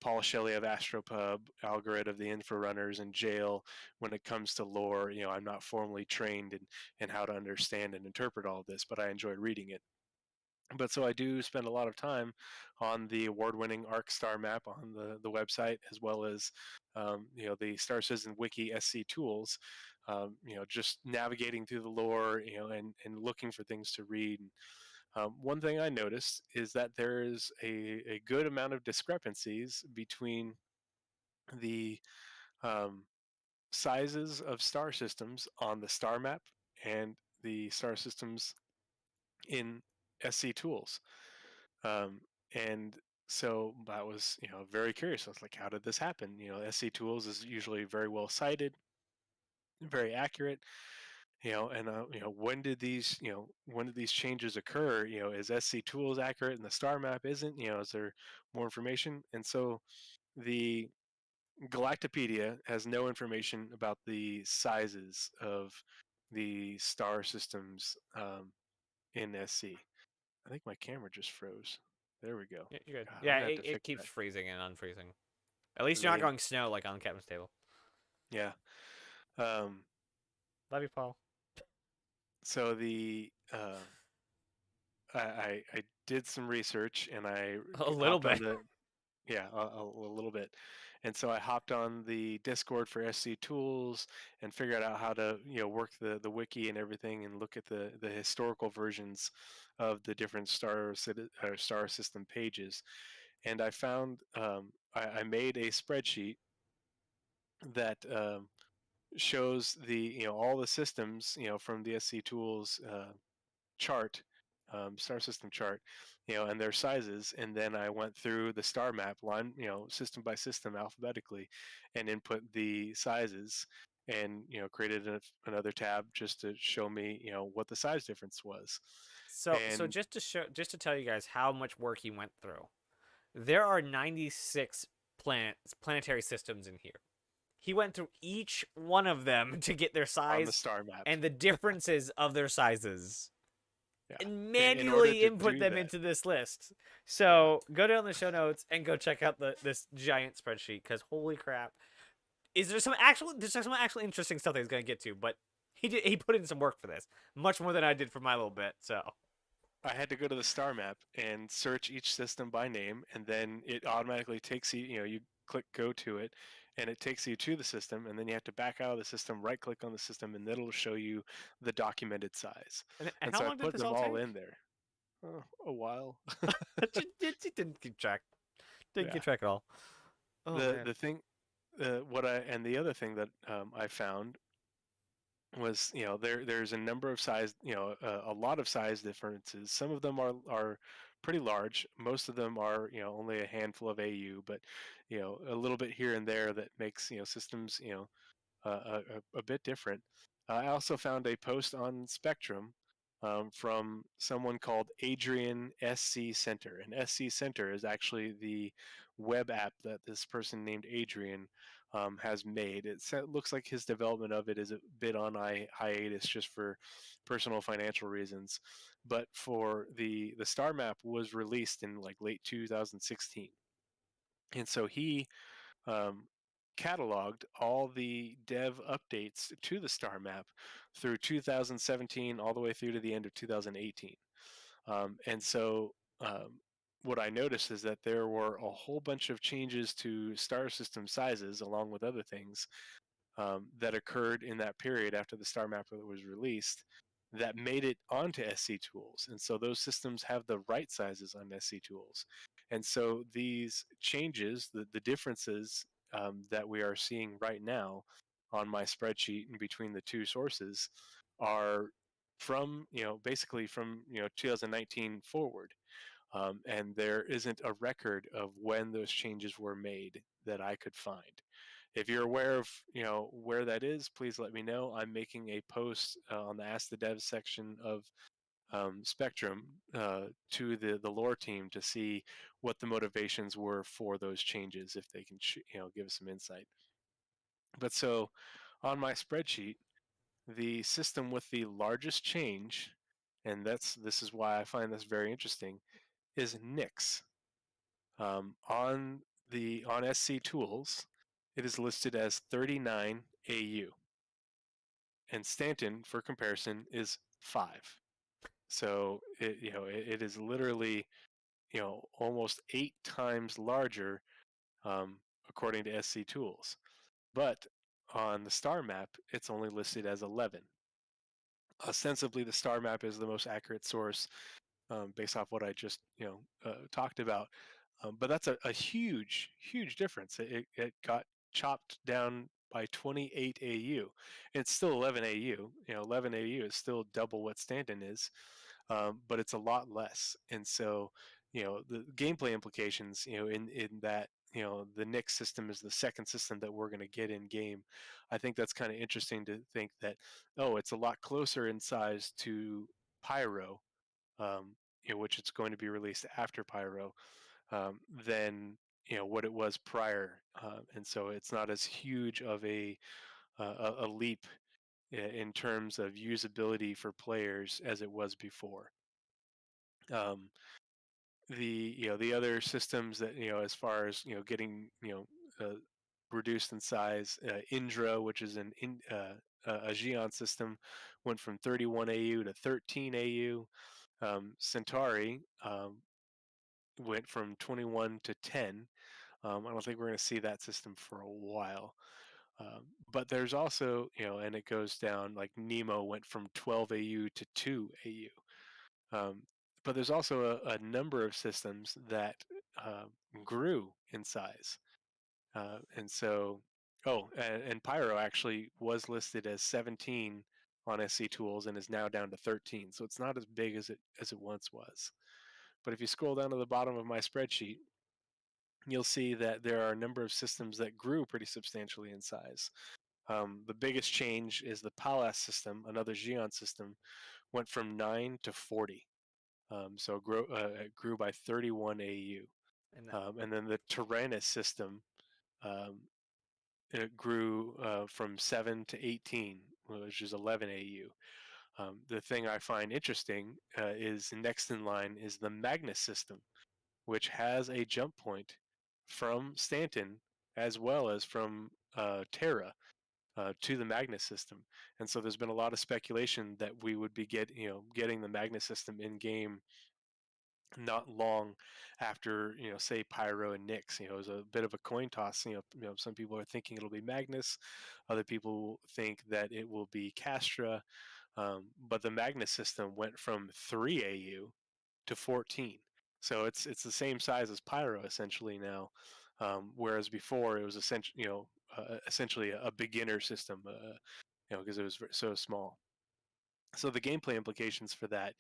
Paul Shelley of Astropub, Algorithm of the Infrarunners, and Jail when it comes to lore. I'm not formally trained in how to understand and interpret all of this, but I enjoy reading it. But so I do spend a lot of time on the award-winning Ark Starmap on the website, as well as the Star Citizen Wiki SC tools. Just navigating through the lore, and looking for things to read. One thing I noticed is that there is a good amount of discrepancies between the sizes of star systems on the star map and the star systems in SC tools. And so I was, very curious. I was like, how did this happen? SC tools is usually very well cited, very accurate. And when did these changes occur? Is SC tools accurate and the star map isn't? Is there more information? And so the Galactopedia has no information about the sizes of the star systems in SC. I think my camera just froze. There we go. Yeah, you're good. God, Yeah, it keeps freezing and unfreezing. At least you're not going snow like on the captain's table. Yeah. Love you, Paul. So I did some research, and I a little bit. Yeah, a little bit. And so I hopped on the Discord for SC Tools and figured out how to, work the wiki and everything, and look at the historical versions of the different star system pages. And I found I made a spreadsheet that shows the all the systems from the SC Tools chart, star system chart, and their sizes. And then I went through the star map line, system by system alphabetically, and input the sizes, and created another tab just to show me, what the size difference was. So And just to tell you guys how much work he went through. There are 96 planetary systems in here. He went through each one of them to get their on the size star map, and the differences of their sizes, yeah, and in order manually to input do them that, into this list. yeah. So go down the show notes and go check out this giant spreadsheet, because holy crap, there's some actual interesting stuff that he's gonna get to, but he put in some work for this, much more than I did for my little bit. So I had to go to the star map and search each system by name, and then it automatically takes you, you click go to it, and it takes you to the system, and then you have to back out of the system, right click on the system, and then it'll show you the documented size. and And how so I long did put this them all all take? in there. Oh, a while. It didn't keep track. Didn't Yeah. keep track at all. Oh The man. the thing, what I and the other thing that I found was, there's a number of size, a lot of size differences. Some of them are pretty large. Most of them are, only a handful of AU, but a little bit here and there that makes, systems, a bit different. I also found a post on Spectrum from someone called Adrian SC Center. And SC Center is actually the web app that this person named Adrian has made. Looks like his development of it is a bit on hiatus just for personal financial reasons. But for the Star Map was released in like late 2016. And so he um, cataloged all the dev updates to the star map through 2017 all the way through to the end of 2018. And so what I noticed is that there were a whole bunch of changes to star system sizes, along with other things, that occurred in that period after the star map was released, that made it onto SC Tools. And so those systems have the right sizes on SC Tools. And so these changes, the differences that we are seeing right now on my spreadsheet and between the two sources are from, basically from, 2019 forward. And there isn't a record of when those changes were made that I could find. If you're aware of where that is, please let me know. I'm making a post on the Ask the Devs section of Spectrum to the lore team to see what the motivations were for those changes, if they can give us some insight. But so on my spreadsheet, the system with the largest change, and this is why I find this very interesting, is Nyx. On SC Tools, it is listed as 39 AU, and Stanton, for comparison, is 5. So it is literally almost 8 times larger, according to SC Tools. But on the star map, it's only listed as 11. Ostensibly, the star map is the most accurate source, based off what I just talked about. But that's a huge, huge difference. It got chopped down by 28 AU. It's still 11 AU. 11 AU is still double what Stanton is, but it's a lot less. And so, the gameplay implications, in that, the Nyx system is the second system that we're going to get in game. I think that's kind of interesting to think that, oh, it's a lot closer in size to Pyro, which it's going to be released after Pyro, than what it was prior, and so it's not as huge of a leap in terms of usability for players as it was before. Um, the other systems that, as far as getting reduced in size, Indra, which is a Xeon system, went from 31 AU to 13 AU. Centauri, went from 21 to 10. I don't think we're going to see that system for a while. But there's also, and it goes down, like Nemo went from 12 AU to 2 AU. But there's also a number of systems that uh, grew in size. And so, and Pyro actually was listed as 17 on SC Tools and is now down to 13. So it's not as big as it once was. But if you scroll down to the bottom of my spreadsheet, you'll see that there are a number of systems that grew pretty substantially in size. The biggest change is the Palas system, another Xeon system, went from 9 to 40. So it grew by 31 AU. And then the Tyrannus system, um, it grew from 7 to 18, which is 11 AU. The thing I find interesting is next in line is the Magnus system, which has a jump point from Stanton as well as from Terra to the Magnus system. And so there's been a lot of speculation that we would be getting the Magnus system in game not long after, say Pyro and Nyx. It was a bit of a coin toss. Some people are thinking it'll be Magnus, other people think that it will be Castra. But the Magnus system went from 3 AU to 14. So it's the same size as Pyro essentially now, whereas before it was essentially a beginner system, because it was so small. So the gameplay implications for that,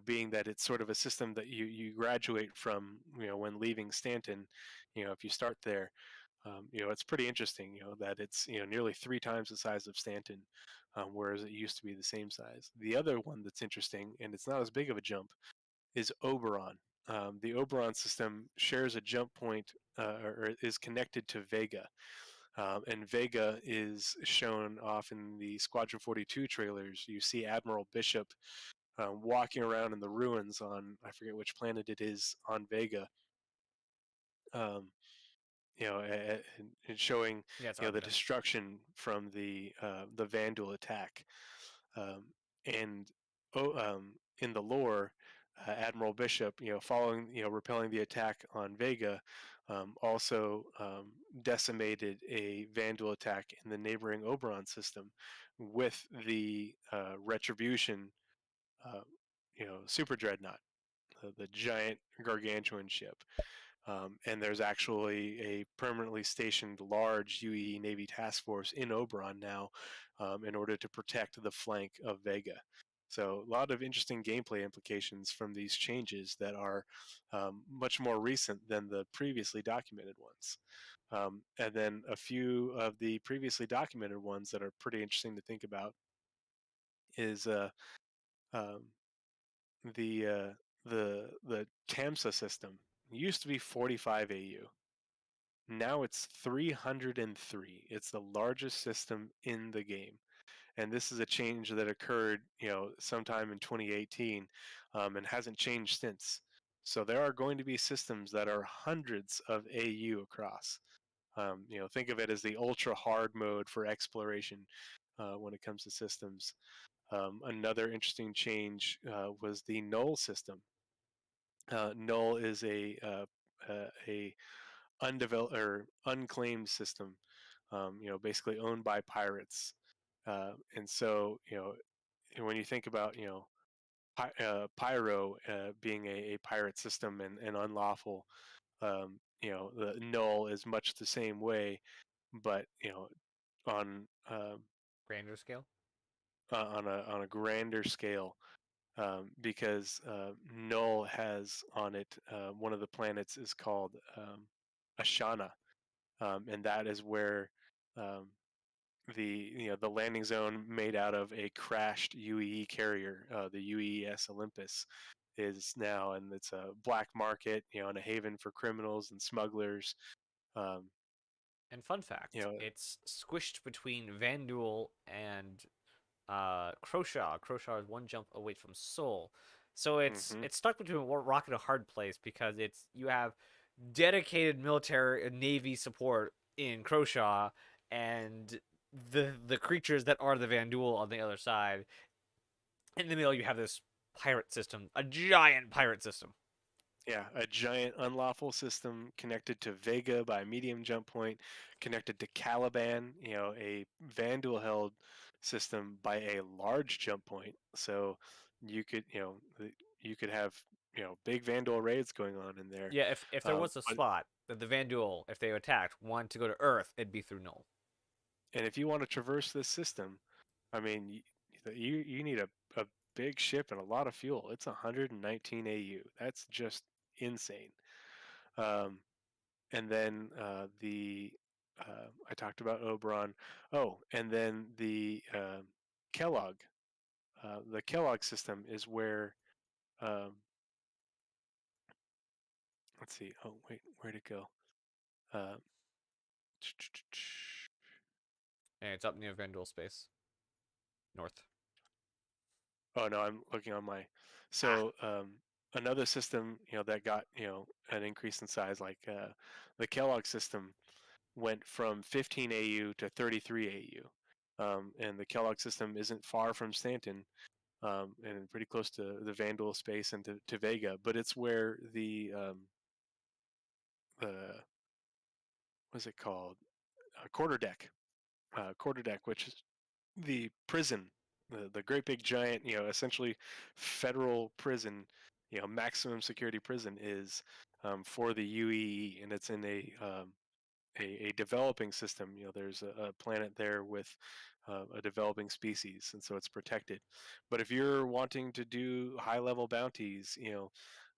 being that it's sort of a system that you graduate from, when leaving Stanton, if you start there, it's pretty interesting, that it's, nearly 3 times the size of Stanton, whereas it used to be the same size. The other one that's interesting, and it's not as big of a jump, is Oberon. The Oberon system shares a jump point, or is connected to Vega. And Vega is shown off in the Squadron 42 trailers. You see Admiral Bishop walking around in the ruins on, I forget which planet it is, on Vega. Um, and showing the destruction from the Vandal attack. And in the lore, Admiral Bishop, following, repelling the attack on Vega, also decimated a Vandal attack in the neighboring Oberon system with the Retribution, super dreadnought, the giant gargantuan ship. And there's actually a permanently stationed large UEE Navy task force in Oberon now, in order to protect the flank of Vega. So a lot of interesting gameplay implications from these changes that are much more recent than the previously documented ones. And then a few of the previously documented ones that are pretty interesting to think about is um, the TAMSA system. It used to be 45 AU. Now it's 303. It's the largest system in the game. And this is a change that occurred, sometime in 2018, and hasn't changed since. So there are going to be systems that are hundreds of AU across. Think of it as the ultra hard mode for exploration when it comes to systems. Another interesting change was the null system. Null is a undeveloped or unclaimed system, basically owned by pirates. And so, when you think about, Pyro being a pirate system and unlawful, the null is much the same way, but on grander scale. On a grander scale, because Null has on it, one of the planets is called Ashana, and that is where um, the landing zone made out of a crashed UEE carrier, the UES Olympus, is now, and it's a black market, and a haven for criminals and smugglers. Um, and fun fact, it's squished between Vandal and Croshaw. Croshaw is one jump away from Seoul, so it's stuck between a rock and a hard place because you have dedicated military and navy support in Croshaw and the creatures that are the Vandal on the other side. In the middle, you have this pirate system, a giant pirate system. Yeah, a giant unlawful system connected to Vega by a medium jump point, connected to Caliban, a Vandal held system by a large jump point. So you could, you could have, big Vandal raids going on in there. Yeah, if there was a But spot that the Vanduul, if they attacked, wanted to go to Earth, it'd be through Null. and if you want to traverse this system, I mean, you need a big ship and a lot of fuel. It's 119 AU. That's just insane. Um, and then I talked about Oberon. Oh, and then Kellogg. The Kellogg system is where. Um, let's see. Oh wait, where'd it go? Uh, And it's up near Vanduul space. North. oh no, I'm looking on my. Ah. So another system, that got an increase in size, like the Kellogg system, went from 15 AU to 33 AU. And the Kellogg system isn't far from Stanton, and pretty close to the Vandal space and to Vega, but it's where the what's it called, quarter deck, which is the prison, the great big giant, essentially federal prison, maximum security prison is for the UEE, and it's in a developing system. There's a planet there with a developing species, and so it's protected. But if you're wanting to do high level bounties,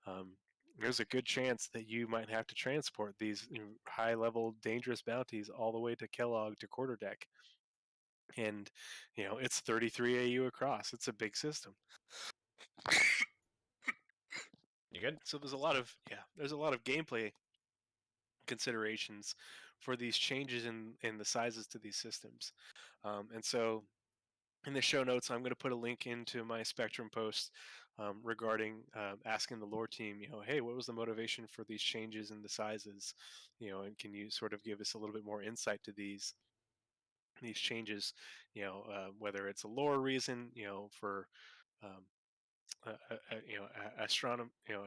um, there's a good chance that you might have to transport these high level dangerous bounties all the way to Kellogg to quarterdeck. And it's 33 AU across. It's a big system. You good? So there's a lot of gameplay considerations for these changes in the sizes to these systems. And so in the show notes, I'm going to put a link into my Spectrum post regarding asking the lore team, hey, what was the motivation for these changes in the sizes? And can you sort of give us a little bit more insight to these changes? Whether it's a lore reason, for um,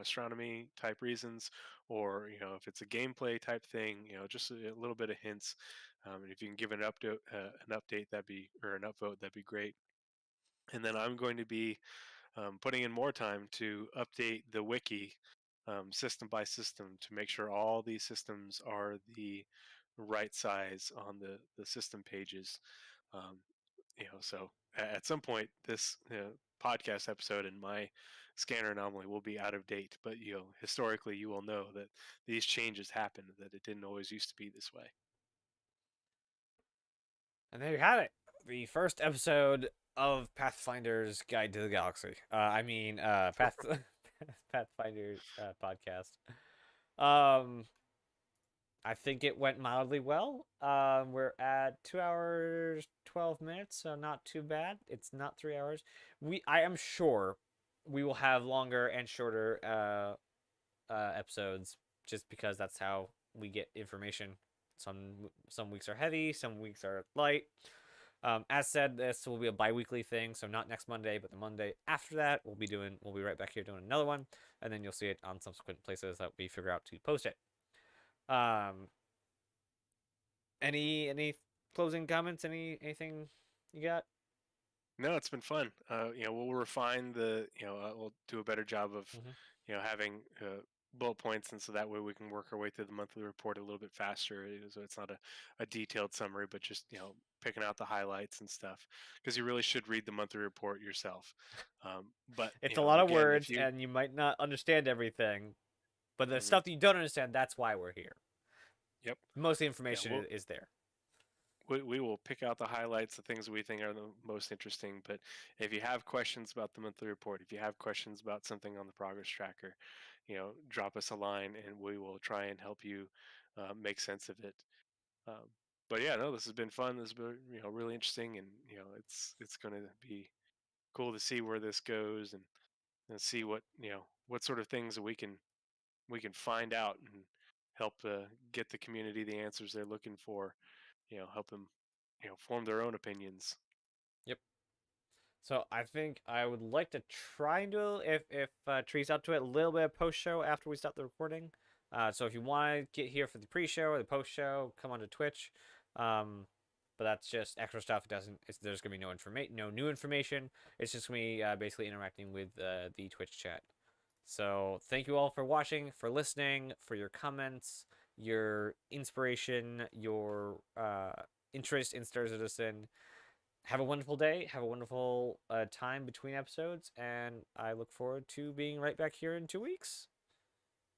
astronomy type reasons, or if it's a gameplay type thing, just a little bit of hints. And if you can give an update, that'd be or an upvote, that'd be great. And then I'm going to be putting in more time to update the wiki system by system to make sure all these systems are the right size on the system pages. Um, so at some point, this podcast episode and my scanner anomaly will be out of date. But historically, you will know that these changes happened. That it didn't always used to be this way. And there you have it. The first episode of Pathfinder's Guide to the Galaxy. Pathfinder podcast. I think it went mildly well. We're at 2 hours 12 minutes, so not too bad. It's not 3 hours. I am sure we will have longer and shorter episodes, just because that's how we get information. Some weeks are heavy, some weeks are light. As said, this will be a bi-weekly thing, so not next Monday, but the Monday after that, we'll be right back here doing another one, and then you'll see it on subsequent places that we figure out to post it. Any closing comments? Anything you got? No, it's been fun. We'll refine we'll do a better job of, having bullet points, and so that way we can work our way through the monthly report a little bit faster. So it's not a detailed summary, but just picking out the highlights and stuff. Because you really should read the monthly report yourself. But It's a lot of again, words, and you might not understand everything, but the stuff that you don't understand, that's why we're here. Yep. Most of the information is there. We will pick out the highlights, the things we think are the most interesting. But if you have questions about the monthly report, if you have questions about something on the progress tracker, drop us a line and we will try and help you make sense of it. But yeah, no, this has been fun. This has been really interesting, and it's going to be cool to see where this goes, and see what sort of things we can find out and help get the community the answers they're looking for. Help them form their own opinions. Yep. So I think I would like to try and do, if Tree's up to it, a little bit of post show after we stop the recording. So if you want to get here for the pre-show or the post-show, come onto Twitch. But that's just extra stuff. There's gonna be no new information. It's just me basically interacting with the Twitch chat. So thank you all for watching, for listening, for your comments, your inspiration, your interest in Star Citizen. Have a wonderful day. Have a wonderful time between episodes, and I look forward to being right back here in 2 weeks.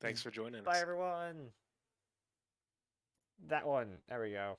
Thanks for joining Bye, us. everyone. That one. There we go.